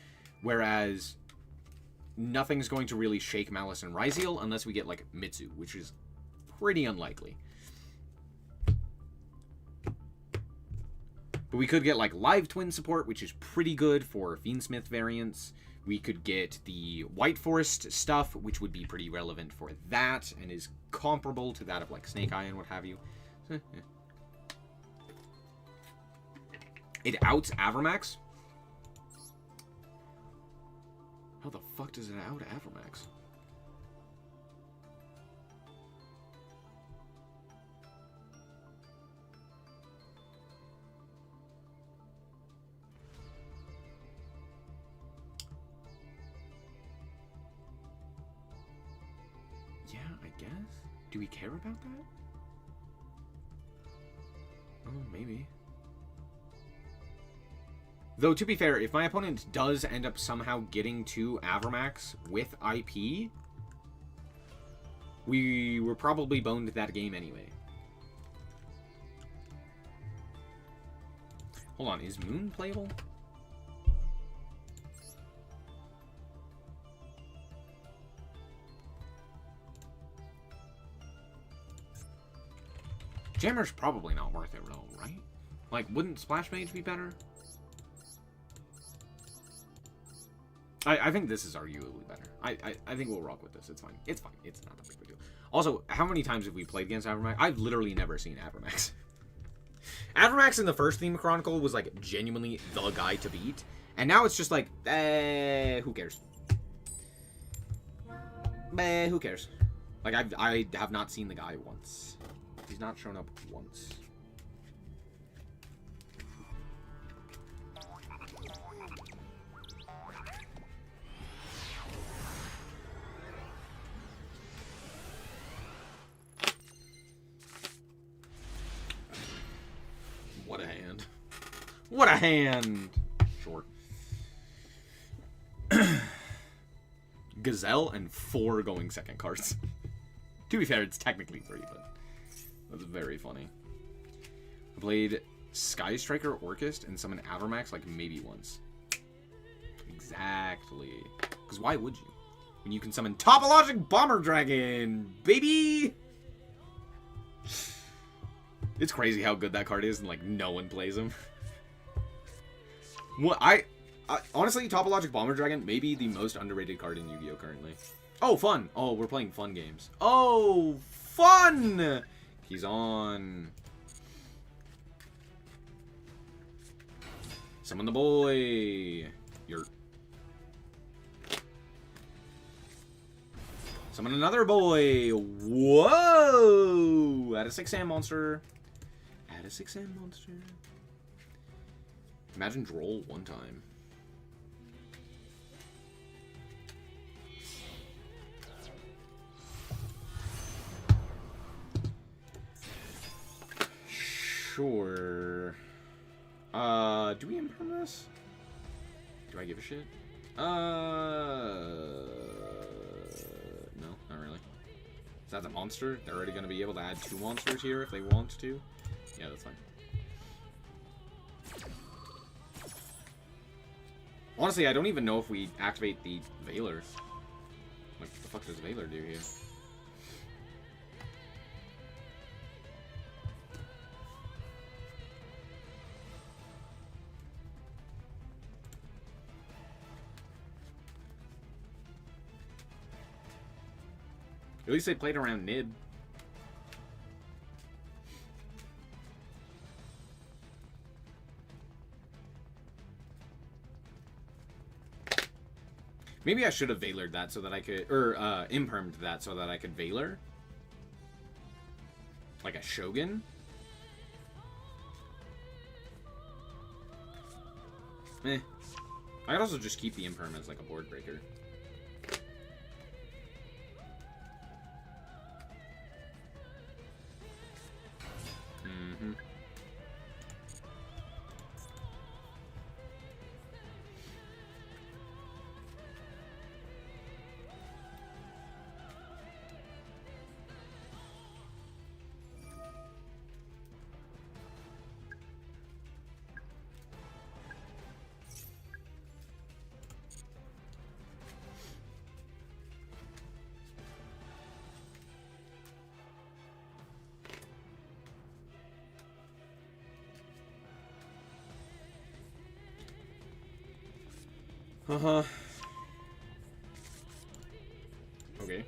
whereas nothing's going to really shake Malice and Ryzeal unless we get, like, Mitsu, which is pretty unlikely. But we could get, like, Live Twin support, which is pretty good for Fiendsmith variants. We could get the White Forest stuff, which would be pretty relevant for that, and is comparable to that of, like, Snake Eye and what have you. It outs Avermax? How the fuck does it out Avermax? Yeah, I guess. Do we care about that? Oh, maybe. Though, to be fair, if my opponent does end up somehow getting to Avermax with IP, we were probably boned that game anyway. Hold on, is Moon playable? Jammer's probably not worth it, though, right? Like, wouldn't Splash Mage be better? I think this is arguably better. I think we'll rock with this. It's fine. It's fine. It's not a big deal. Also, how many times have we played against Avermax? I've literally never seen Avermax. Avermax in the first Theme Chronicle was, like, genuinely the guy to beat. And now it's just like, who cares? Who cares? Like, I have not seen the guy once. He's not shown up once. What a hand. What a hand! Sure. Gazelle and 4 going second cards. To be fair, it's technically 3, but that's very funny. I played Sky Striker Orchist and summoned Avermax like maybe once. Exactly. Because why would you? When you can summon Topologic Bomber Dragon, baby! It's crazy how good that card is and, like, no one plays him. What I honestly, Topologic Bomber Dragon may be the most underrated card in Yu-Gi-Oh! Currently. Oh, fun! Oh, we're playing fun games. Oh, fun! He's on. Summon the boy. You're. Summon another boy. Whoa! Add a 6-am monster. Add a 6-am monster. Imagine Droll one time. Sure. Do we imperm this? Do I give a shit? No, not really. Is that a monster? They're already going to be able to add 2 monsters here if they want to. Yeah, that's fine. Honestly, I don't even know if we activate the Veiler. What the fuck does Veiler do here? At least they played around Nib. Maybe I should have Veilered that so that I could, or impermed that so that I could Veiler. Like a Shogun. Eh. I could also just keep the Imperm as, like, a board breaker. Mm-hmm. Uh-huh. Okay.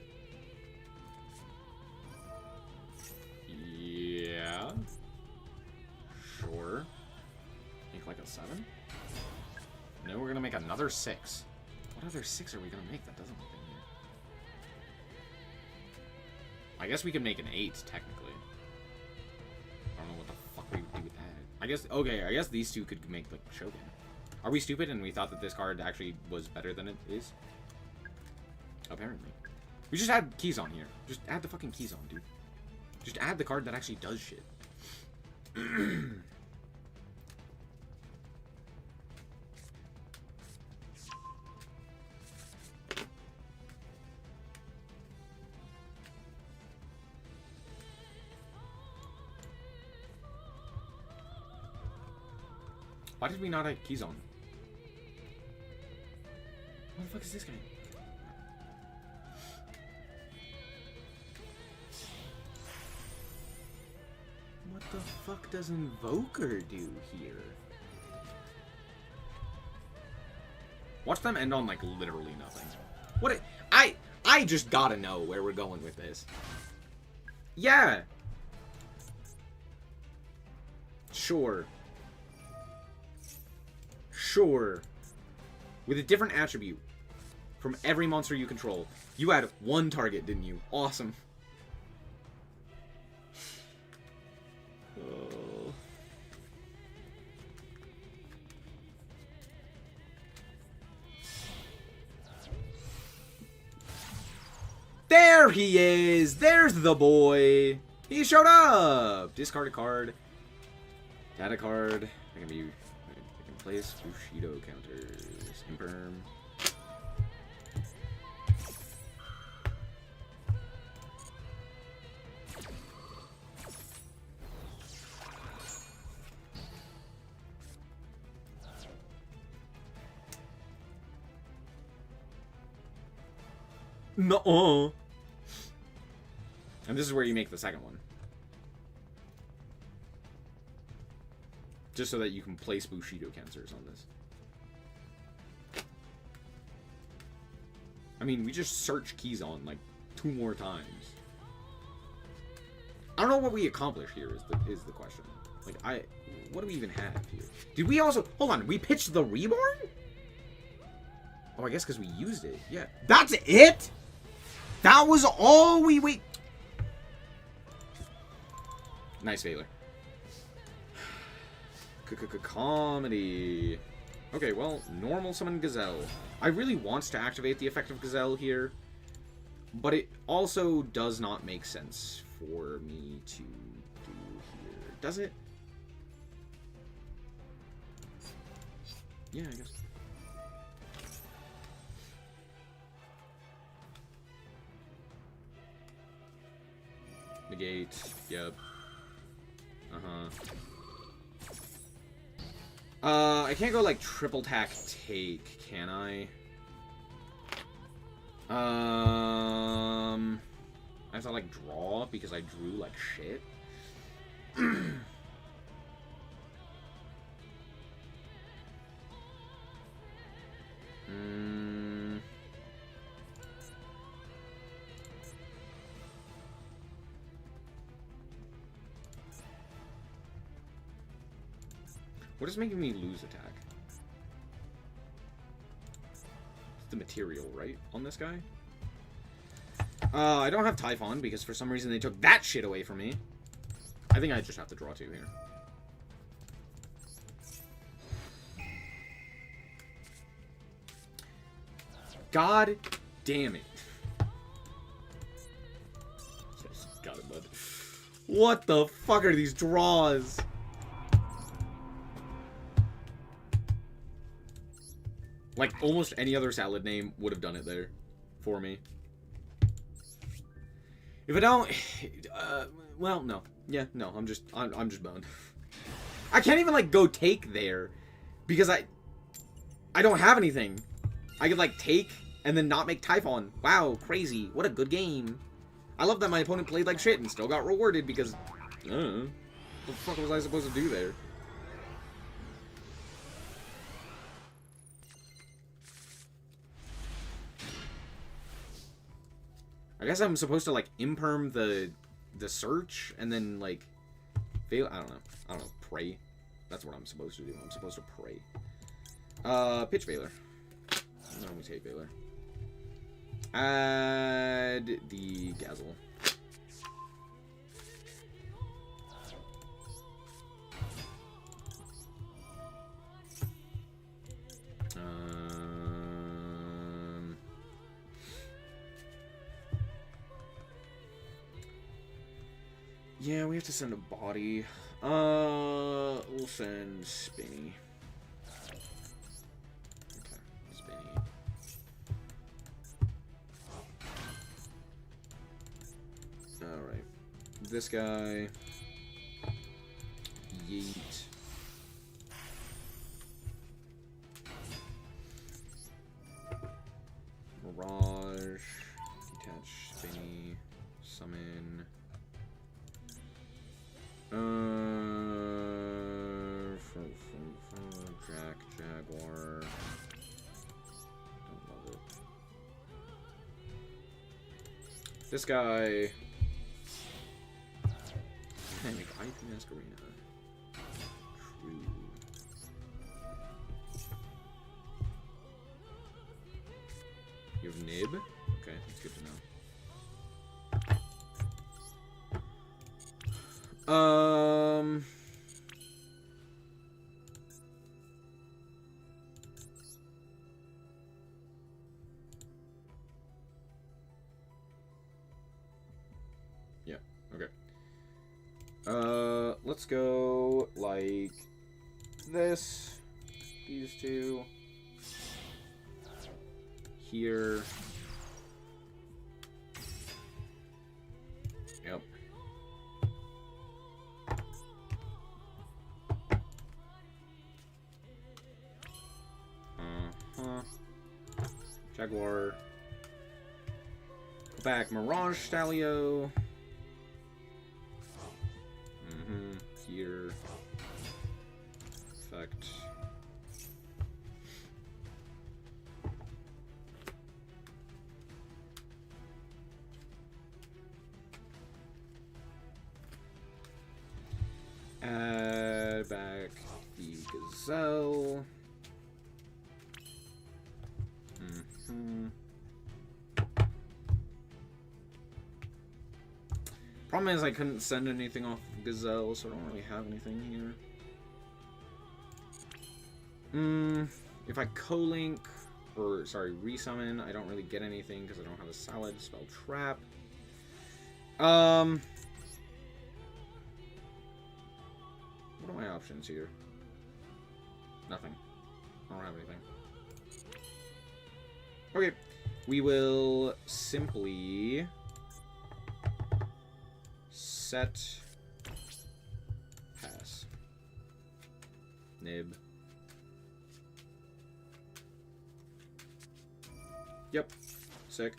Yeah. Sure. Make like a 7? No, we're gonna make another 6. What other 6 are we gonna make that doesn't look in here? I guess we could make an 8, technically. I don't know what the fuck we would do with that. I guess, okay, I guess these two could make, like, Shogun. Are we stupid and we thought that this card actually was better than it is? Apparently. We just add keys on here. Just add the fucking keys on, dude. Just add the card that actually does shit. Why did we not add keys on? What the fuck is this guy? What the fuck does Invoker do here? Watch them end on, like, literally nothing. What I just gotta know where we're going with this. Yeah. Sure. Sure. With a different attribute from every monster you control. You had one target, didn't you? Awesome. Oh. There he is! There's the boy! He showed up! Discard a card. Add a card. I can be... I can place Bushido counters. Imperm. No. And this is where you make the second one. Just so that you can place Bushido cancers on this. I mean, we just search keys on like 2 more times. I don't know what we accomplish here is the question. Like, what do we even have here? Did we also, hold on, we pitched the Reborn? Oh, I guess because we used it. Yeah. That's it? That was all we wait. Nice, Valor. Comedy. Okay, well, normal summon Gazelle. I really want to activate the effect of Gazelle here, but it also does not make sense for me to do here. Does it? Yeah, I guess. Negate. Yep. I can't go like triple tack take, can I? I have to like draw because I drew like shit. What is making me lose attack? It's the material, right? On this guy? I don't have Typhon because for some reason they took that shit away from me. I think I just have to draw 2 here. God damn it. Yes, got it, bud. What the fuck are these draws? Like, almost any other salad name would have done it there for me. If I don't... well, no. Yeah, no, I'm just boned. I can't even, like, go take there. Because I don't have anything. I could, like, take and then not make Typhon. Wow, crazy. What a good game. I love that my opponent played like shit and still got rewarded because... what the fuck was I supposed to do there? I guess I'm supposed to, like, imperm the search and then, like, fail. I don't know. Pray. That's what I'm supposed to do. I'm supposed to pray. Pitch Veiler. No, we take Veiler. Add the Gazzle. Yeah, we have to send a body. We'll send Spinny. Okay, Spinny. Alright. This guy. Yeet. Mirage. Detach Spinny. Summon. Jaguar. Don't love it. This guy. Can I make IP Masquerena? True. You have Nib? Okay, that's good to know. Yeah, okay. Let's go like this. These two. Here. Yep. Jaguar. Go back. Mirage Stalio. Here. Effect. Add back the Gazelle. Problem is I couldn't send anything off Gazelle, so I don't really have anything here. If I co-link, or sorry, resummon, I don't really get anything because I don't have a solid spell trap. What are my options here? Nothing. I don't have anything. Okay, we will simply set pass. Nib. Yep. Sick.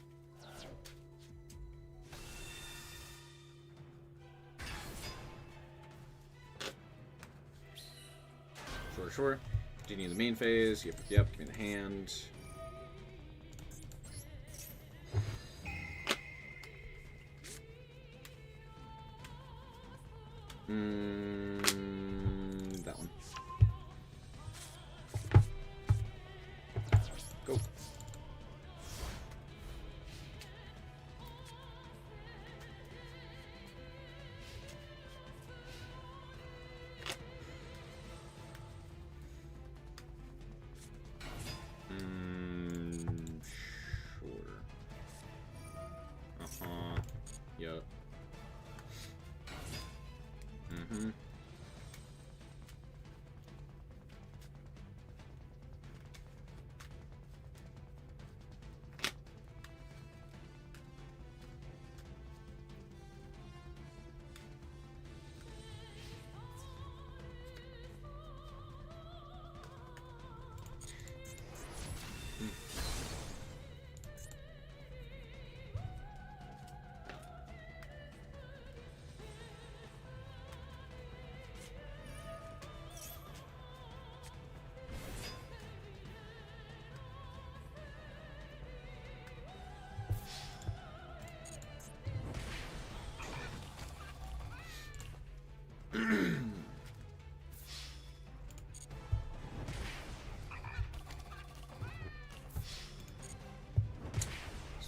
Sure. Continue the main phase. Yep. Give me the hand. That one. Go.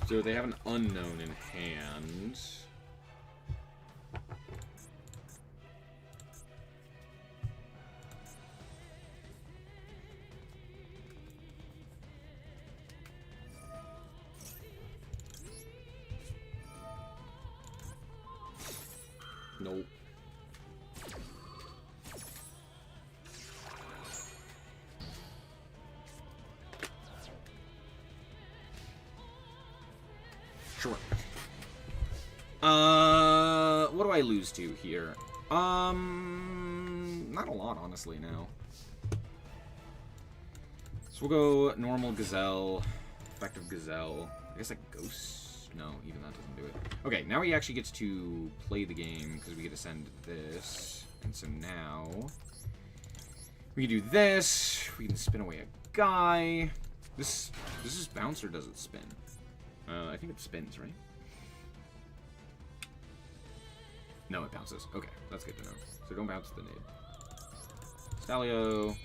So they have an unknown in hand. Nope. Sure. What do I lose to here? Not a lot, honestly, now. So we'll go normal Gazelle, effective Gazelle. I guess like Ghost? No, even that doesn't do it. Okay, now he actually gets to play the game because we get to send this. And so now we can do this. We can spin away a guy. This is bounce or does it spin? I think it spins, right? No, it bounces. Okay, that's good to know. So don't bounce the nade. Stalio.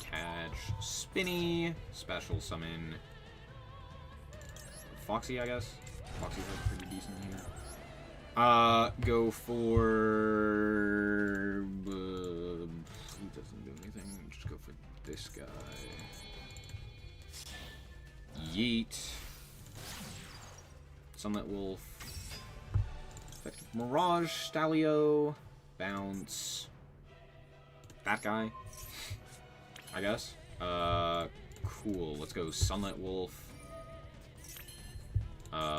Catch. Spinny. Special summon. Foxy, I guess. Foxy's pretty decent here. Go for... he doesn't do anything. Just go for this guy. Yeet. Sunlit Wolf. Effective Mirage. Stalio. Bounce. That guy. I guess. Cool. Let's go Sunlit Wolf.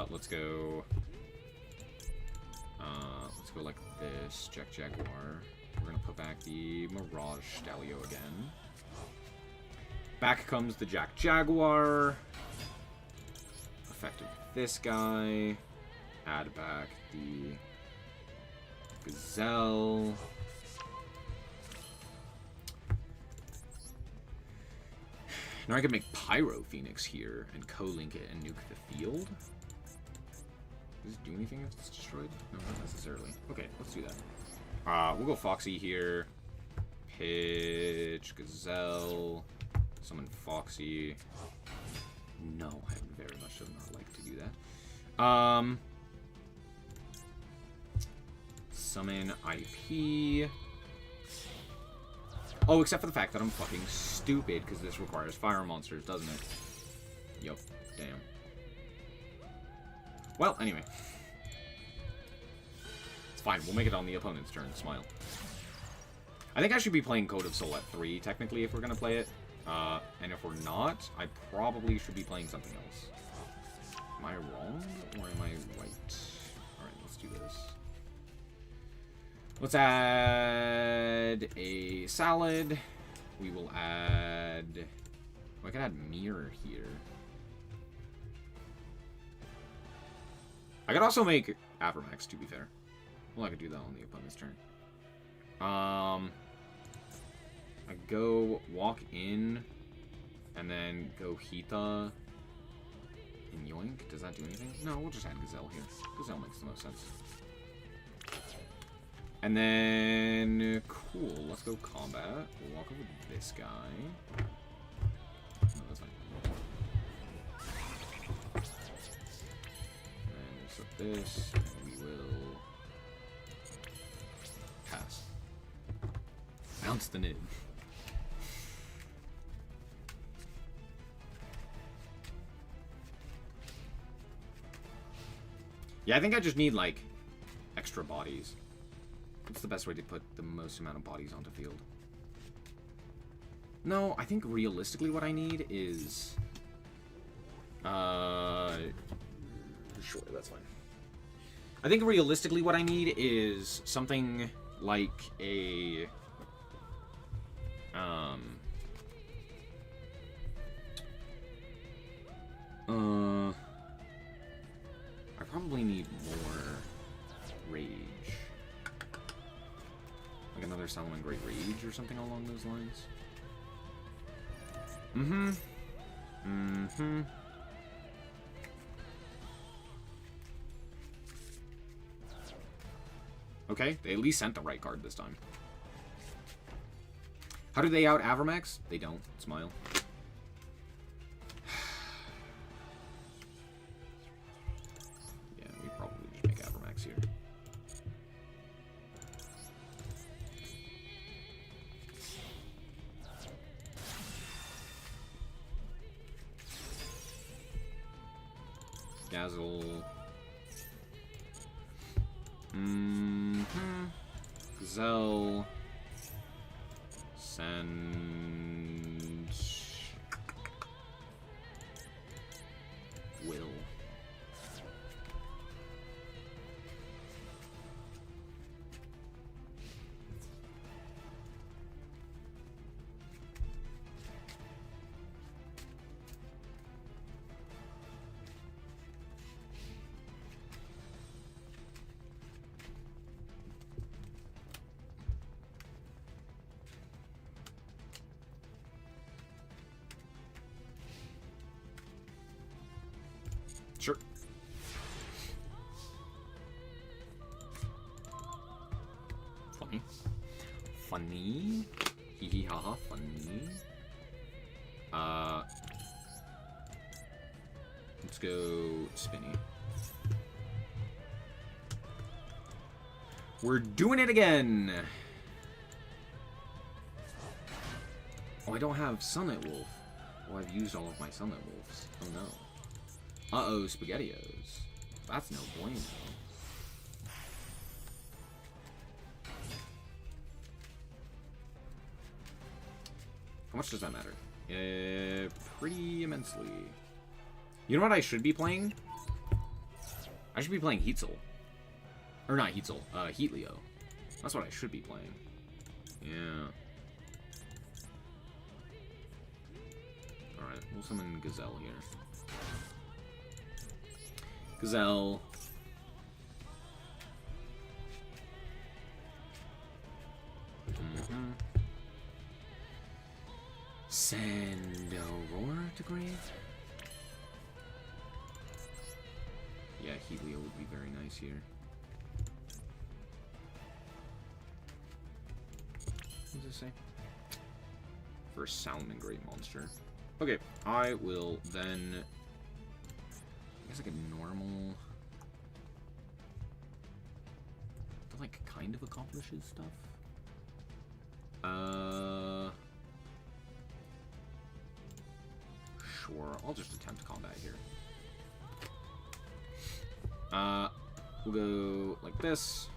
Let's go like this. Jack Jaguar. We're gonna put back the Mirage Stalio again. Back comes the Jack Jaguar. Effective this guy. Add back the Gazelle. Now I can make Pyro Phoenix here and co-link it and nuke the field. Does it do anything if it's destroyed? No, not necessarily. Okay, let's do that. We'll go Foxy here. Pitch, Gazelle, summon Foxy. No, I very much do not like to do that. Summon IP. Oh, except for the fact that I'm fucking stupid, because this requires fire monsters, doesn't it? Yup. Damn. Well, anyway. It's fine. We'll make it on the opponent's turn. Smile. I think I should be playing Code of Soul at 3, technically, if we're going to play it. And if we're not, I probably should be playing something else. Am I wrong, or am I right? Alright, let's do this. Let's add a salad. We will add... Oh, I can add mirror here. I could also make Abramax, to be fair. Well, I could do that on the opponent's turn. I go walk in, and then go Hita and Yoink. Does that do anything? No, we'll just add Gazelle here. Gazelle makes the most sense. And then, cool, let's go combat. We'll walk over to this guy. No, that's fine. And we'll set this, and we will pass. Bounce the nid. Yeah, I think I just need, like, extra bodies. What's the best way to put the most amount of bodies onto field? No, I think realistically what I need is... Sure, that's fine. I think realistically what I need is something like a... I probably need more rage. Like another Solomon Great Rage or something along those lines. Okay, they at least sent the right card this time. How do they out Avermax? They don't. Smile. Yeah, we probably just make Avermax here. Dazzle. Gazelle. Send. Will. Sure. Funny. Funny. Hee hee ha ha. Funny. Let's go Spinny. We're doing it again. Oh, I don't have Sunlight Wolf. Oh, I've used all of my Sunlight Wolves. Oh no. Uh-oh, SpaghettiOs. That's no bueno. How much does that matter? Pretty immensely. You know what I should be playing? I should be playing Heatzel. Or not Heatzel, Heatleo. That's what I should be playing. Yeah. Alright, we'll summon Gazelle here. Gazelle. Send Aurora to grave. Yeah, Helio would be very nice here. What does it say? For a Salmon Great Monster. Okay, I will then... I guess like a normal... That like kind of accomplishes stuff. Sure, I'll just attempt combat here. We'll go like this.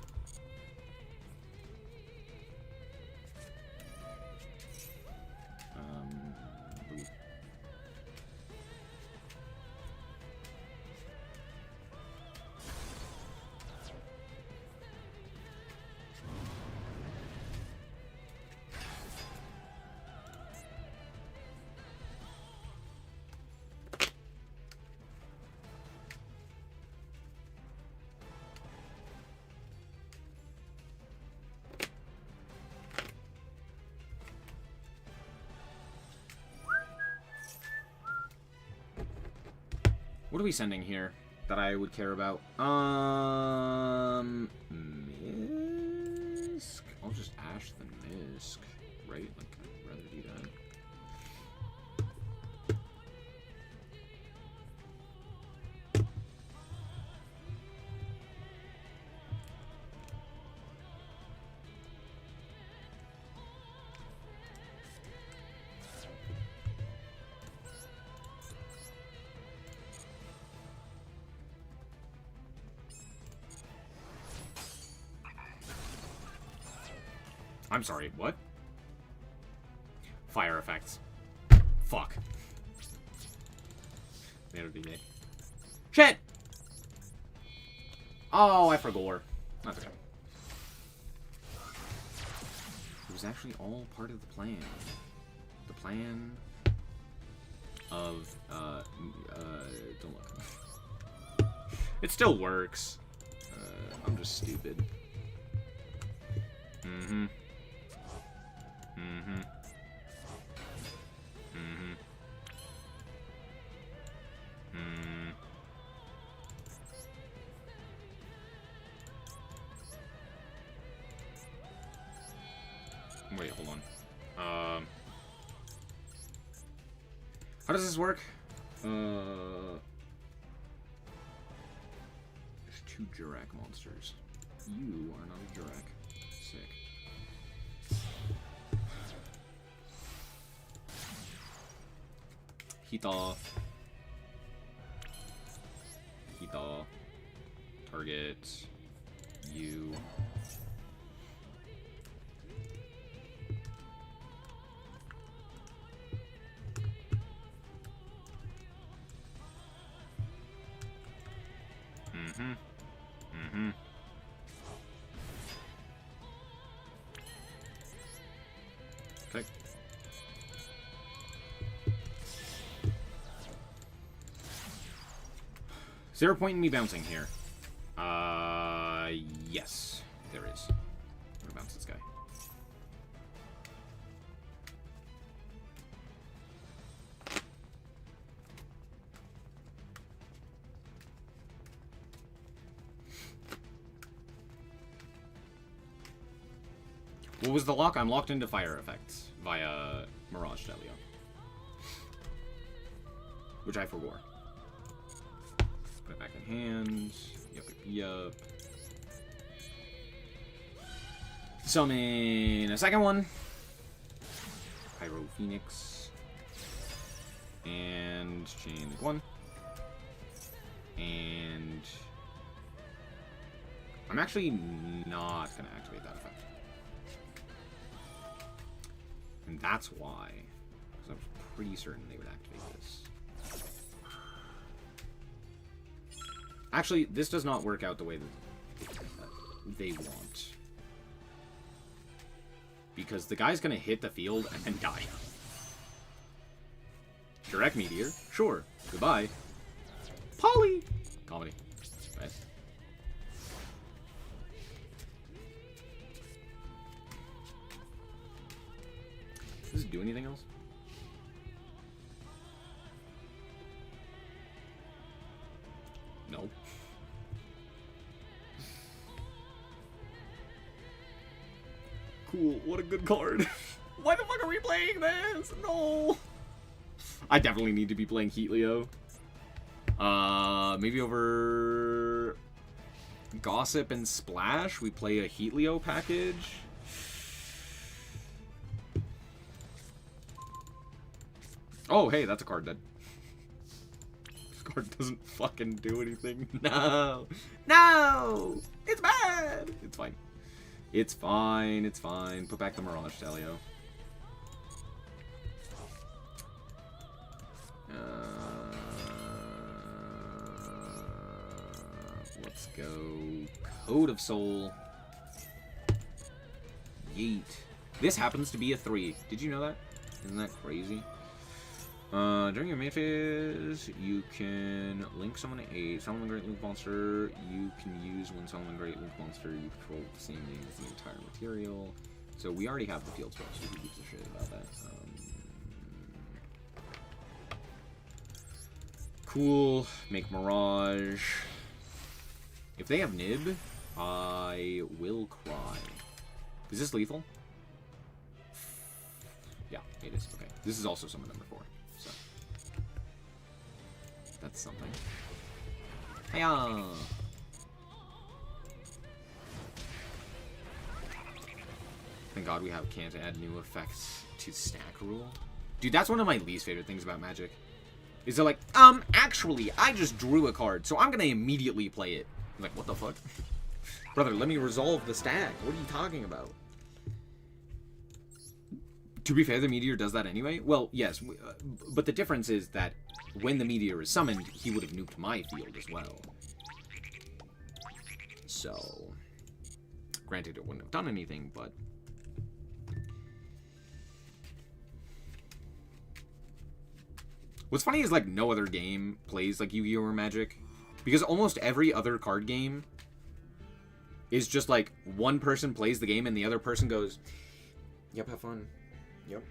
What are we sending here that I would care about? Misk? I'll just Ash the Misk, right? Like, I'd rather do that. I'm sorry, what? Fire effects. Fuck. That would be gay. Shit! Oh, I forgot. That's okay. It was actually all part of the plan. The plan of, don't look. It still works. I'm just stupid. Mm-hmm. Mm-hmm. Mm-hmm. Mm. Wait, hold on. How does this work? There's 2 Jurak monsters. You are not a Jurak. Sick. Hita. Hita. Target. You. Mm-hmm. Mm-hmm. Okay. Is there a point in me bouncing here? Yes. There is. I'm gonna bounce this guy. What was the lock? I'm locked into fire effects via Mirage Delio. Which I forgot. Put it back in hand. Yup, yup. Summon a second one. Pyro Phoenix. And chain link 1. And I'm actually not gonna activate that effect. And that's why. Because I was pretty certain they would activate this. Actually, this does not work out the way that they want. Because the guy's gonna hit the field and then die. Direct Meteor? Sure. Goodbye. Polly! Comedy. Right. Does it do anything else? No. Cool, what a good card. Why the fuck are we playing this? No! I definitely need to be playing Heatleo. Maybe over Gossip and Splash, we play a Heatleo package. Oh, hey, that's a card that... This card doesn't fucking do anything. No! No! It's bad! It's fine. It's fine, it's fine. Put back the Mirage Delio. Let's go. Code of Soul. Yeet. This happens to be a 3. Did you know that? Isn't that crazy? During your main phase, you can link summon a Summon Great Link monster. You can use when Summon Great Link monster you control the same name as the entire material. So we already have the field spell, so who gives a shit about that? Cool. Make Mirage. If they have Nib, I will cry. Is this lethal? Yeah, it is. Okay. This is also summon number 4. So that's something. Hiya! Thank God we can't add new effects to stack rule. Dude, that's one of my least favorite things about Magic. Is they're like, actually, I just drew a card, so I'm gonna immediately play it. I'm like, what the fuck? Brother, let me resolve the stack. What are you talking about? To be fair, the meteor does that anyway. Well, yes, but the difference is that when the meteor is summoned, he would have nuked my field as well. So, granted, it wouldn't have done anything, but... What's funny is, like, no other game plays like Yu-Gi-Oh! Or Magic. Because almost every other card game is just, like, one person plays the game and the other person goes, yep, have fun. Yep.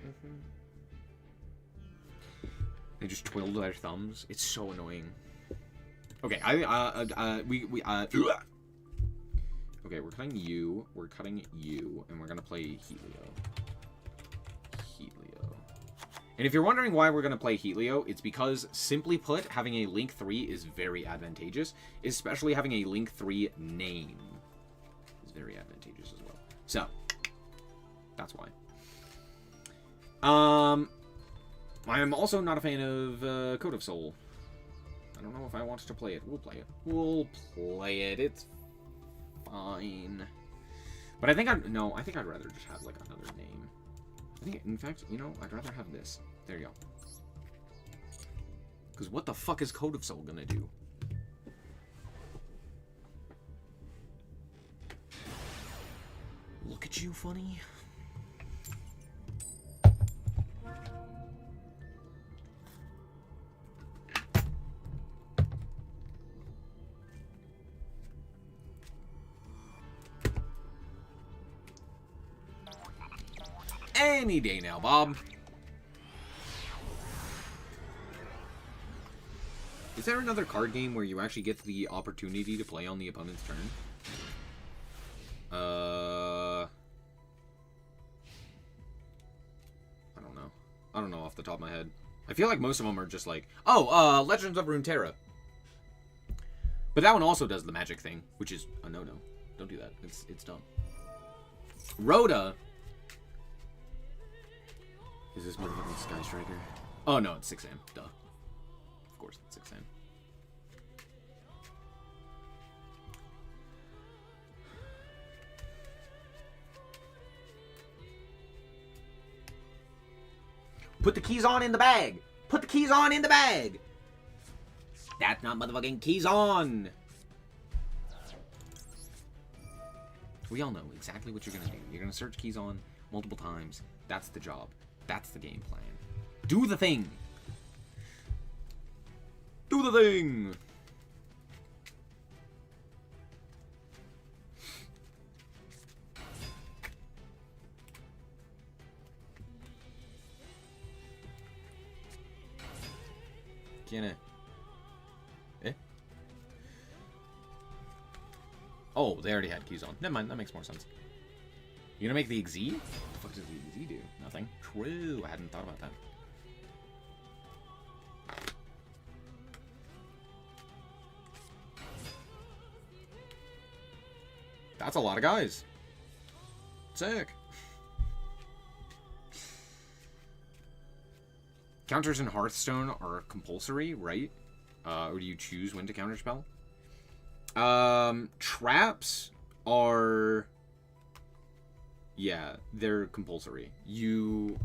They just twiddle their thumbs. It's so annoying. Okay, okay, we're cutting you, and we're gonna play Heatleo. And if you're wondering why we're gonna play Heatleo, it's because, simply put, having a Link 3 is very advantageous, especially having a Link 3 name is very advantageous as well. So, that's why. I am also not a fan of Code of Soul. I don't know if I want to play it. We'll play it. We'll play it. It's fine. But I think I'd rather just have, like, another name. I think, in fact, you know, I'd rather have this. There you go. Because what the fuck is Code of Soul gonna do? Look at you, funny. Any day now, Bob. Is there another card game where you actually get the opportunity to play on the opponent's turn? I don't know. I don't know off the top of my head. I feel like most of them are just like, oh, Legends of Runeterra. But that one also does the magic thing, which is a no-no. Don't do that. It's dumb. Rhoda. Is this motherfucking Sky Striker? Oh, no, it's 6 AM. Duh. Of course, it's 6 AM. Put the keys on in the bag! Put the keys on in the bag! That's not motherfucking keys on! We all know exactly what you're gonna do. You're gonna search keys on multiple times. That's the job. That's the game plan. Do the thing! Do the thing! Can it? Eh? Oh, they already had keys on. Never mind, that makes more sense. You gonna make the XZ? What the fuck does the XZ do? Nothing. True, I hadn't thought about that. That's a lot of guys. Sick. Counters in Hearthstone are compulsory, right? Or do you choose when to counterspell? Traps are... Yeah, they're compulsory. You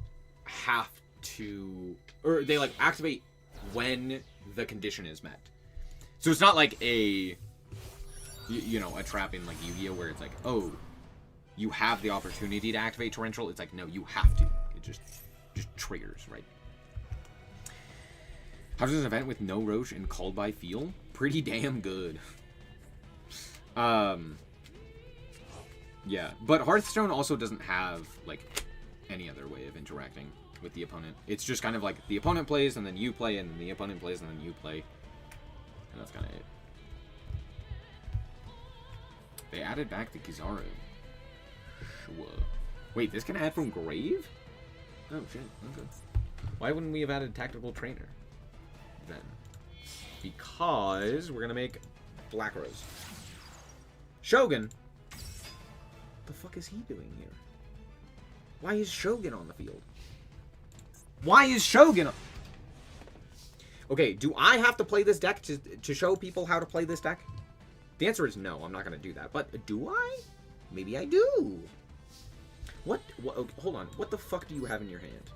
have to... Or they, like, activate when the condition is met. So it's not like a... You know, a trap in, like, Yu-Gi-Oh! Where it's like, oh, you have the opportunity to activate Torrential. It's like, no, you have to. It just triggers, right? How does an event with no Roche and Called By feel? Pretty damn good. Yeah, but Hearthstone also doesn't have, like, any other way of interacting with the opponent. It's just kind of like the opponent plays, and then you play, and then the opponent plays, and then you play. And that's kind of it. They added back the Kizaru. Sure. Wait, this can add from Grave? Oh, shit. Okay. Why wouldn't we have added Tactical Trainer then? Because we're going to make Black Rose. Shogun? What the fuck is he doing here? Why is Shogun on the field? Why is Shogun on... Okay, do I have to play this deck to show people how to play this deck? The answer is no, I'm not going to do that. But do I? Maybe I do. What? Okay, hold on. What the fuck do you have in your hand?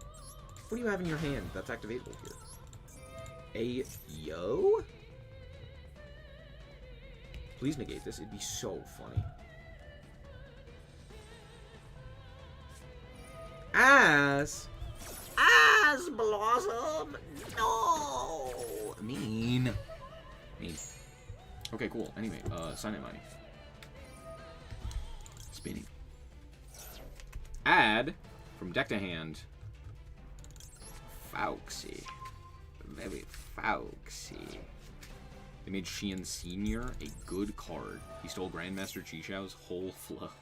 What do you have in your hand that's activatable here? A yo? Please negate this. It'd be so funny. Ass Blossom. No. Mean. Okay, cool. Anyway, Sunny Money. Spinning. Add from deck to hand. Fauxy. Very Fauxy. They made Xian Sr. a good card. He stole Grandmaster Chishao's whole fluff.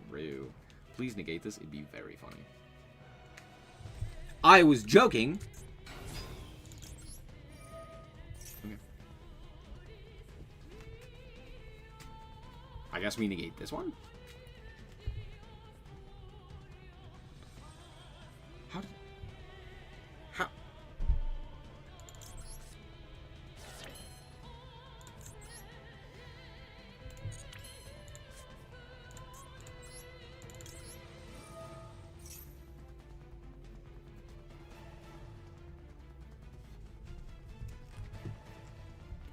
True. Please negate this. It'd be very funny. I was joking. Okay. I guess we negate this one. How?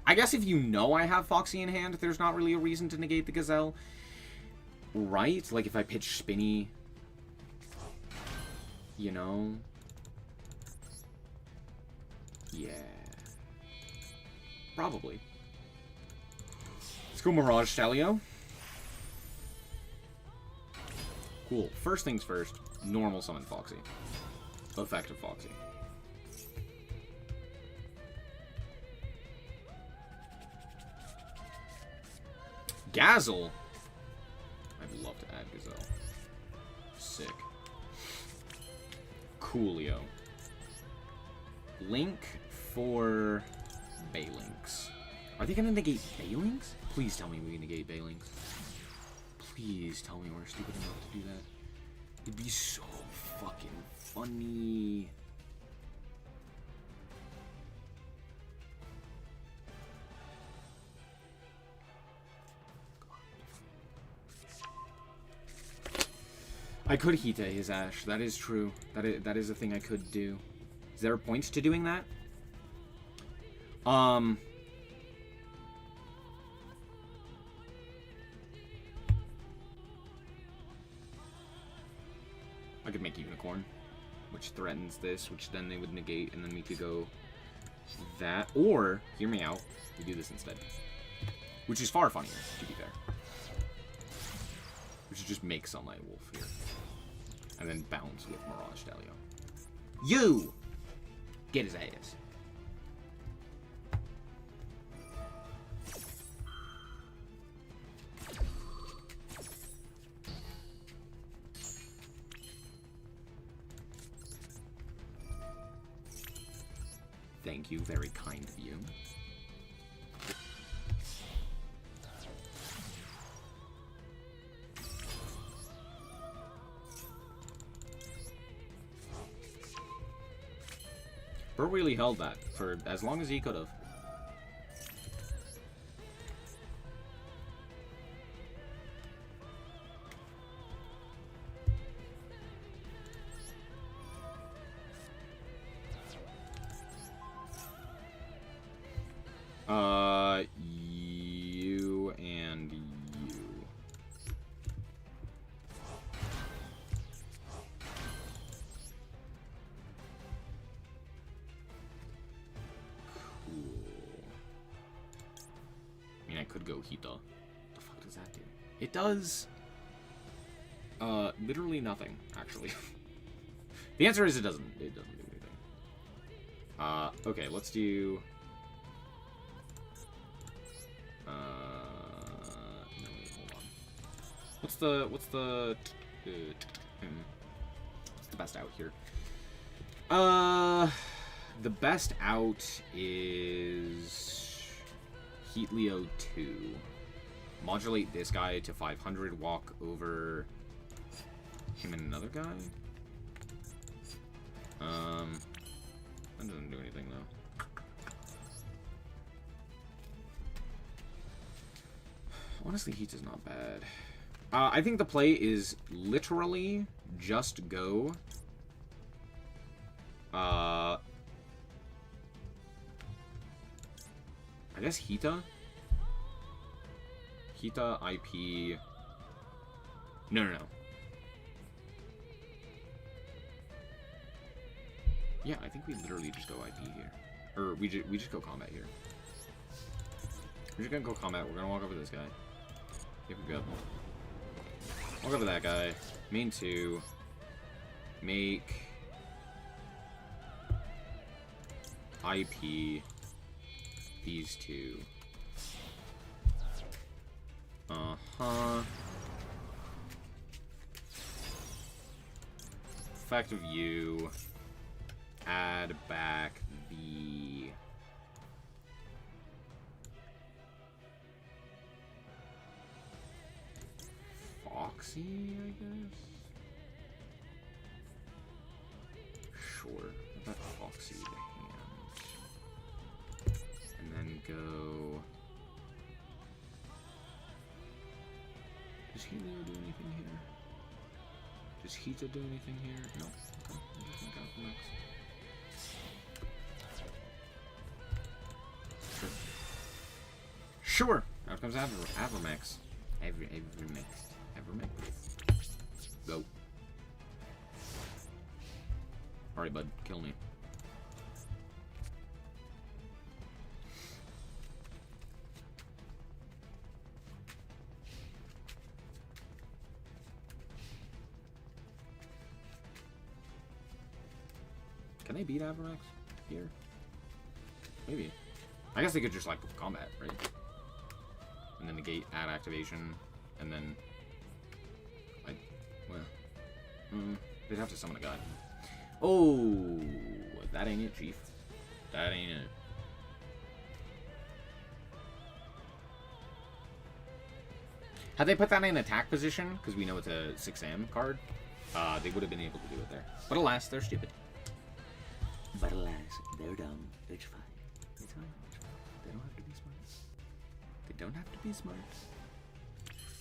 I guess if you know I have Foxy in hand, there's not really a reason to negate the Gazelle. Right? Like if I pitch Spinny, you know? Yeah. Probably. Let's go Mirage Stalio. Cool. First things first, normal summon Foxy. Effective Foxy. Gazelle? I'd love to add Gazelle. Sick. Coolio. Link for Baylynx. Are they gonna negate Baylynx? Please tell me we negate Baylynx. Please tell me we're stupid enough to do that. It'd be so fucking funny. I could Hite his Ash. That is true. That is a thing I could do. Is there a point to doing that? I could make Unicorn, which threatens this, which then they would negate, and then we could go that. Or, hear me out, we do this instead. Which is far funnier, to be fair. We should just make Sunlight Wolf here. And then bounce with Mirage Stalio. You! Get his ass. Thank you, very kind of you. Bro really held that for as long as he could have. You and you. I mean, I could go Hita. What the fuck does that do? It does... literally nothing, actually. The answer is it doesn't do anything. Okay, let's do... no, wait, hold on. What's the best out here? The best out is Heatleo 2. Modulate this guy to 500, walk over him and another guy. That doesn't do anything though. Honestly, Heat is not bad. I think the play is literally just go... I guess Hita? Hita, IP... No. Yeah, I think we literally just go IP here. Or we just go combat here. We're just gonna go combat. We're gonna walk over this guy. Here we go. Walk over that guy. Main 2. Make... IP... These 2. Uh-huh. Effect of you. Add back the... Foxy, I guess? Sure. That Foxy the hand. And then go... Does Helio do anything here? Does Hita do anything here? No. Okay. I'm just gonna go for next. Sure. Out comes Avermax. Avermax. Go. Alright, bud. Kill me. Can they beat Avermax here? Maybe. I guess they could just, like, combat, right? And then negate, add activation, and then... they'd have to summon a guy. Oh, that ain't it, Chief. That ain't it. Had they put that in attack position, because we know it's a 6am card, they would have been able to do it there. But alas, they're stupid. But alas, they're dumb. It's fine. It's fine. They don't have to be smart. They don't have to be smart.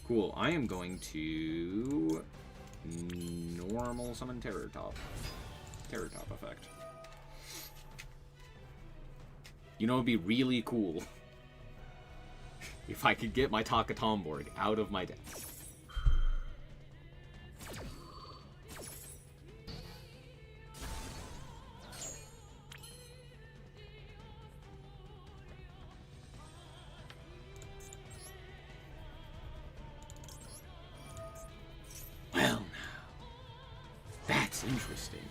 Cool. I am going to normal summon Terror Top. Terror Top effect. You know, it'd be really cool if I could get my Taka Tomborg out of my deck. Interesting.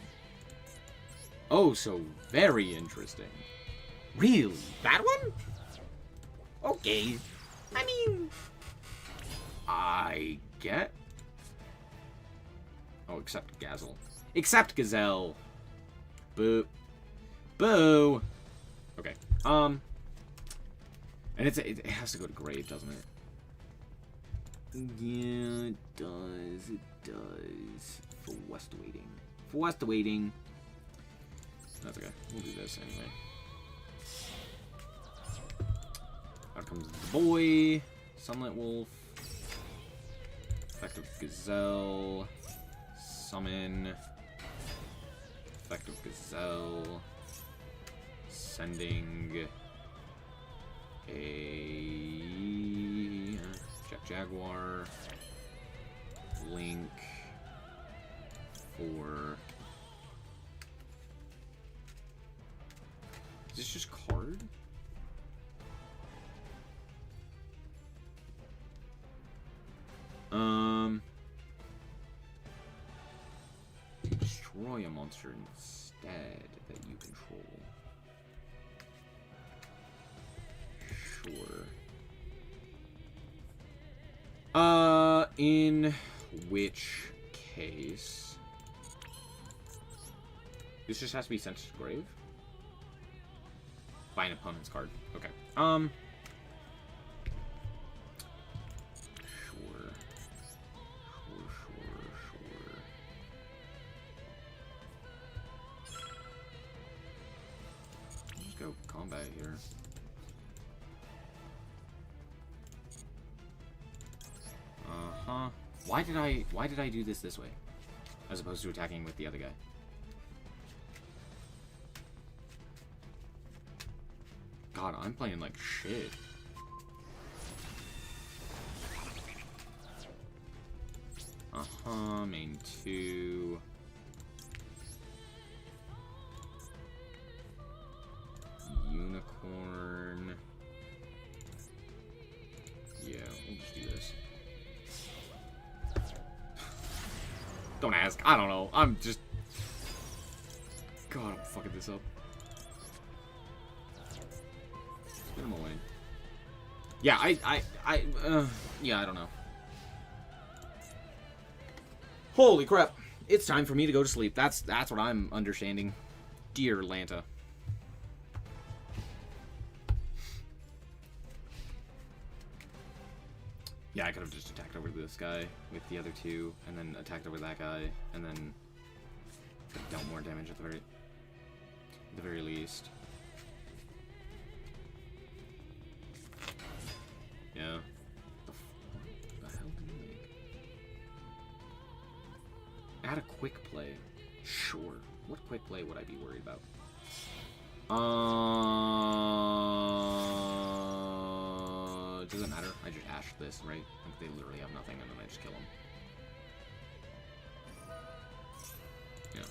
Oh, so very interesting. Really? That one? Okay. I mean... I get... Oh, except Gazelle. Except Gazelle. Boo. Boo! Okay. And it has to go to grave, doesn't it? Yeah, it does. It does. For West Waiting. For West Waiting. That's okay. We'll do this anyway. Out comes the boy. Sunlit Wolf. Effective Gazelle. Summon. Effective Gazelle. Sending a Jaguar. Link. For... Is this just card? Destroy a monster instead that you control. Sure. In which case... This just has to be sent to grave? By an opponent's card. Okay. Sure. Just go combat here. Uh-huh. Why did I do this way? As opposed to attacking with the other guy. God, I'm playing like shit. Main 2. Unicorn. Yeah, we'll just do this. Don't ask. I don't know. I'm just... God, I'm fucking this up. Spin him away. Yeah, yeah, I don't know. Holy crap. It's time for me to go to sleep. That's what I'm understanding. Dear Lanta. Yeah, I could have just attacked over this guy with the other two, and then attacked over that guy, and then dealt more damage at the very least. Yeah. What the hell do you make? Add a quick play. Sure. What quick play would I be worried about? It doesn't matter. I just ash this, right? Like, they literally have nothing, and then I just kill them. Yeah.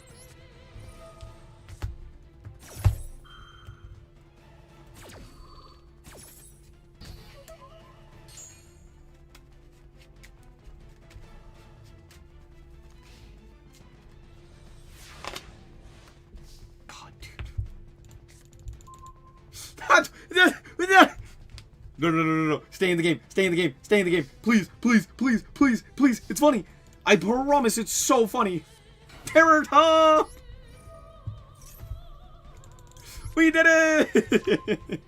No. Stay in the game. Stay in the game. Stay in the game. Please, please, please, please, please. It's funny. I promise it's so funny. Terror Top! We did it!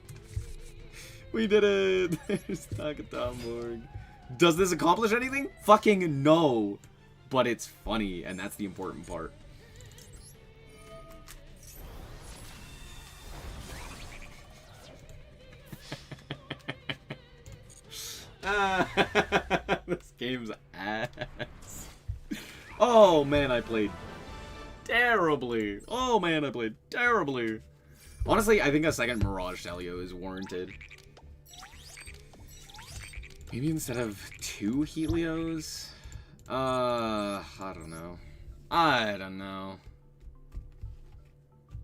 We did it. There's Nakatamborg. Does this accomplish anything? Fucking no. But it's funny, and that's the important part. This game's ass. Oh man, I played terribly. Oh man, I played terribly. Honestly, I think a second Mirage Stalio is warranted. Maybe instead of 2 Helios? I don't know. I don't know.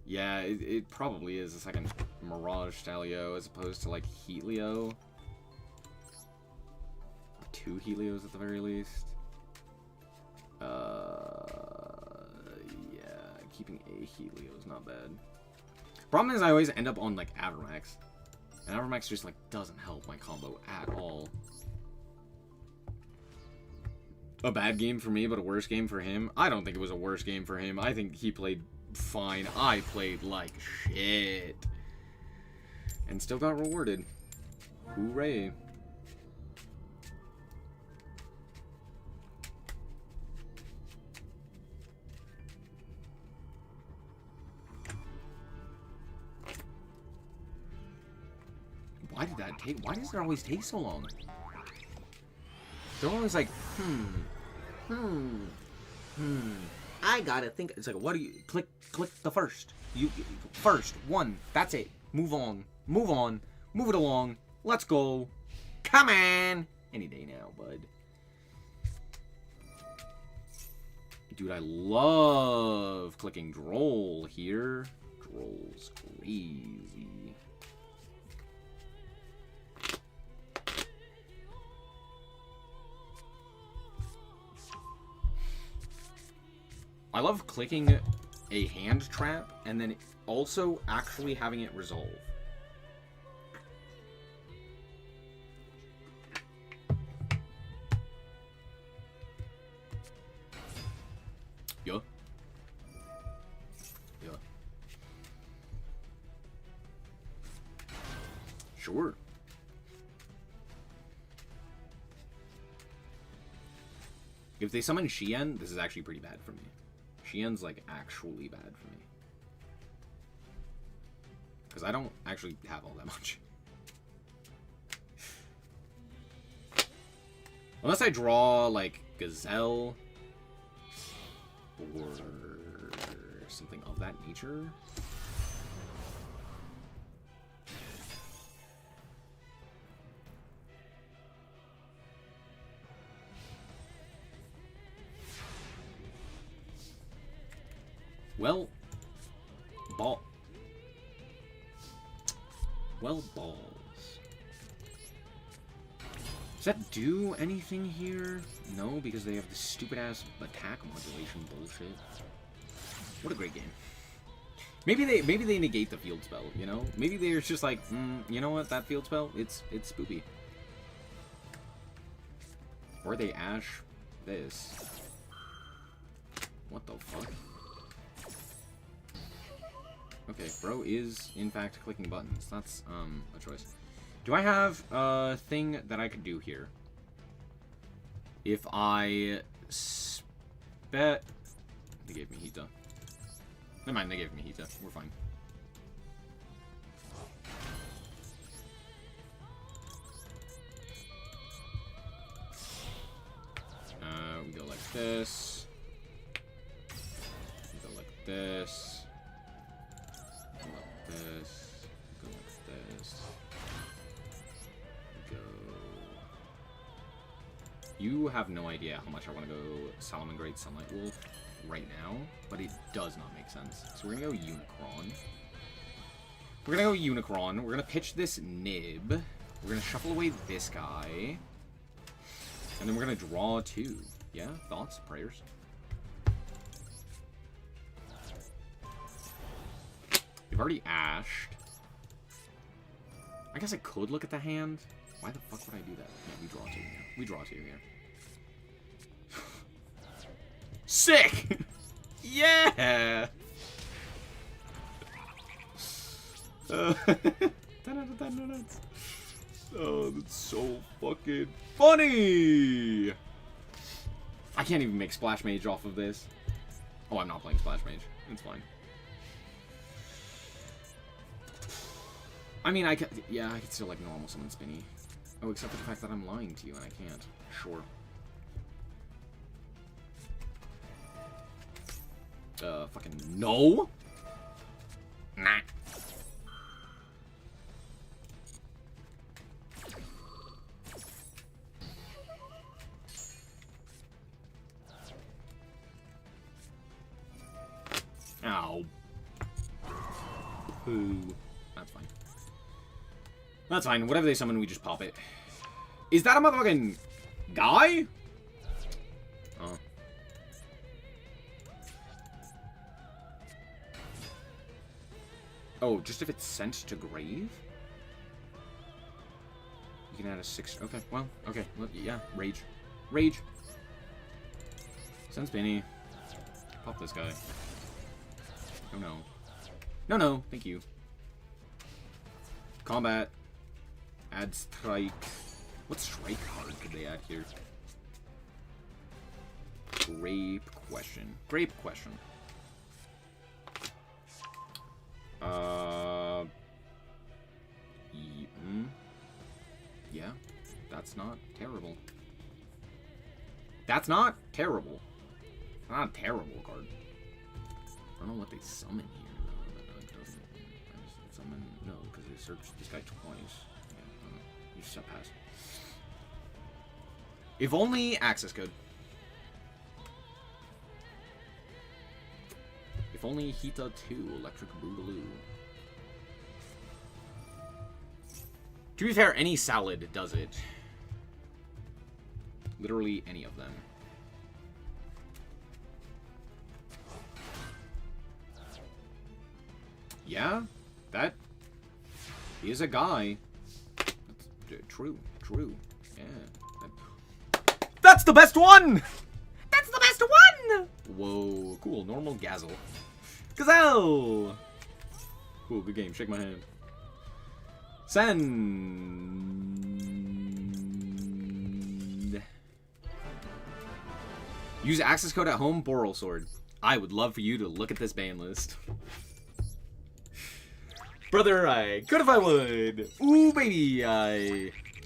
Yeah, it probably is a second Mirage Stalio as opposed to like Helio. 2 Helios at the very least. Yeah, keeping a Helio is not bad. Problem is I always end up on like Avermax. And Avermax just like doesn't help my combo at all. A bad game for me, but a worse game for him? I don't think it was a worse game for him. I think he played fine. I played like shit. And still got rewarded. Hooray. Why did that take? Why does it always take so long? They're always like, I gotta think. It's like, what do you click the first? First one. That's it. Move on. Move on. Move it along. Let's go. Come on. Any day now, bud. Dude, I love clicking Droll here. Droll's crazy. I love clicking a hand trap and then also actually having it resolve. Yeah. Yeah. Sure. If they summon Shien, this is actually pretty bad for me. Shien's like actually bad for me. Because I don't actually have all that much. Unless I draw, like, Gazelle. Or something of that nature. Well, balls. Does that do anything here? No, because they have the stupid-ass attack modulation bullshit. What a great game. Maybe they negate the field spell, you know? Maybe they're just like, you know what, that field spell, it's spoopy. Or they ash this. What the fuck? Okay, bro is, in fact, clicking buttons. That's, a choice. Do I have a thing that I could do here? If I They gave me Hita. Never mind, they gave me Hita. We're fine. We go like this. We go like this. Go like this. Go like this. Go. You have no idea how much I want to go Salamangreat Sunlight Wolf right now, but it does not make sense. So we're gonna go Unicron. We're gonna go Unicron. We're gonna pitch this Nib. We're gonna shuffle away this guy. And then we're gonna draw two. Yeah? Thoughts? Prayers? We've already ashed. I guess I could look at the hand. Why the fuck would I do that? Yeah, we draw two here. We draw two here. Sick! Yeah! 10 out of 10 minutes. Oh, that's so fucking funny! I can't even make Splash Mage off of this. Oh, I'm not playing Splash Mage. It's fine. I mean, I could still, like, normal summon Spinny. Oh, except for the fact that I'm lying to you and I can't. Sure. Fucking no! Nah. Ow. Poo. That's fine. That's fine. Whatever they summon, we just pop it. Is that a motherfucking guy? Oh. Oh, just if it's sent to grave? You can add a 6. Okay, well, okay. Yeah, rage. Rage. Send Spinny. Pop this guy. Oh no. No, no, thank you. Combat. Add strike. What strike card could they add here? Grape question. Grape question. Yeah, that's not terrible. That's not terrible. Not a terrible card. I don't know what they summon here, though. That doesn't. Summon. No, because they searched this guy twice. Yeah, I don't know. You just have pass. If only access code. If only Hita 2, Electric Boogaloo. To be fair, any salad does it. Literally any of them. Yeah, that is a guy. That's, true, yeah. That's the best one! That's the best one! Whoa, cool, normal Gazelle. Gazelle! Cool, good game, shake my hand. Send. Use access code at home, Boral Sword. I would love for you to look at this ban list. Brother, I could if I would. Ooh, baby,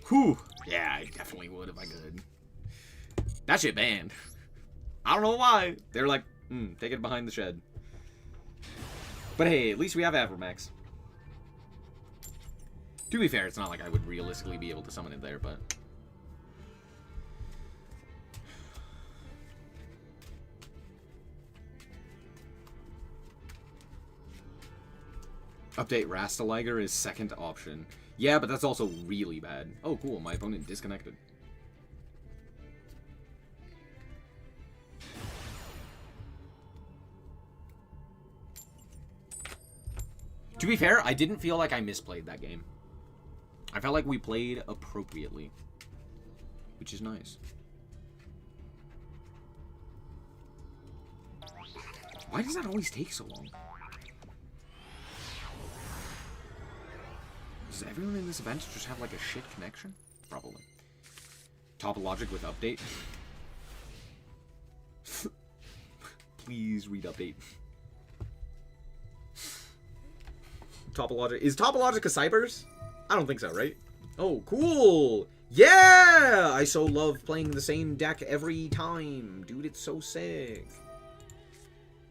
whew. Yeah, I definitely would if I could. That shit banned. I don't know why. They're like, take it behind the shed. But hey, at least we have Avramax. To be fair, it's not like I would realistically be able to summon it there, but... Update Rastaliger is second option. Yeah, but that's also really bad. Oh, cool. My opponent disconnected. To be fair, I didn't feel like I misplayed that game. I felt like we played appropriately. Which is nice. Why does that always take so long? Does everyone in this event just have like a shit connection? Probably. Topologic with update. Please read update. Topologic. Is Topologic a Cybers? I don't think so, right? Oh, cool! Yeah! I so love playing the same deck every time. Dude, it's so sick.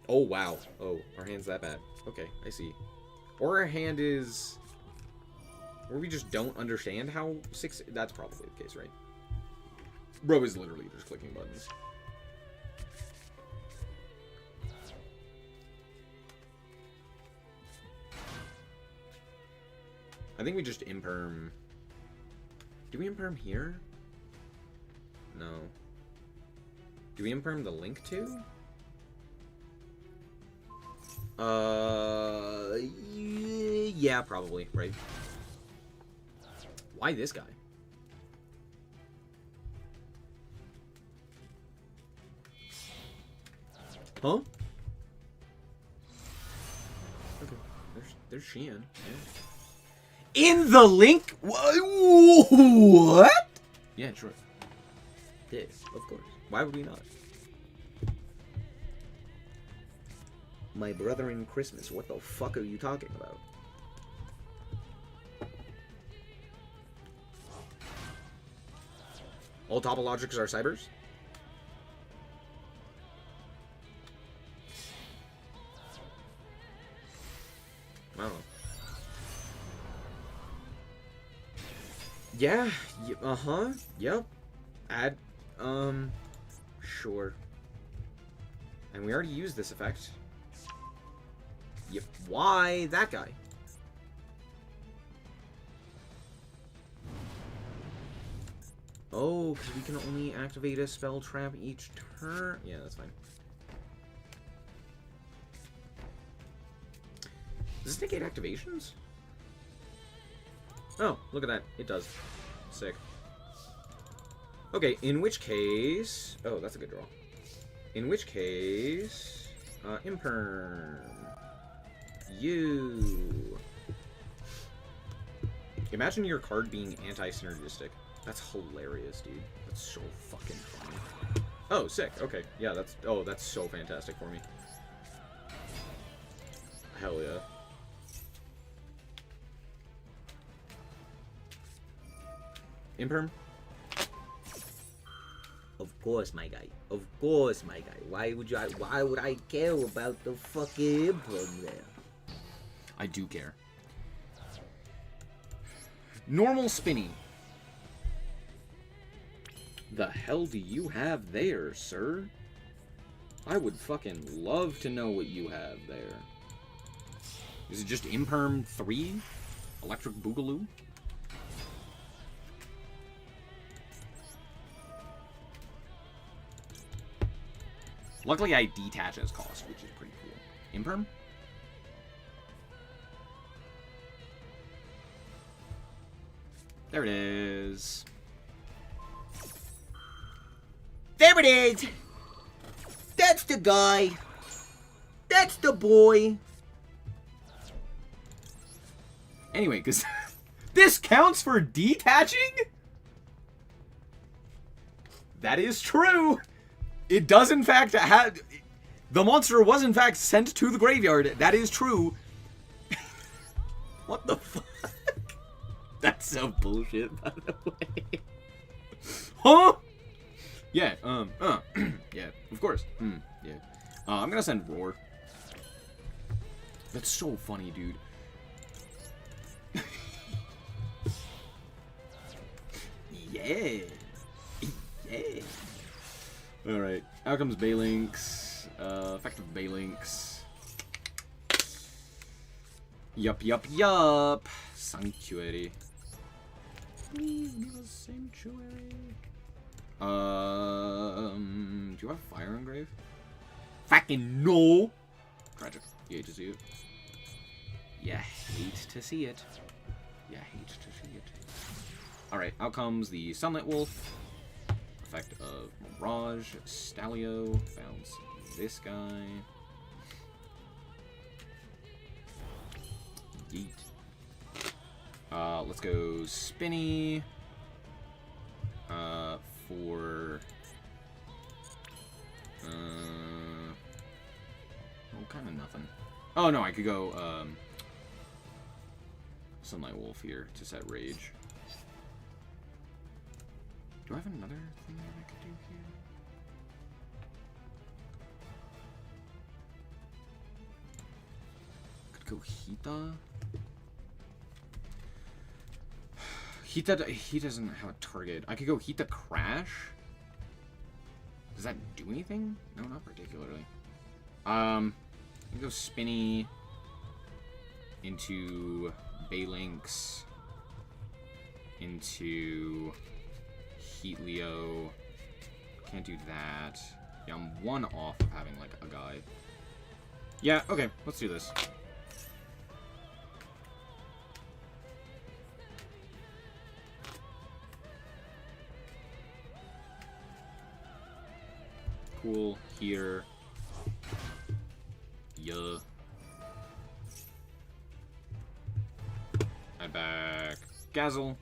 Oh, wow. Oh, our hand's that bad. Okay, I see. Or our hand is... Or we just don't understand how 6... That's probably the case, right? Bro is literally just clicking buttons. I think we just imperm... Do we imperm here? No. Do we imperm the link too? Yeah, probably, right? Why this guy? Huh? Okay, there's Sheehan. Yeah. In the link? What? Yeah, sure. Yeah, of course. Why would we not? My brother in Christmas. What the fuck are you talking about? All topologics are cybers? I don't know. Yeah, uh-huh, yep. Add, sure. And we already used this effect. Yep, why that guy? Oh, because we can only activate a spell trap each turn? Yeah, that's fine. Does this negate activations? Oh, look at that. It does. Sick. Okay, in which case... Oh, that's a good draw. In which case... imperm. You. Imagine your card being anti-synergistic. That's hilarious, dude. That's so fucking funny. Oh, sick. Okay. Yeah, that's... Oh, that's so fantastic for me. Hell yeah. Imperm? Of course, my guy. Of course, my guy. Why would I care about the fucking imperm there? I do care. Normal spinny. The hell do you have there, sir? I would fucking love to know what you have there. Is it just imperm 3? Electric Boogaloo? Luckily, I detach as cost, which is pretty cool. Imperm? There it is. There it is! That's the guy. That's the boy. Anyway, because this counts for detaching? That is true. It does, in fact, have... The monster was, in fact, sent to the graveyard. That is true. What the fuck? That's so bullshit, by the way. Huh? Yeah, yeah, of course. Yeah. I'm gonna send Roar. That's so funny, dude. Yeah. Yeah. Alright. Out comes Balinks. Effective Balinks. Yup. Sanctuary. Please give us Sanctuary. Do you have Fire Engrave? Fucking no! Tragic. You hate to see it. You hate to see it. You hate to see it. Alright, out comes the Sunlight Wolf. Effect of Mirage, Stalio, bounce this guy. Yeet. Let's go Spinny. For... well, kind of nothing. Oh, no, I could go, Sunlight Wolf here to set Rage. Do I have another thing that I could do here? Could go Hita. He doesn't have a target. I could go Hita Crash. Does that do anything? No, not particularly. I can go Spinny into Balinks into Heatleo. Can't do that. Yeah, I'm one off of having, like, a guy. Yeah, okay, let's do this. Cool, here. Yeah. I back Gazzle.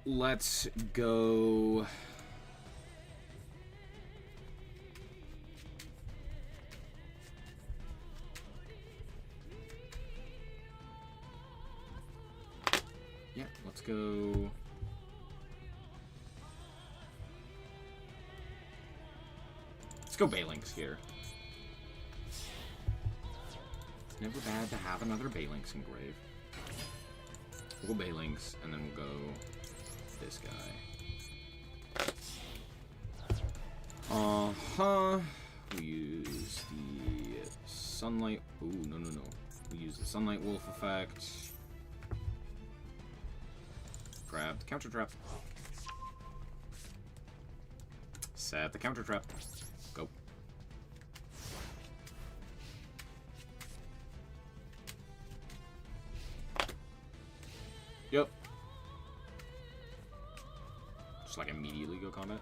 Let's go. Yeah, let's go. Let's go Balinks here. It's never bad to have another Balinks engrave. We'll go Balinks, and then we'll go this guy. We use the Sunlight. Ooh, no. We use the Sunlight Wolf effect. Grab the counter trap. Set the counter trap. Go. Yep. Just like immediately go combat.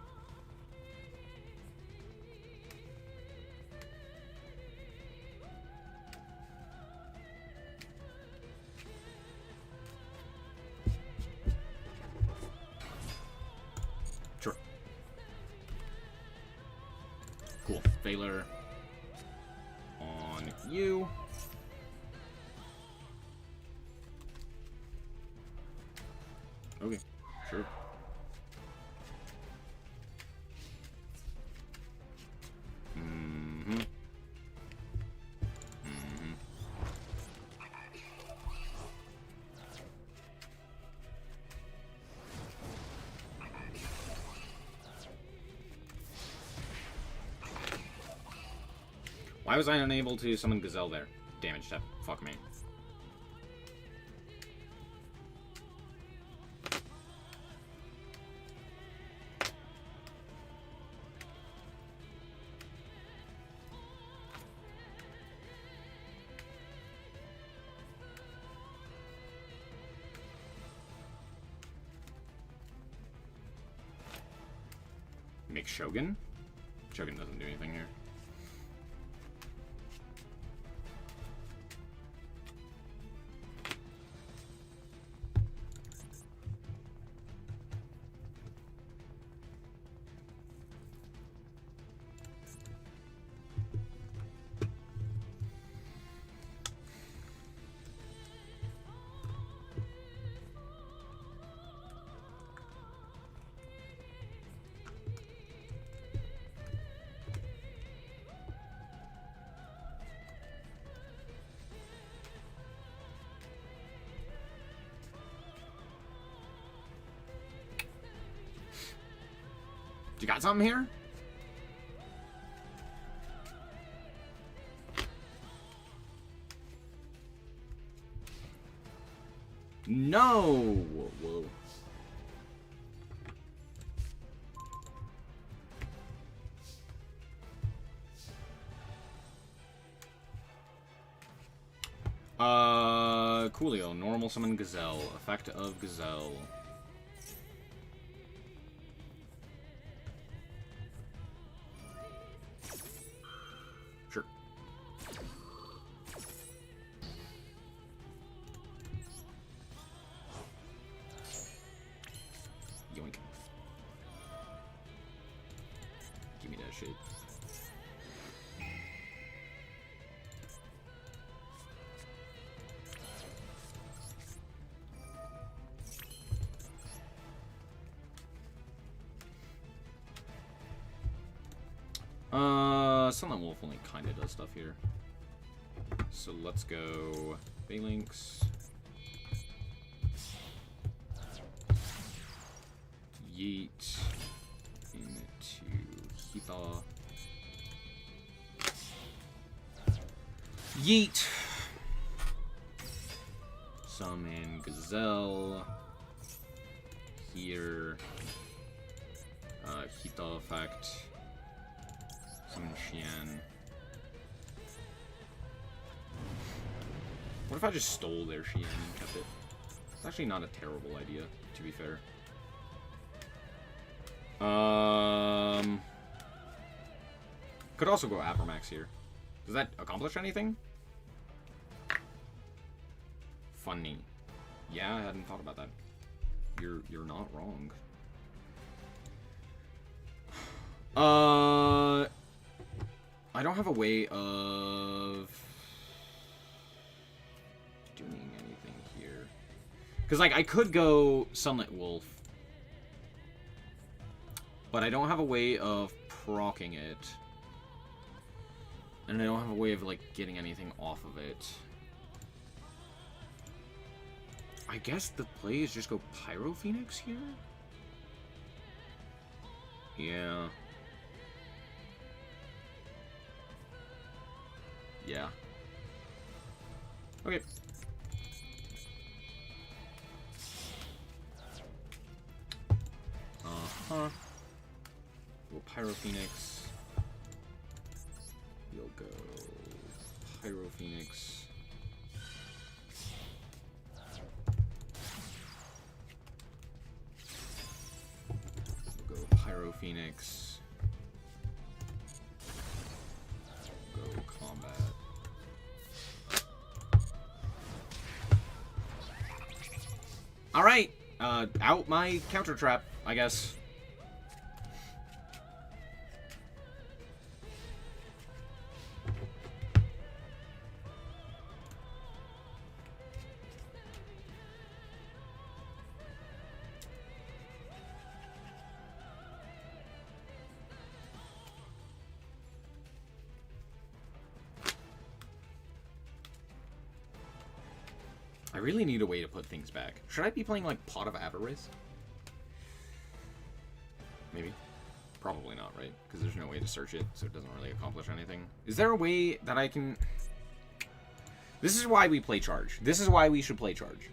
Sure. Cool. Valor on you. Okay, sure. Why was I unable to summon Gazelle there? Damage step. Fuck me. Make Shogun? Shogun doesn't do anything here. You got something here? No! Whoa. Coolio. Normal summon Gazelle. Effect of Gazelle. Sure. Yoink. Give me that shit. Sunlight Wolf only kinda does stuff here. So let's go Phalanx. Yeet into Heatha. Yeet! Summon Gazelle. Here. Heatha effect. Summon Xian. What if I just stole their Xian and kept it? It's actually not a terrible idea, to be fair. Could also go Apromax here. Does that accomplish anything? Funny. Yeah, I hadn't thought about that. You're not wrong. I don't have a way of doing anything here. Because, like, I could go Sunlight Wolf. But I don't have a way of proccing it. And I don't have a way of, like, getting anything off of it. I guess the play is just go Pyro Phoenix here? Yeah. Yeah. Okay. Uh-huh. We'll Pyro Phoenix. We'll go Pyro Phoenix. We'll go Pyro Phoenix. Go Combat. Alright, out my counter trap, I guess. I really need a way to put things back. Should I be playing, like, Pot of Avarice? Maybe. Probably not, right? Because there's no way to search it, so it doesn't really accomplish anything. Is there a way that I can... This is why we play Charge. This is why we should play Charge.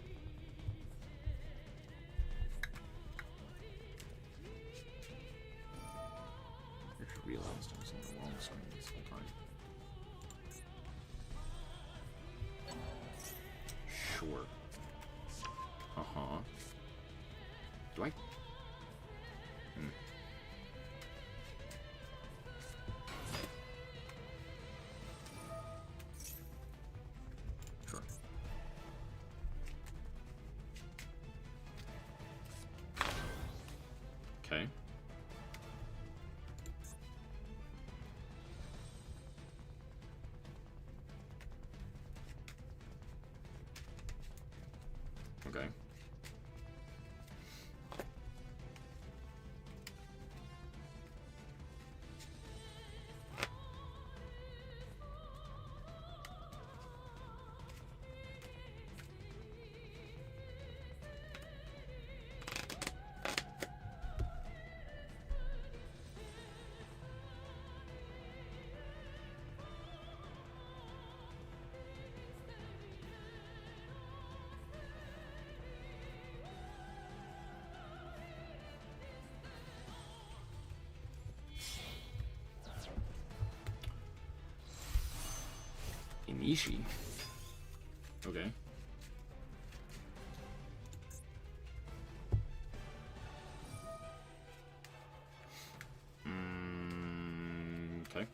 I just realized I was on the wrong side this whole time. Sure. Uh-huh. Do I? Sure. Okay. Nishi. Okay. Okay.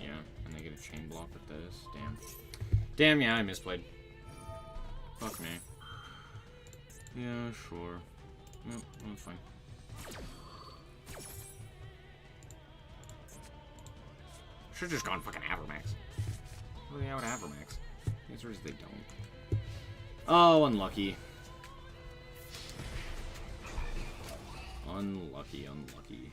Yeah, and they get a chain block with this. Damn. Damn, yeah, I misplayed. Fuck me. Yeah, sure. Yep, that's fine. Should've just gone fucking Avermax. What are they out Avermax? The answer is they don't. Oh, unlucky. Unlucky, unlucky.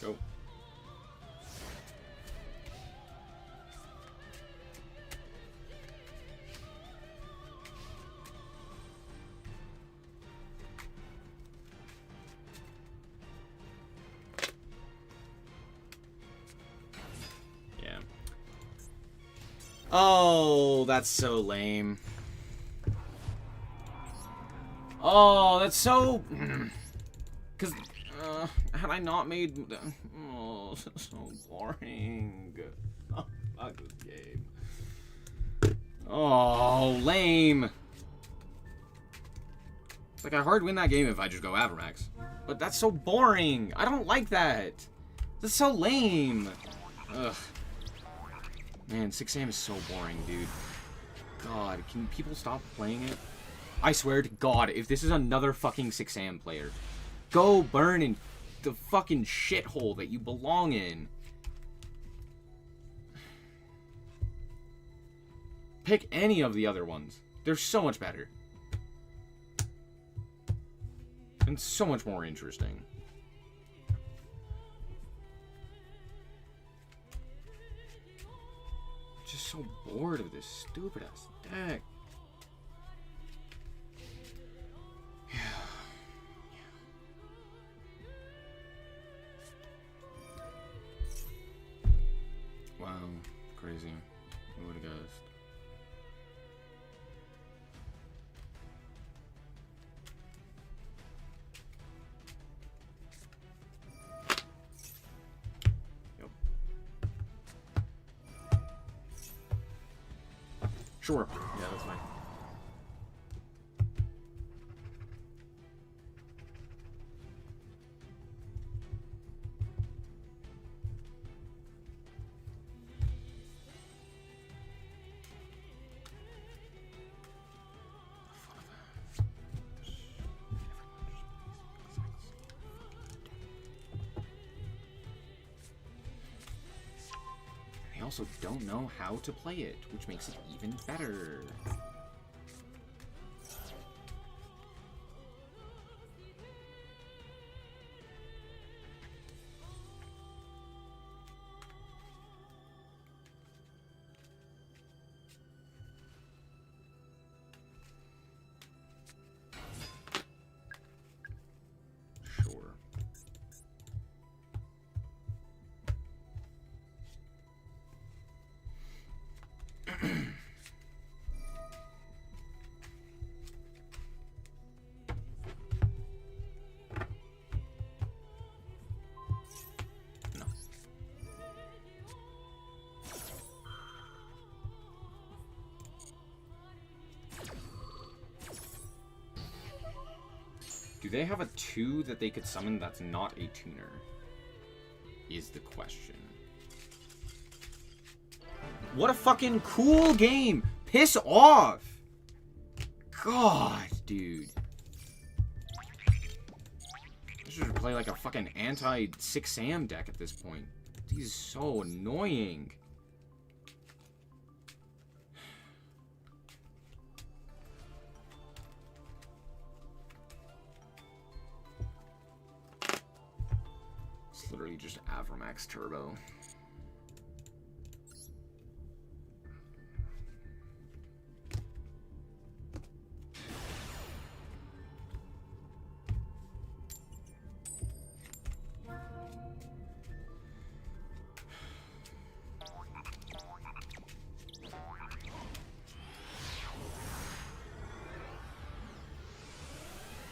Go. Yeah. Oh, that's so lame. Oh, that's so... Because... had I not made... Oh, so boring. Oh, fuck this game. Oh, lame. It's like I hard win that game if I just go Avermax. But that's so boring. I don't like that. That's so lame. Ugh. Man, 6am is so boring, dude. God, can people stop playing it? I swear to God, if this is another fucking 6am player, go burn in the fucking shithole that you belong in. Pick any of the other ones. They're so much better. And so much more interesting. Just so bored of this stupid ass deck. Wow, crazy. Who would have guessed? Yep. Sure. Yeah, that's fine. They also don't know how to play it, which makes it even better. Sure. No. Do they have a 2 that they could summon that's not a tuner? Is the question. What a fucking cool game! Piss off! God, dude. I should play like a fucking anti-6am deck at this point. This is so annoying. It's literally just Avermax Turbo.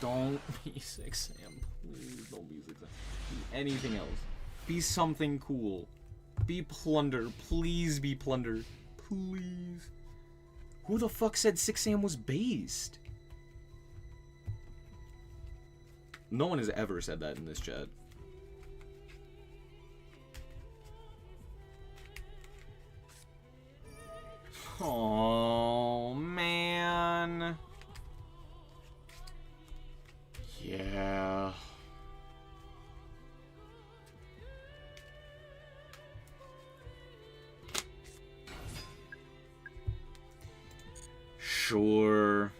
Don't be 6 Sam. Please don't be 6 Sam. Be anything else. Be something cool. Be Plunder. Please be Plunder. Please. Who the fuck said 6 Sam was based? No one has ever said that in this chat. Oh man. Yeah. Sure.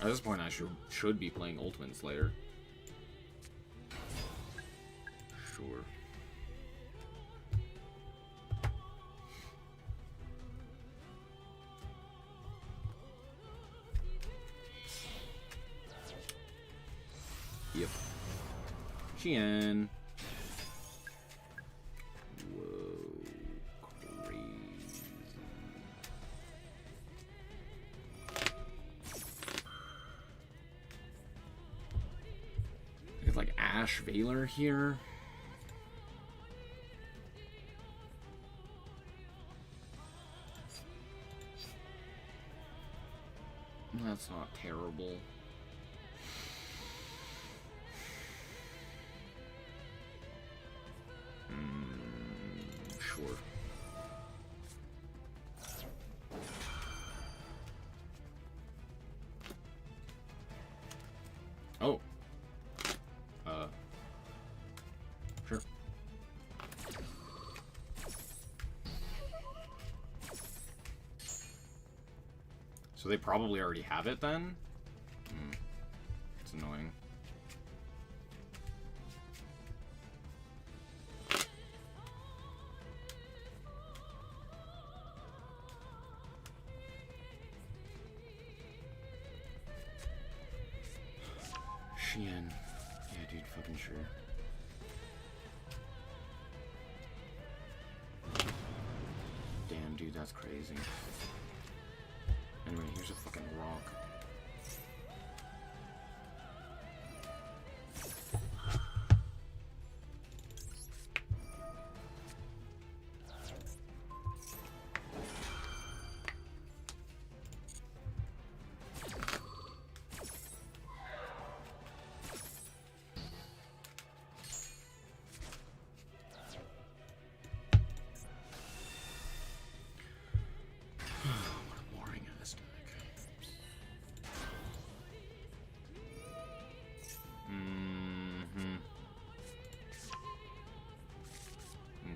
At this point, I should be playing Ultimate Slayer. Sure. Yep. Qian. Valor here. That's not terrible. Sure. Oh. Sure. So they probably already have it then? It's annoying. Qian. Yeah, dude, fucking sure. Damn, dude, that's crazy. Anyway, here's a fucking rock.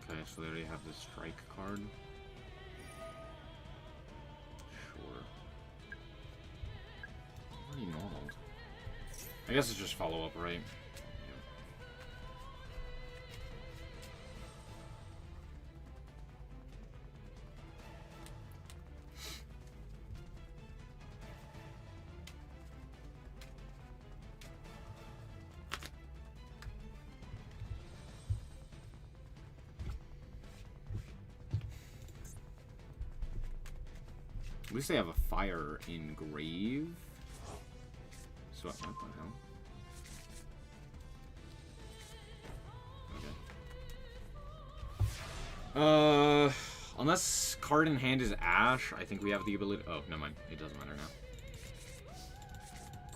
Okay, so they already have the strike card. Sure. Already normal. I guess it's just follow up, right? At least they have a fire engrave. So what the hell? Okay. Unless card in hand is Ash, I think we have the ability. Oh, never mind. It doesn't matter now.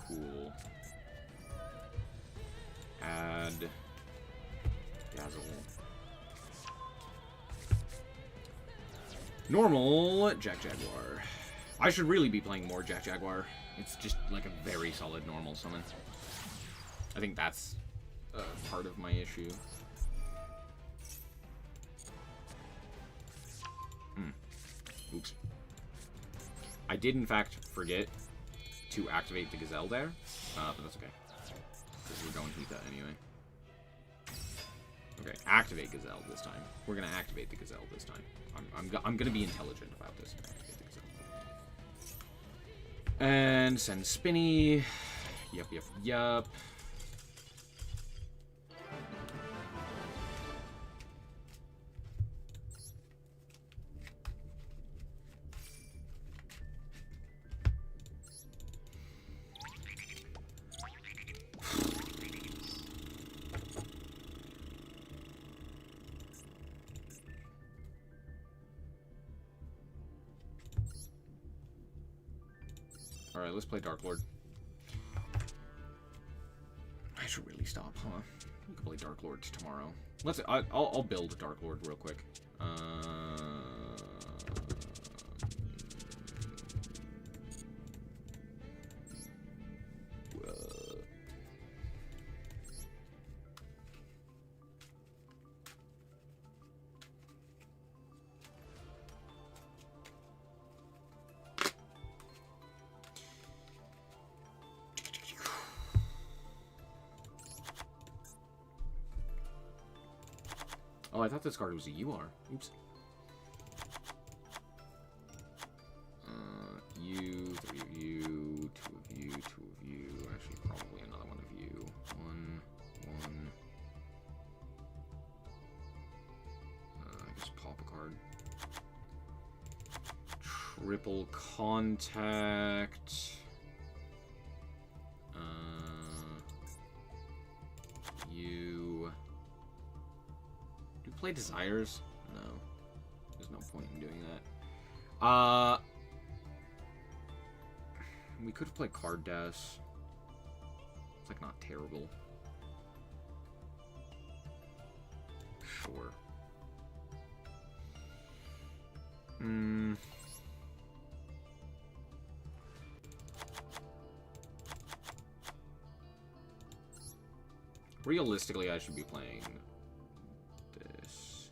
Cool. Add Dazzle. Normal Jack Jaguar. I should really be playing more Jack Jaguar. It's just like a very solid normal summon. I think that's part of my issue. Oops. I did, in fact, forget to activate the Gazelle there, but that's okay. Because we're going to need that anyway. Okay, activate Gazelle this time. We're going to activate the Gazelle this time. I'm going to be intelligent about this. Activate the Gazelle. And send Spinny. Yup. Alright, let's play Dark Lord. I should really stop, huh? We can play Dark Lord tomorrow. I'll build Dark Lord real quick. Oh, I thought this card was a UR. Oops. You, 3 of you, 2 of you, 2 of you. Actually, probably another 1 of you. 1. I guess pop a card. Triple contact. You. Play Desires? No. There's no point in doing that. We could have played Card Dash. It's like not terrible. Sure. Realistically, I should be playing this.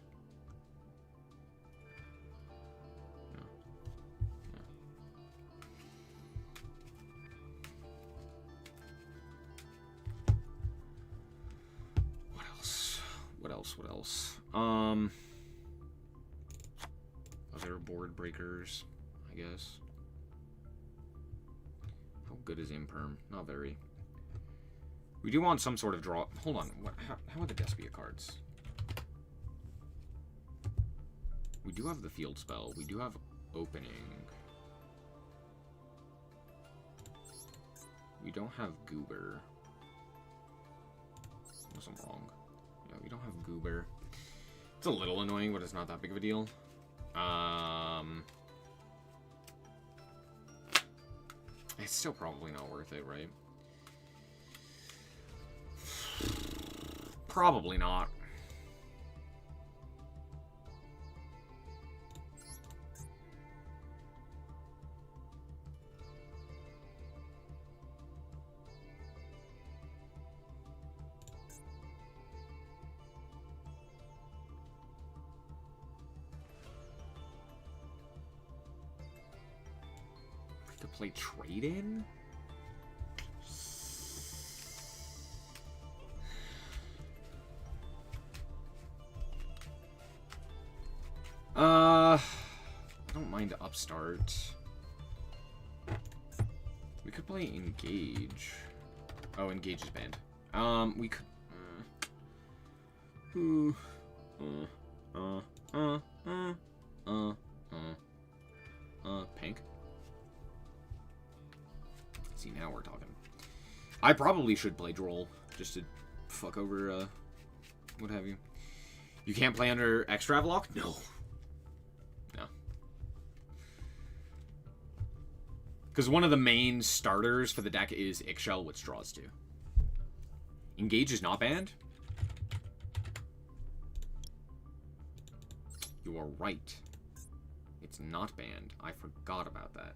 No. No. What else? Other board breakers, I guess. How good is Imperm? Not very. We do want some sort of draw. Hold on. How are the Despia cards? We do have the field spell. We do have opening. We don't have Goober. Unless I'm wrong. Yeah, we don't have Goober. It's a little annoying, but it's not that big of a deal. It's still probably not worth it, right? Probably not. To play trade-in? I don't mind Upstart. We could play Engage. Oh, Engage is banned. We could... Pink? See, now we're talking. I probably should play Droll, just to fuck over, what have you. You can't play under Extravelock? No. No. Because one of the main starters for the deck is Ixchel, which draws 2. Engage is not banned? You are right. It's not banned. I forgot about that.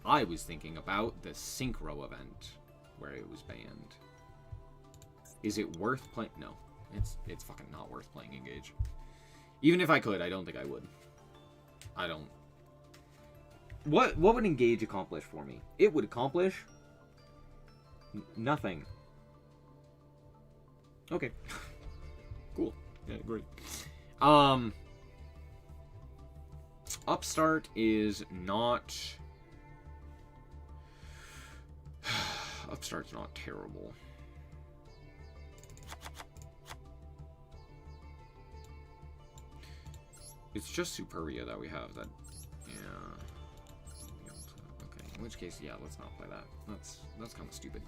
I was thinking about the Synchro event, where it was banned. Is it worth playing? No. It's fucking not worth playing Engage. Even if I could, I don't think I would. I don't. What would engage accomplish for me? It would accomplish nothing. Okay. Cool. Yeah, great. Upstart is not... Upstart's not terrible. It's just Superia that we have that... Yeah. Okay, in which case, yeah, let's not play that. That's kind of stupid.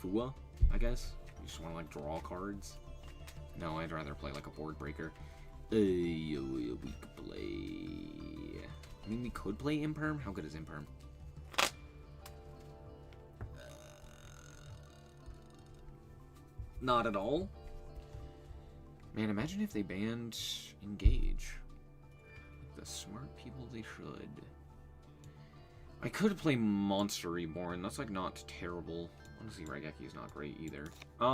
Fua, I guess? You just want to, like, draw cards? No, I'd rather play, like, a board breaker. We could play... I mean, we could play Imperm? How good is Imperm? Not at all? Man, imagine if they banned Engage. The smart people they should. I could play Monster Reborn. That's, like, not terrible. Honestly, Raigeki is not great either. We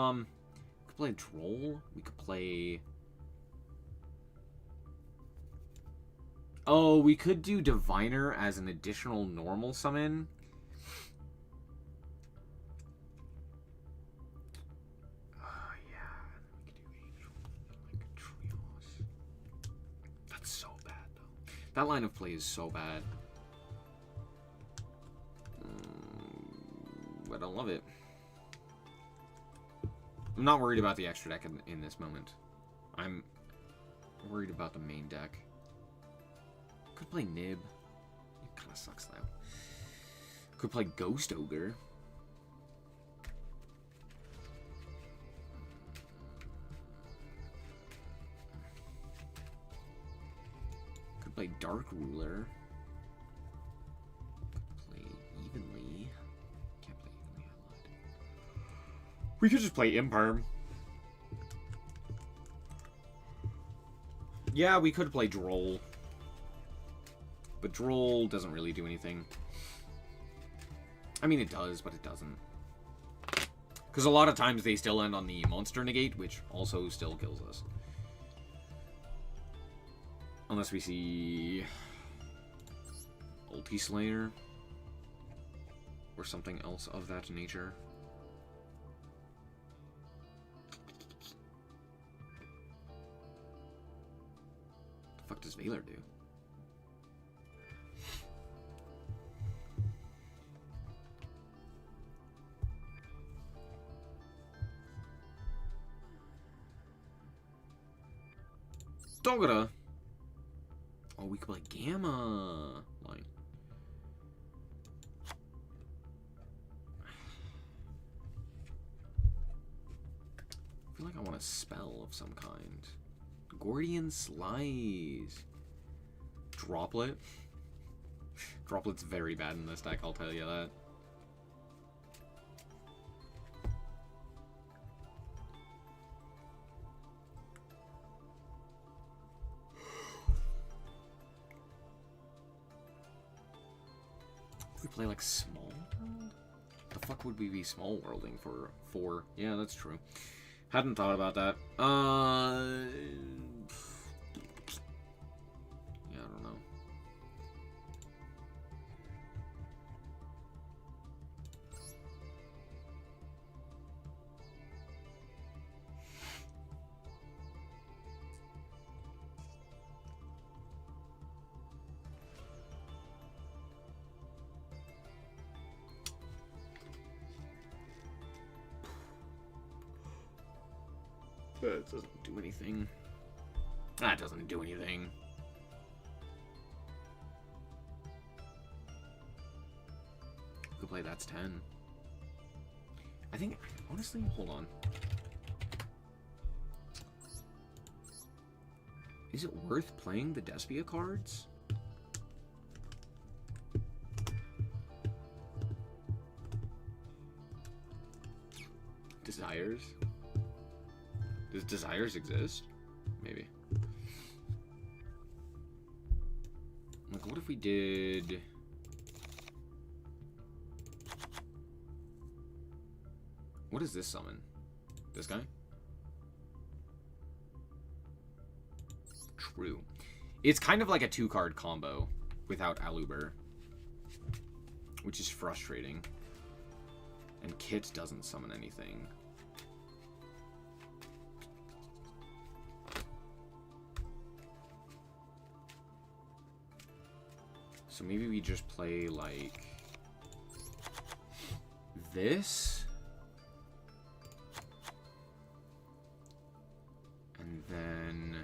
could play Droll. We could play... Oh, we could do Diviner as an additional normal summon. Yeah. We could do Angel. Like Trios. That's so bad, though. That line of play is so bad. I don't love it. I'm not worried about the extra deck in this moment. I'm worried about the main deck. Could play Nib. It kind of sucks though. Could play Ghost Ogre. Could play Dark Ruler. Could play Evenly. Can't play Evenly, I lied. We could just play Imperm. Yeah, we could play Droll. But Droll doesn't really do anything. I mean, it does, but it doesn't. Because a lot of times they still end on the Monster Negate, which also still kills us. Unless we see... Ulti Slayer. Or something else of that nature. What the fuck does Valor do? Dogora. Oh, we could play Gamma line. I feel like I want a spell of some kind. Gordian Slice. Droplet. Droplet's very bad in this deck, I'll tell you that. We play like Small World? The fuck would we be Small Worlding for 4? Yeah, that's true. Hadn't thought about that. Yeah, I don't know. It doesn't do anything. That doesn't do anything. Could play that's 10. I think, honestly, hold on. Is it worth playing the Despia cards? Desires? Does Desires exist? Maybe. Like, what if we did... What is this summon? This guy? True. It's kind of like a 2-card combo without Aluber, which is frustrating. And Kit doesn't summon anything. So maybe we just play, like, this. And then...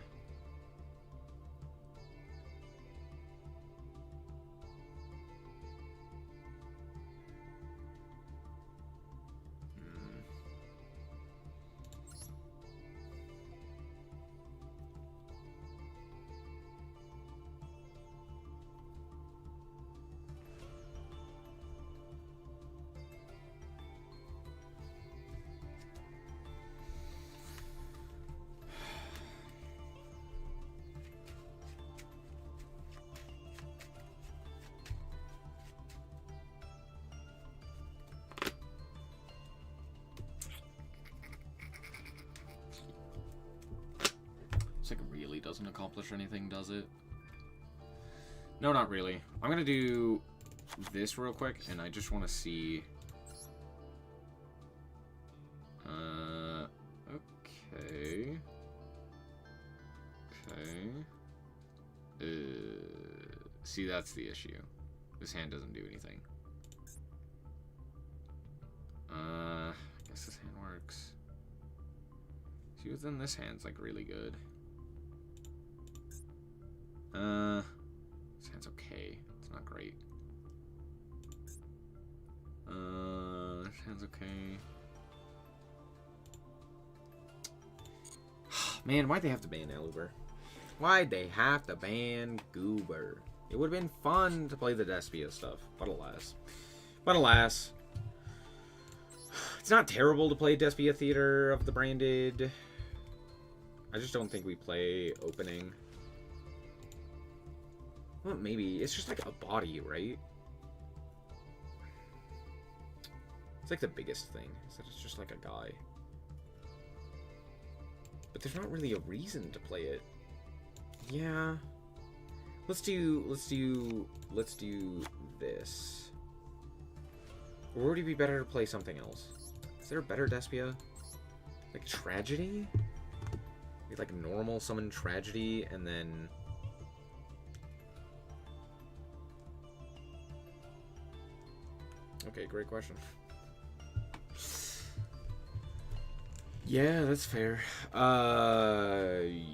It's like really doesn't accomplish anything, does it? No, not really. I'm gonna do this real quick, and I just want to see. Okay. Okay. See, that's the issue. This hand doesn't do anything. I guess this hand works. See, what's in this hand's like really good. This hand's okay. It's not great. This hand's okay. Man, why'd they have to ban Aluber? Why'd they have to ban Goober? It would have been fun to play the Despia stuff, but alas. But alas. It's not terrible to play Despia Theater of the Branded. I just don't think we play opening. Well, maybe. It's just like a body, right? It's like the biggest thing, is that it's just like a guy. But there's not really a reason to play it. Yeah. Let's do this. Or would it be better to play something else? Is there a better Despia? Like Tragedy? Like normal summon Tragedy and then... Okay, great question. Yeah, that's fair. I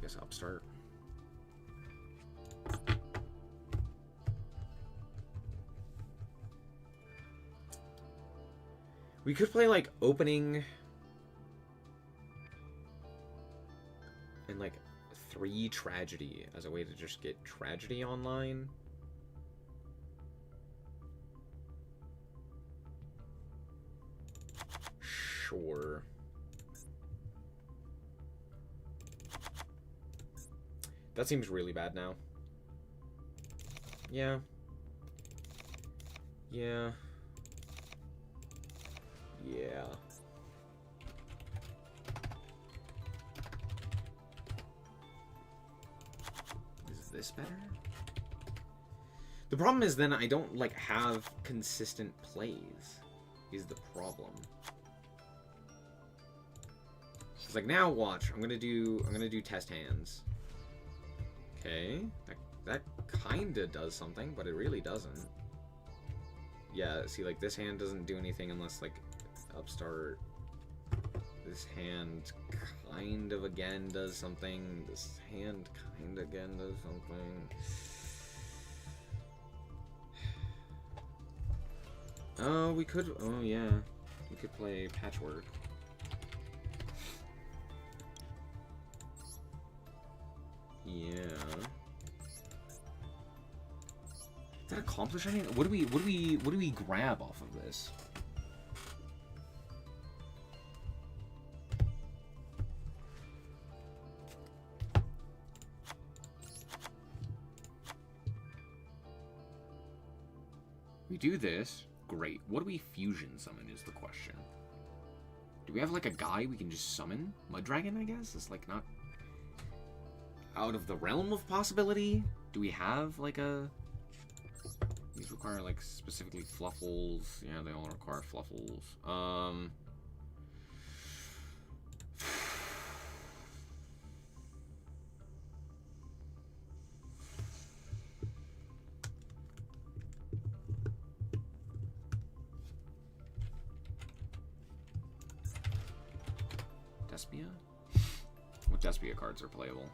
guess Upstart. We could play like opening and like 3 Tragedy as a way to just get Tragedy online. Sure. That seems really bad now. Yeah. Yeah. Yeah. Is this better? The problem is then I don't like have consistent plays is the problem. It's like now watch, I'm gonna do test hands. Okay. That kinda does something, but it really doesn't. Yeah, see, like this hand doesn't do anything unless like Upstart. This hand kind of again does something. This hand kind of again does something. Oh, we could. Oh, yeah. We could play Patchwork. Yeah. Does that accomplish anything? What do we grab off of this? We do this. Great. What do we fusion summon is the question. Do Do we have, like, a guy we can just summon? Mud Dragon, I guess? It's, like, not out of the realm of possibility. Do we have, like, a... These require, like, specifically Fluffles. Yeah, they all require Fluffles. Despia? What Despia cards are playable?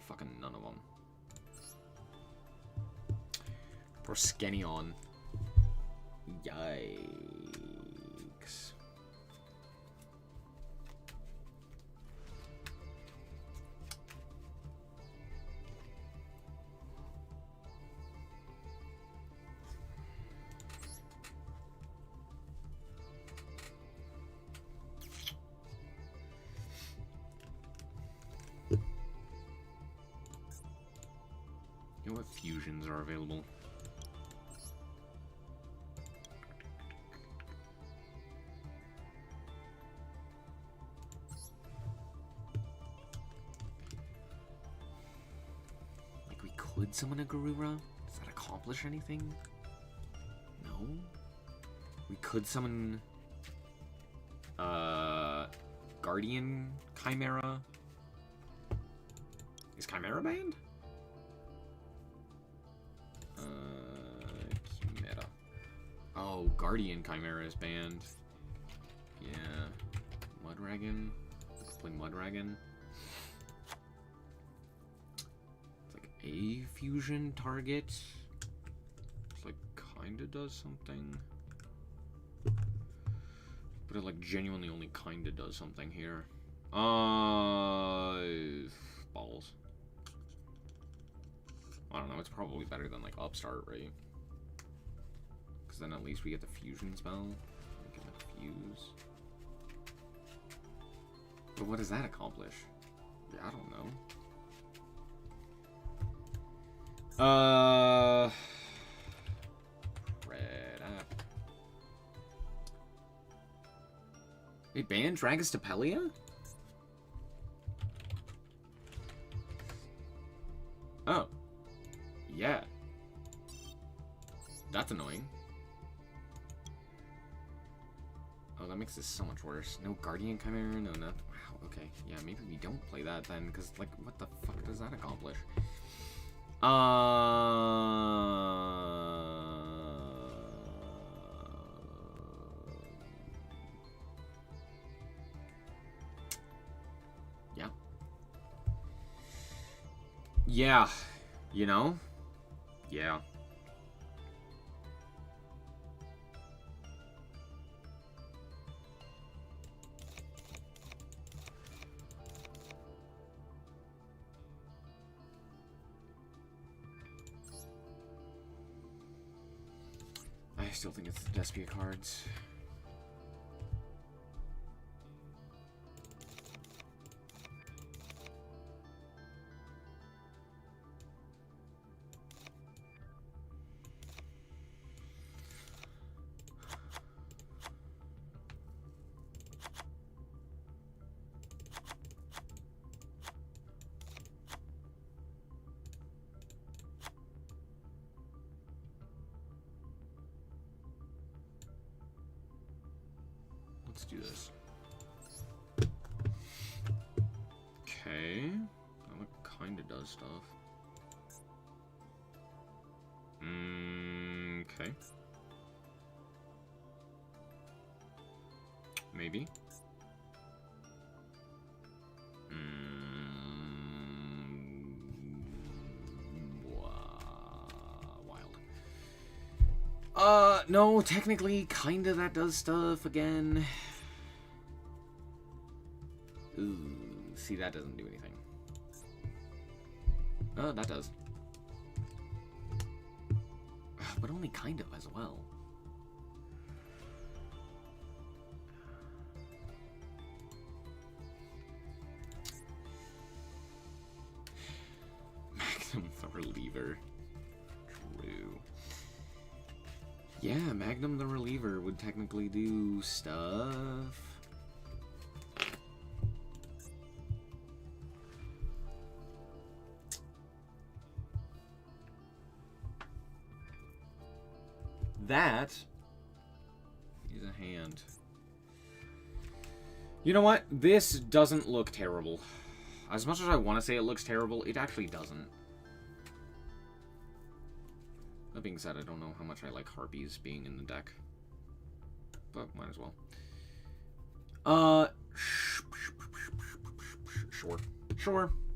Fucking none of them. Proskenion. Yikes. You know what fusions are available? Like, we could summon a Garura? Does that accomplish anything? No? We could summon... Guardian Chimera? Is Chimera banned? Chimera. Oh, Guardian Chimera is banned. Yeah. Mudragon. Let's play Mudragon. It's like a fusion target. It's like kinda does something. But it like genuinely only kinda does something here. Balls. I don't know, it's probably better than, like, Upstart, right? Because then at least we get the fusion spell. We can, like, fuse. But what does that accomplish? Yeah, I don't know. Red app. They banned Dragostapelia? Oh. Yeah. That's annoying. Oh, that makes this so much worse. No Guardian Chimera, no nothing. Wow, okay. Yeah, maybe we don't play that then, because, like, what the fuck does that accomplish? Yeah. Yeah. You know? Yeah. I still think it's the Despia cards. Let's do this. Okay. That kinda does stuff. Okay. Maybe. Wild. No, technically, kinda that does stuff again. Ooh, see, that doesn't do anything. Oh, that does. But only kind of as well. Maximum Throw Lever. True. Yeah, Magnum the Reliever would technically do stuff. That is a hand. You know what? This doesn't look terrible. As much as I want to say it looks terrible, it actually doesn't. That being said, I don't know how much I like Harpies being in the deck. But might as well. Sure.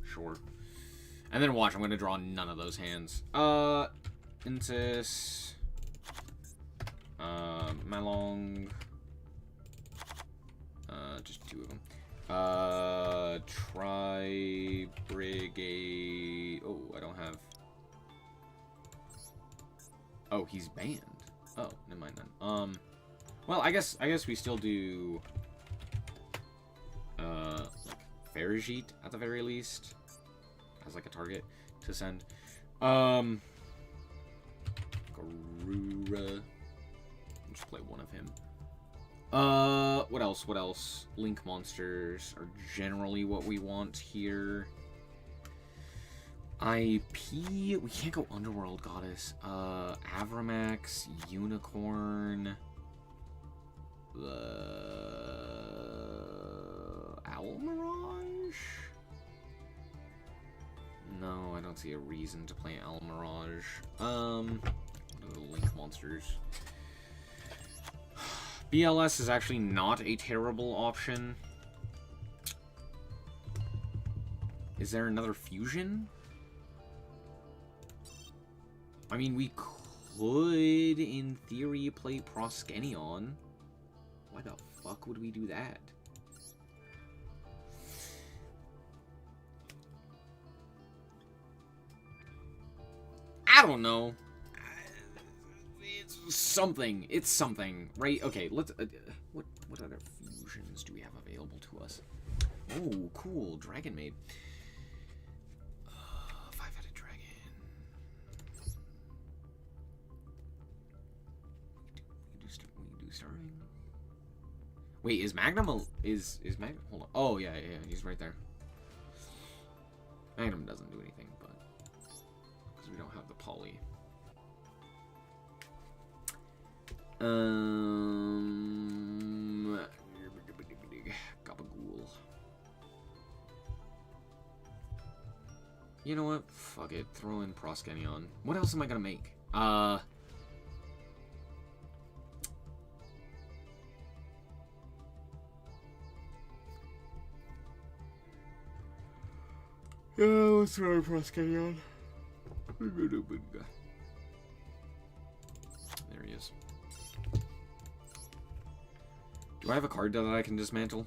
Sure. And then watch, I'm going to draw none of those hands. Insis. Malong. Just two of them. Tri-Brigade. Oh, I don't have. Oh, he's banned. Oh, never mind then. Well, I guess we still do. Like Farigite at the very least, as like a target to send. Garura. Just play one of him. What else? Link monsters are generally what we want here. IP, we can't go Underworld Goddess. Avramax, Unicorn. Owl Mirage? No, I don't see a reason to play Owl Mirage. What are the Link monsters? BLS is actually not a terrible option. Is there another fusion? I mean, we could, in theory, play Proskenion. Why the fuck would we do that? I don't know. It's something. It's something, right? Okay, let's... what other fusions do we have available to us? Oh, cool. Dragon Maid. Five-headed dragon. We do starting. Wait, is Magnum is Magnum? Hold on. Oh yeah, he's right there. Magnum doesn't do anything, but because we don't have the poly. Gabagool. You know what? Fuck it. Throw in Proskenion. What else am I gonna make? Yeah, let's throw in Proskenion. There he is. Do I have a card that I can dismantle?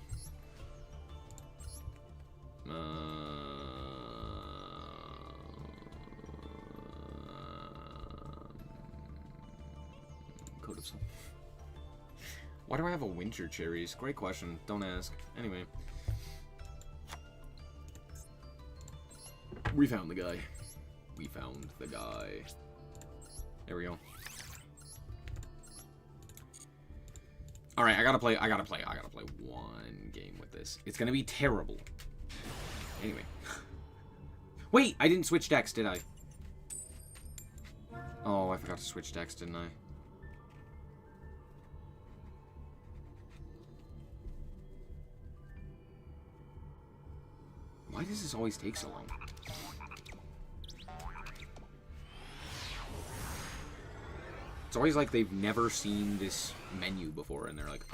Code of Soul. Why do I have a Winter Cherries? Great question. Don't ask. Anyway. We found the guy. We found the guy. There we go. Alright, I gotta play one game with this. It's gonna be terrible. Anyway. Wait, I didn't switch decks, did I? Oh, I forgot to switch decks, didn't I? Why does this always take so long? It's always like they've never seen this menu before, and they're like,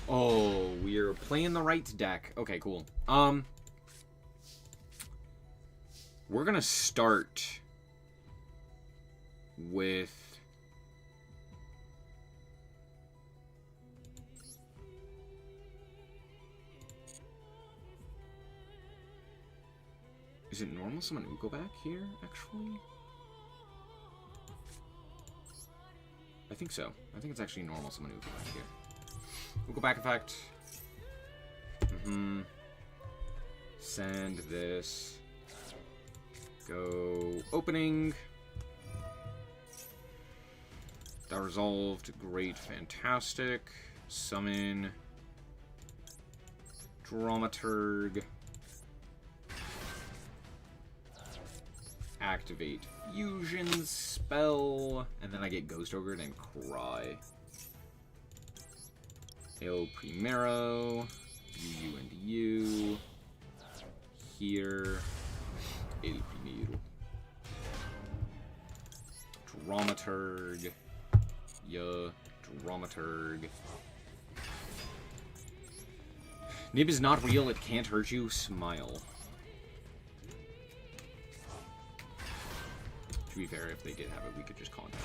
oh, we're playing the right deck. Okay, cool. We're gonna start with... Is it normal summon Uko back here, actually? I think so. I think it's actually normal summon Uko back here. Uko back effect. Send this. Go opening. That resolved. Great. Fantastic. Summon. Dramaturg. Activate Fusion Spell. And then I get Ghost Ogre and Cry. El Primero. You and you. Here. El Primero. Dramaturg. Yeah. Dramaturg. Nib is not real, it can't hurt you. Smile. To be fair, if they did have it, we could just contact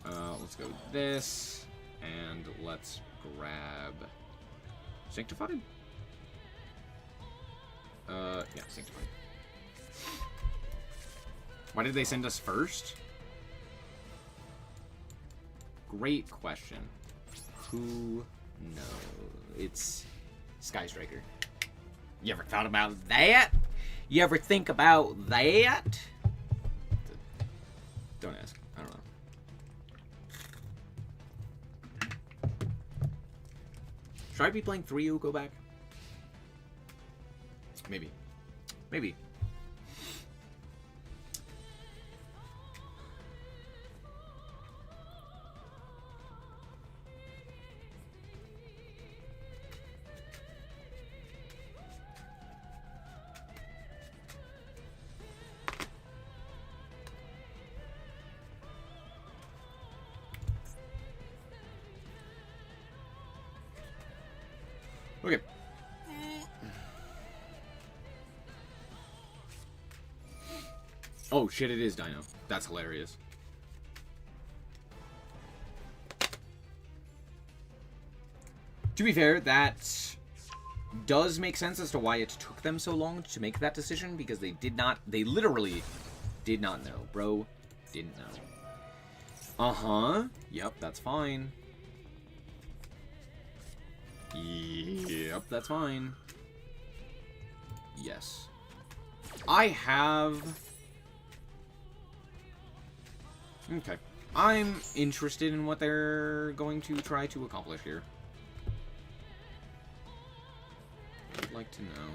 them. Let's go with this. And let's grab... Sanctified? Yeah, Sanctified. Why did they send us first? Great question. Who knows? It's Sky Striker. You ever thought about that? You ever think about that? Don't ask. I don't know. Should I be playing 3 Go back? Maybe. Maybe. Okay. Oh shit, it is Dino. That's hilarious. To be fair, that does make sense as to why it took them so long to make that decision, because they literally did not know. Bro, didn't know. Uh-huh. Yep, that's fine. Yep, that's fine. Yes. I have... Okay. I'm interested in what they're going to try to accomplish here. I'd like to know.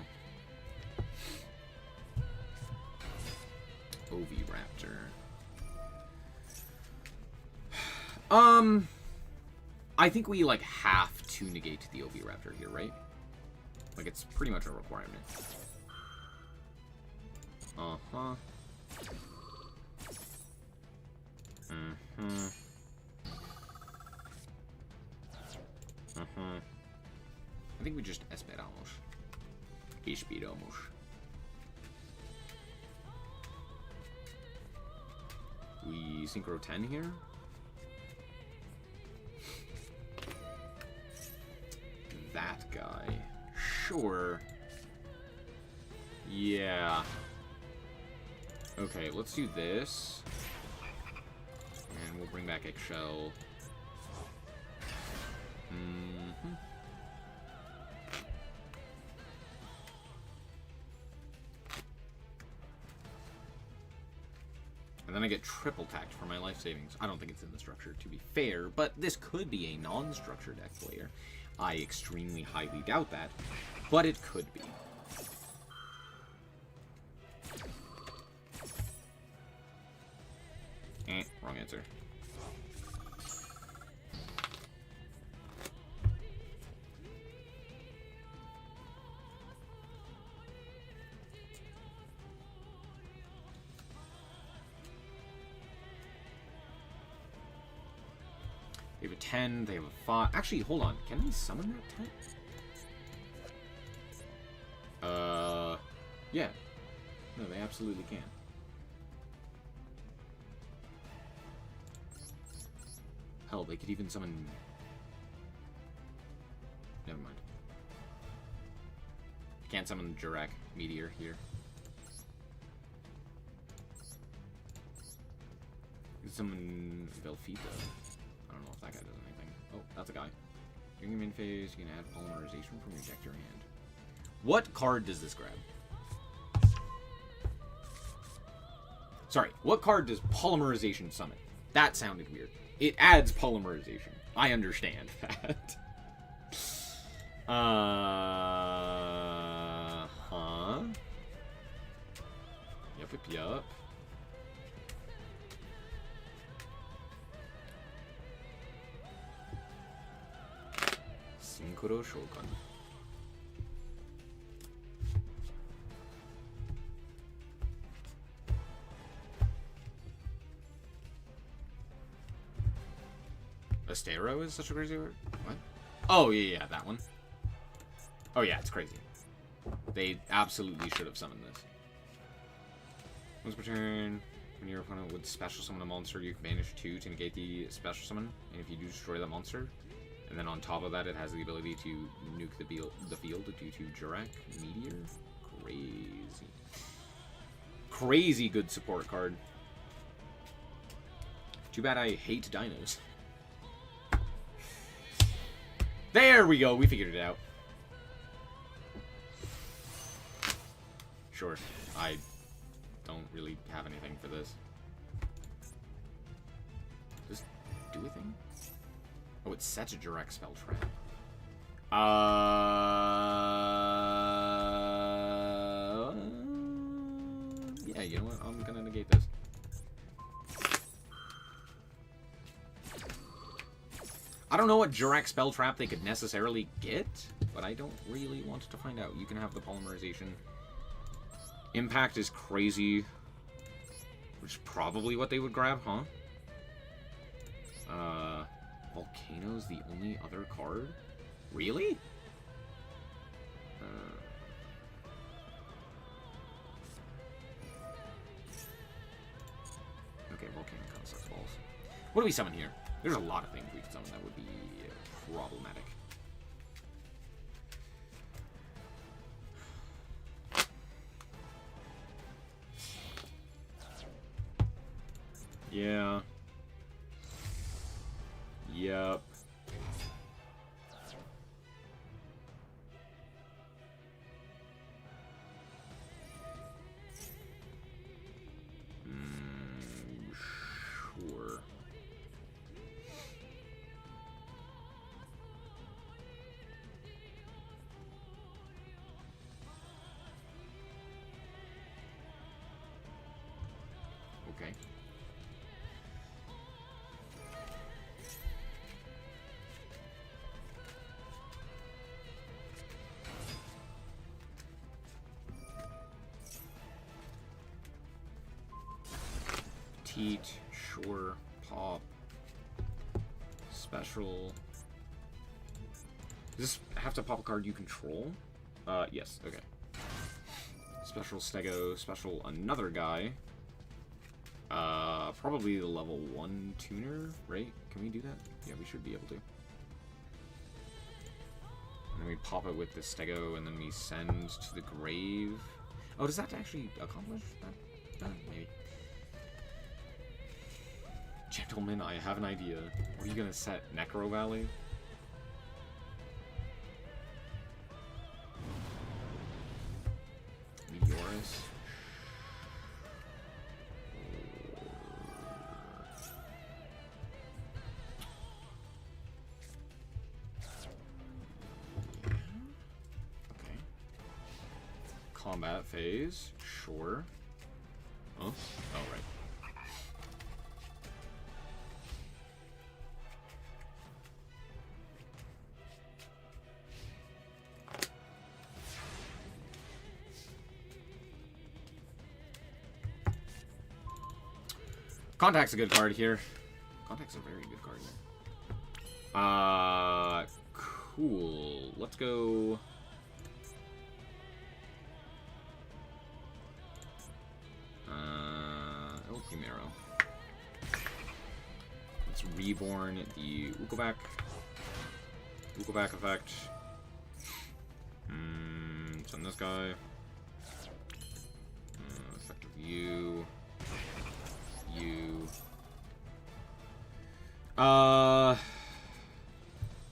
Oviraptor. I think we, like, have to negate the Oviraptor here, right? Like, it's pretty much a requirement. Uh-huh. Uh-huh. Uh-huh. I think we just esperamos. Esperamos. We synchro 10 here. That guy. Sure. Yeah. Okay, let's do this. And we'll bring back Eggshell. Mm-hmm. And then I get triple tacked for my life savings. I don't think it's in the structure, to be fair, but this could be a non-structure deck player. I extremely highly doubt that, but it could be. Wrong answer. They have a 10, they have a 5. Actually, hold on. Can they summon that 10? Yeah. No, they absolutely can. Hell, they could even summon... Never mind. Can't summon Jurak Meteor here. You can summon Velfita. I don't know if that guy does anything. Oh, that's a guy. During your main phase, you can add polymerization from your deck to your hand. What card does this grab? Sorry, what card does polymerization summon? That sounded weird. It adds polymerization. I understand that. Huh? Yup. Synchro Shogun. Astero is such a crazy word? What? Oh, yeah, that one. Oh, yeah, it's crazy. They absolutely should have summoned this. Once per turn, when your opponent would special summon a monster, you can banish 2 to negate the special summon. And if you do destroy that monster, and then on top of that, it has the ability to nuke the field due to Jurak Meteor. Crazy. Crazy good support card. Too bad I hate dinos. There we go, we figured it out. Sure, I don't really have anything for this. Just do a thing? Oh, it sets a direct spell trap. Yeah, you know what? I'm gonna negate this. I don't know what Jurak spell trap they could necessarily get, but I don't really want to find out. You can have the polymerization. Impact is crazy, which is probably what they would grab, huh? Volcano's the only other card? Really? Okay, Volcano kind of sucks balls. What do we summon here? There's a lot of things we could summon that would be problematic. Yeah. Yep. Sure. Okay. Teat, sure, pop, special. Does this have to pop a card you control? Yes, okay. Special Stego, special another guy. Probably the level 1 tuner, right? Can we do that? Yeah, we should be able to. And then we pop it with the Stego, and then we send to the grave. Oh, does that actually accomplish that? Maybe. Gentlemen, I have an idea. What are you gonna set? Necro Valley? Meteorus? Okay. Combat phase? Sure. Huh? Oh, right. Contact's a good card here. Contact's a very good card here. Cool. Let's go. El Primero. Let's reborn the Ukobak. Ukobak effect. Send this guy. Effect of you.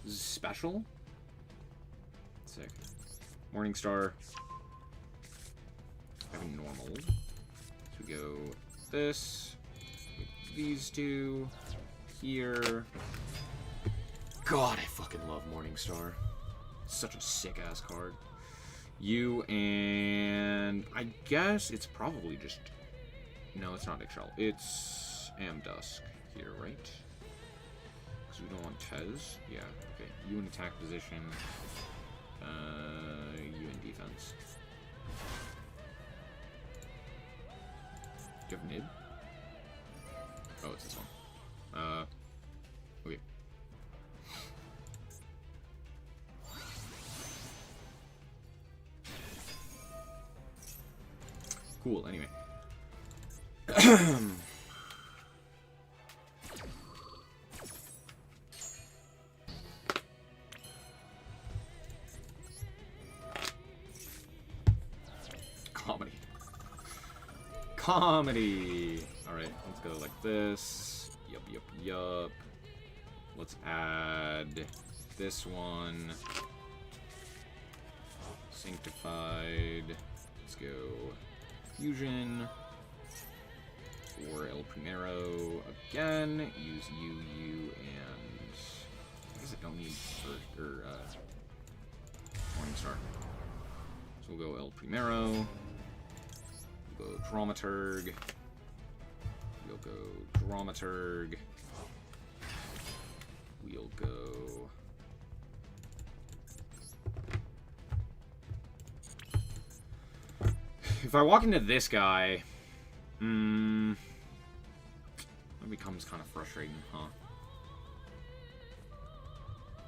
Special? Sick. Morningstar. Having normal. So we go this. these two here. God, I fucking love Morningstar. Such a sick-ass card. You and... I guess it's probably just... No, it's not Ixchel. It's Amdusk here, right? Because we don't want Tez. Yeah, okay. You in attack position. You in defense. Do you have Nid? Oh, it's this one. Okay. Cool, anyway. Comedy. Comedy! Alright, let's go like this. Yup, yup, yup. Let's add this one. Sanctified. Let's go Fusion. For El Primero again. Use you, and... I guess I don't need Morningstar. So we'll go El Primero. We'll go Dramaturg. We'll go Dramaturg. We'll go... If I walk into this guy... that becomes kind of frustrating, huh?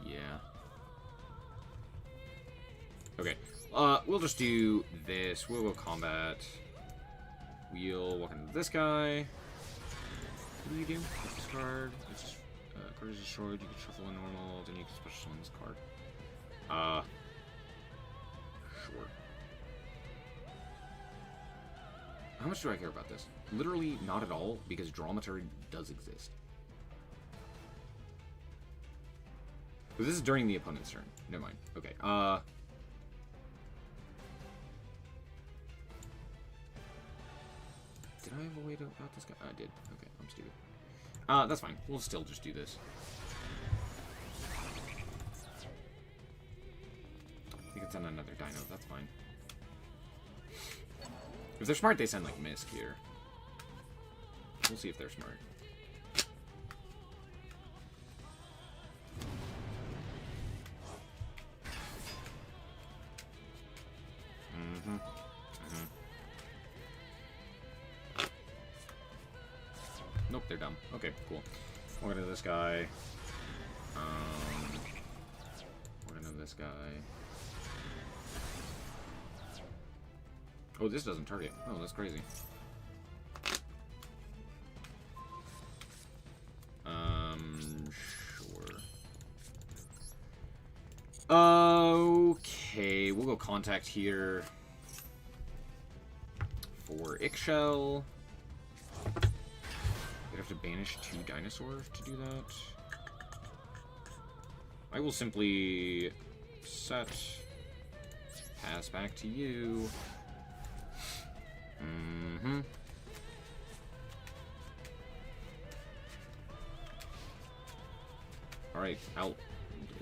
Yeah. Okay. We'll just do this. We'll go combat. We'll walk into this guy. What do you do? With this card. It's just, card is destroyed. You can shuffle a normal, then you can special summon this card. Sure. How much do I care about this? Literally not at all, because Dramaturg does exist. But this is during the opponent's turn. Never mind. Okay, did I have a way to about this guy? I did. Okay, I'm stupid. That's fine. We'll still just do this. We can send another dino. That's fine. If they're smart, they send, like, Misk here. We'll see if they're smart. Nope, they're dumb. Okay, cool. We're gonna do this guy. We're gonna do this guy. Oh, this doesn't target. Oh, that's crazy. Sure. Okay, we'll go contact here for Ixchel. We'd have to banish 2 dinosaurs to do that. I will simply set, pass back to you. Alright, out.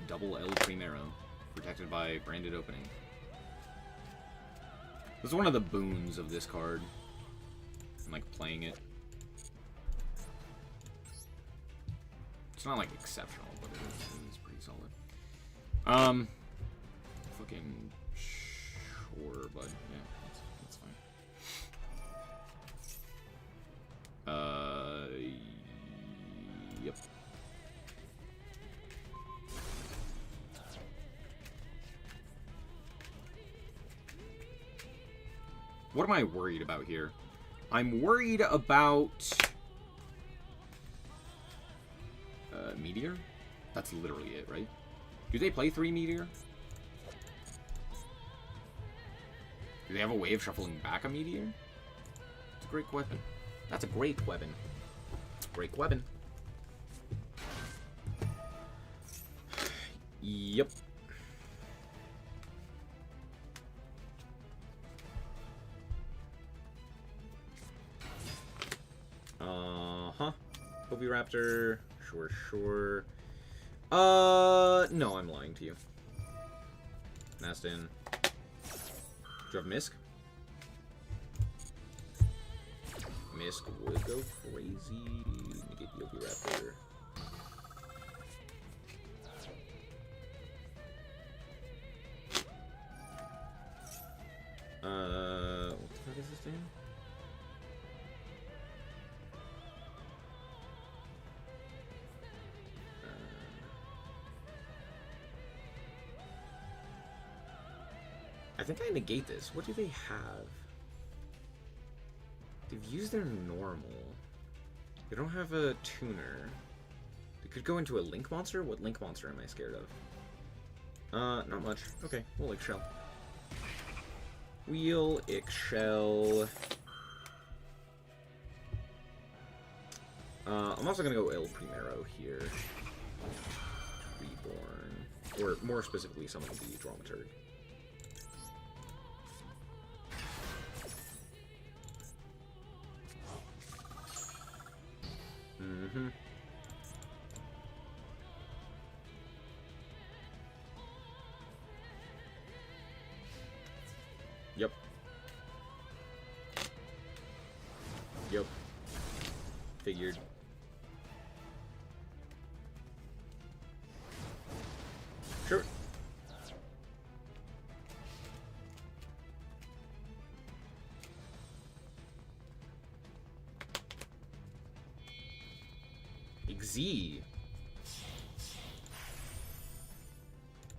Double El Primero. Protected by branded opening. This is one of the boons of this card. And, like, playing it. It's not, like, exceptional, but it is pretty solid. Fucking sure, but yeah, that's fine. Yep. What am I worried about here? I'm worried about... Meteor? That's literally it, right? Do they play 3 Meteor? Do they have a way of shuffling back a Meteor? It's a great weapon. That's a great weapon. Great weapon. Yep. Uh-huh. Oviraptor. Sure, sure. No, I'm lying to you. Nastin. Do you have Misk? Misk would go crazy. Let me get the Oviraptor. What the fuck is this thing? I think I negate this. What do they have? They've used their normal. They don't have a tuner. They could go into a link monster? What link monster am I scared of? Not much. Okay, we'll Ixchel. Wheel, Ixchel. I'm also gonna go El Primero here. Reborn. Or more specifically, summon the Dramaturg. Mm-hmm. Yep. Yep. Figured. Sure. Z.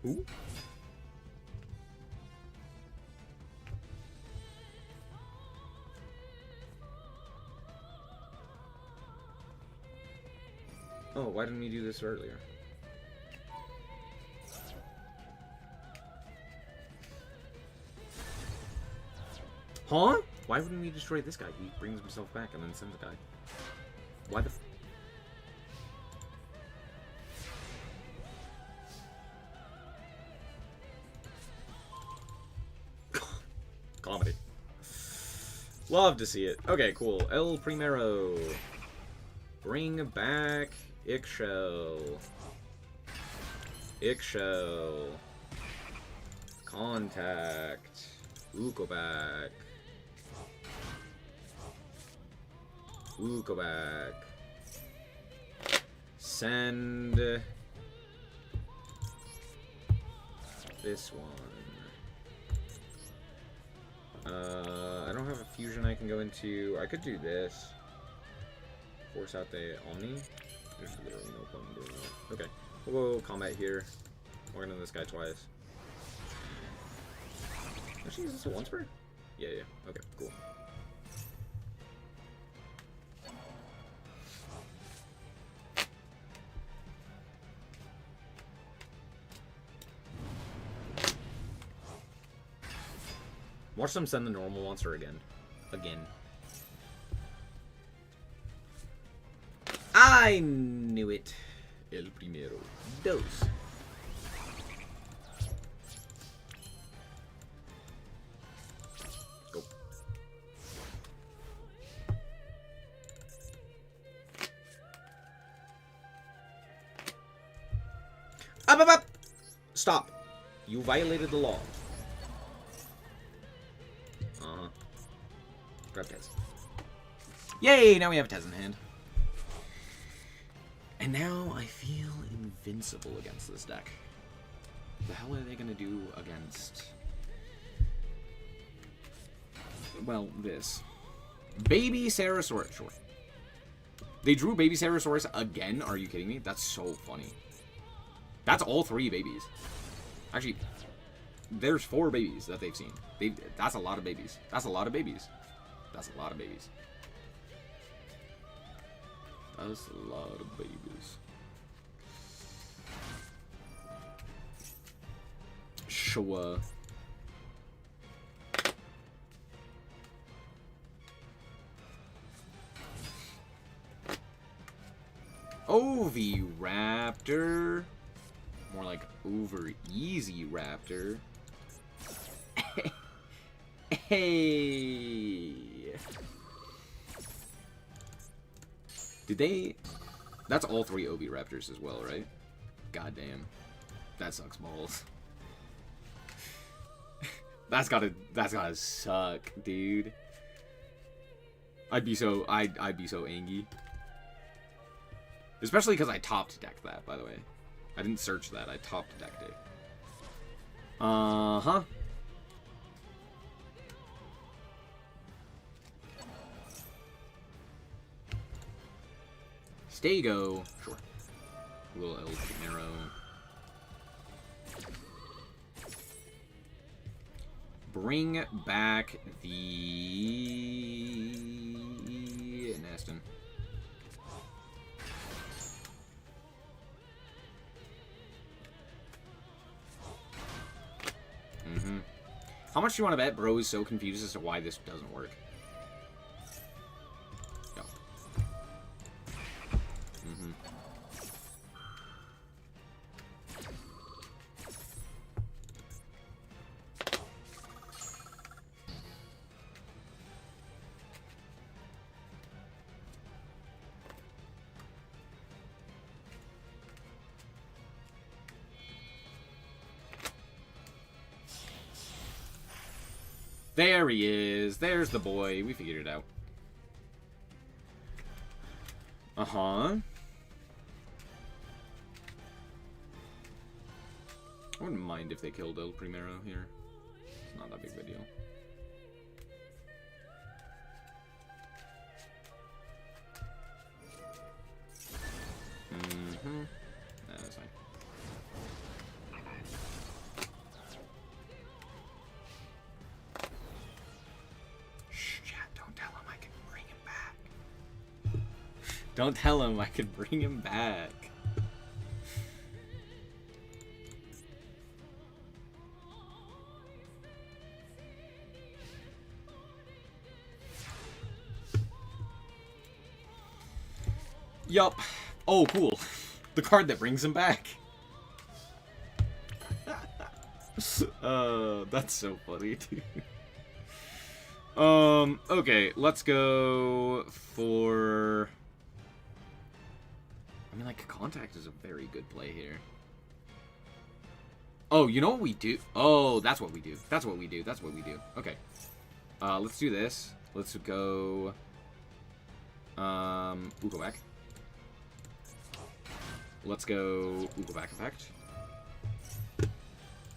Who? Oh, why didn't we do this earlier? Huh? Why wouldn't we destroy this guy? He brings himself back and then sends a guy. Why the f— comedy. Love to see it. Okay, cool. El Primero. Bring back Ixchel. Ixchel. Contact. Ukobak. Ukobak. Send this one. I don't have a fusion I can go into. I could do this. Force out the Omni. There's literally no point in doing that. Okay. We'll go combat here. We're gonna this guy twice. Actually, is this a once per? Yeah, yeah. Okay, cool. Watch them send the normal monster again. Again. I knew it. El Primero. Dos. Go. Up, up, up! Stop. You violated the law. Grab Tez. Yay! Now we have Tez in hand. And now I feel invincible against this deck. What the hell are they gonna do against... well, this. Baby Sarasaurus. Sure. They drew Baby Sarasaurus again? Are you kidding me? That's so funny. That's all three babies. Actually, there's 4 babies that they've seen. That's a lot of babies. That's a lot of babies. That's a lot of babies. That's a lot of babies. Sure. Oviraptor. More like over easy raptor. Hey. Did they... That's all 3 Oviraptors as well, right? Goddamn. That sucks balls. That's gotta suck, dude. I'd be so angry. Especially because I topped decked that, by the way. I didn't search that, I topped decked it. Uh-huh. Stego. Sure. Little El Primero. Bring back the Neston. How much do you want to bet? Bro is so confused as to why this doesn't work. Go. There he is. There's the boy. We figured it out. Uh-huh. I wouldn't mind if they killed El Primero here. It's not that big of a deal. That's fine. Don't tell him I can bring him back. Yup. Oh, cool. The card that brings him back. That's so funny, dude. Okay, let's go for... I mean, like, Contact is a very good play here. Oh, you know what we do? Oh, that's what we do. That's what we do. That's what we do. Okay. Let's do this. Let's go... we'll go back. Let's go... We'll go back effect.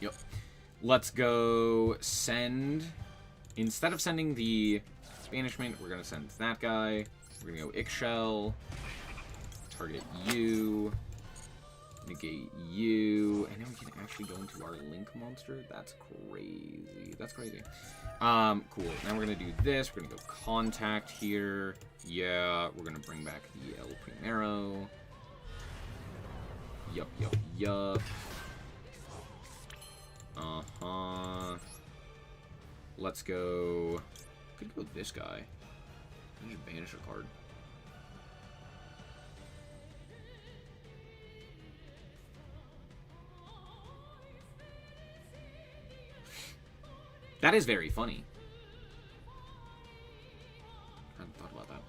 Yep. Let's go send... Instead of sending the Banishment, we're going to send that guy. We're going to go Ixchel. Target you, negate you, and then we can actually go into our Link monster. That's crazy. That's crazy. Cool. Now we're gonna do this. We're gonna go Contact here. Yeah, we're gonna bring back the El Primero. Yup, yup, yup. Uh-huh. Let's go... Could go with this guy. I just banish a card. That is very funny. I hadn't thought about that.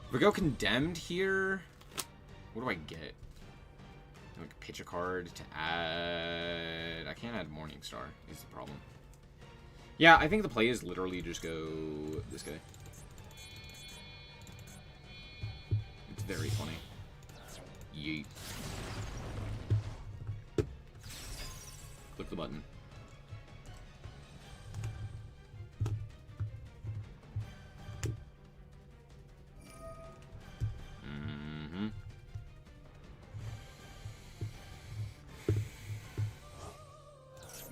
If we go Condemned here, what do I get? Like pitch a card to add... I can't add Morningstar, is the problem. Yeah, I think the play is literally just go this guy. Very funny. Yeet. Click the button.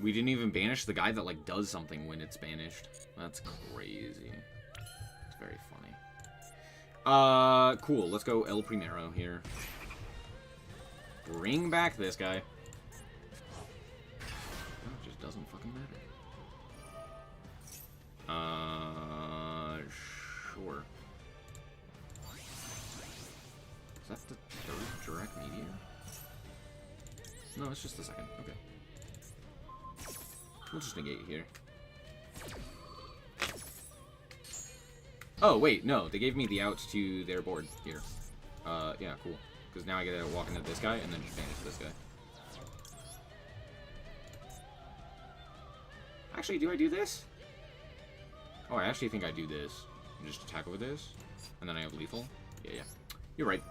We didn't even banish the guy that, like, does something when it's banished. That's crazy. It's very funny. Cool. Let's go El Primero here. Bring back this guy. Oh, it just doesn't fucking matter. Sure. Is that the third direct meteor? No, it's just the second. Okay. We'll just negate here. Oh, wait, no. They gave me the outs to their board here. Yeah, cool. Because now I get to walk into this guy and then just banish this guy. Actually, do I do this? Oh, I actually think I do this. And just attack with this. And then I have lethal. Yeah, yeah. You're right.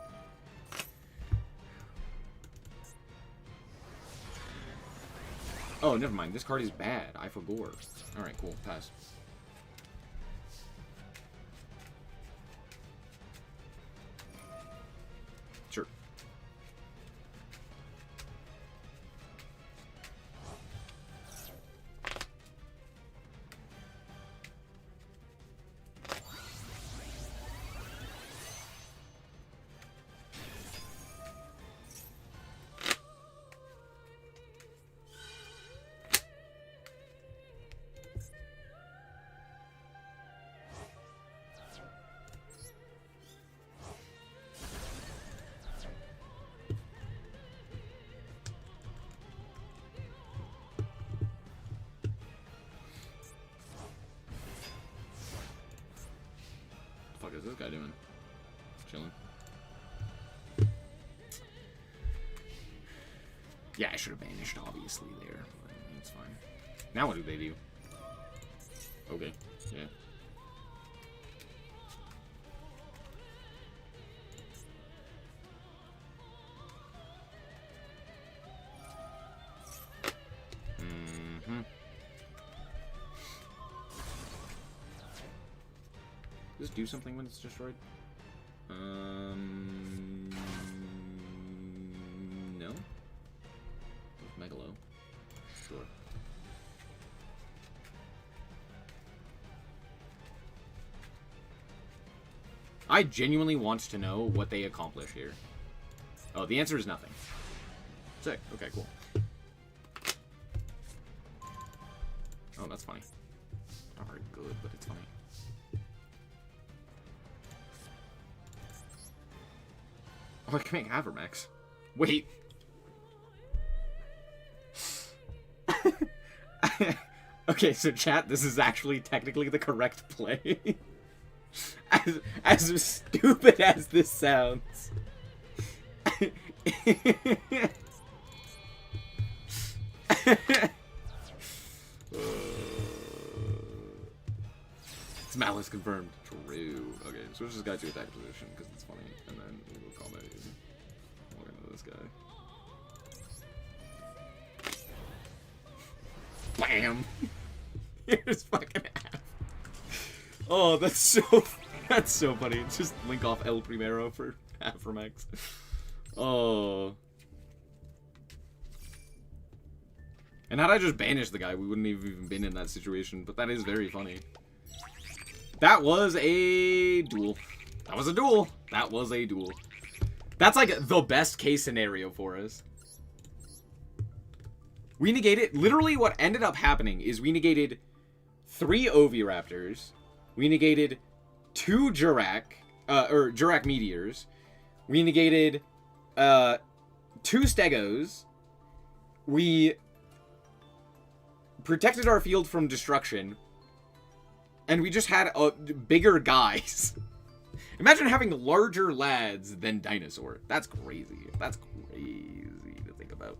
Oh, never mind. This card is bad. I forgot. Alright, cool. Pass. Sure. What the fuck is this guy doing? Chilling. Yeah, I should have banished, obviously, there. But it's fine. Now what do they do? Okay, yeah. Does this do something when it's destroyed? No. With Megalo. Sure. I genuinely want to know what they accomplish here. Oh, the answer is nothing. Sick. Okay, cool. Oh, that's funny. Not very good, but it's funny. Oh, I can make Avermax. Wait. Okay, so chat, this is actually technically the correct play. as stupid as this sounds. It's malice confirmed. True. Okay, switch this guy to attack position because it's funny, and then we'll go combat. Walk into this guy. Bam! Here's fucking half. Oh, that's so funny. It's just link off El Primero for Afromax. Oh. And had I just banished the guy, we wouldn't have even been in that situation. But that is very funny. That was a duel. That was a duel. That was a duel. That's like the best case scenario for us. We negated... Literally what ended up happening is we negated 3 Oviraptors. We negated 2 Jurak Meteors. We negated 2 Stegos. We protected our field from destruction. And we just had bigger guys. Imagine having larger lads than Dinosaur. That's crazy. That's crazy to think about.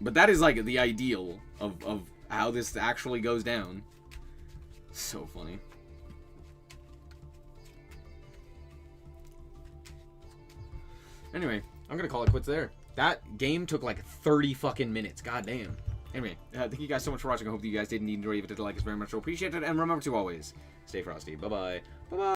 But that is like the ideal of how this actually goes down. So funny. Anyway, I'm gonna call it quits there. That game took like 30 fucking minutes. God damn. Anyway, thank you guys so much for watching. I hope that you guys did indeed enjoy it. If you did, like us very much so appreciate it. And remember to always stay frosty. Bye-bye. Bye-bye.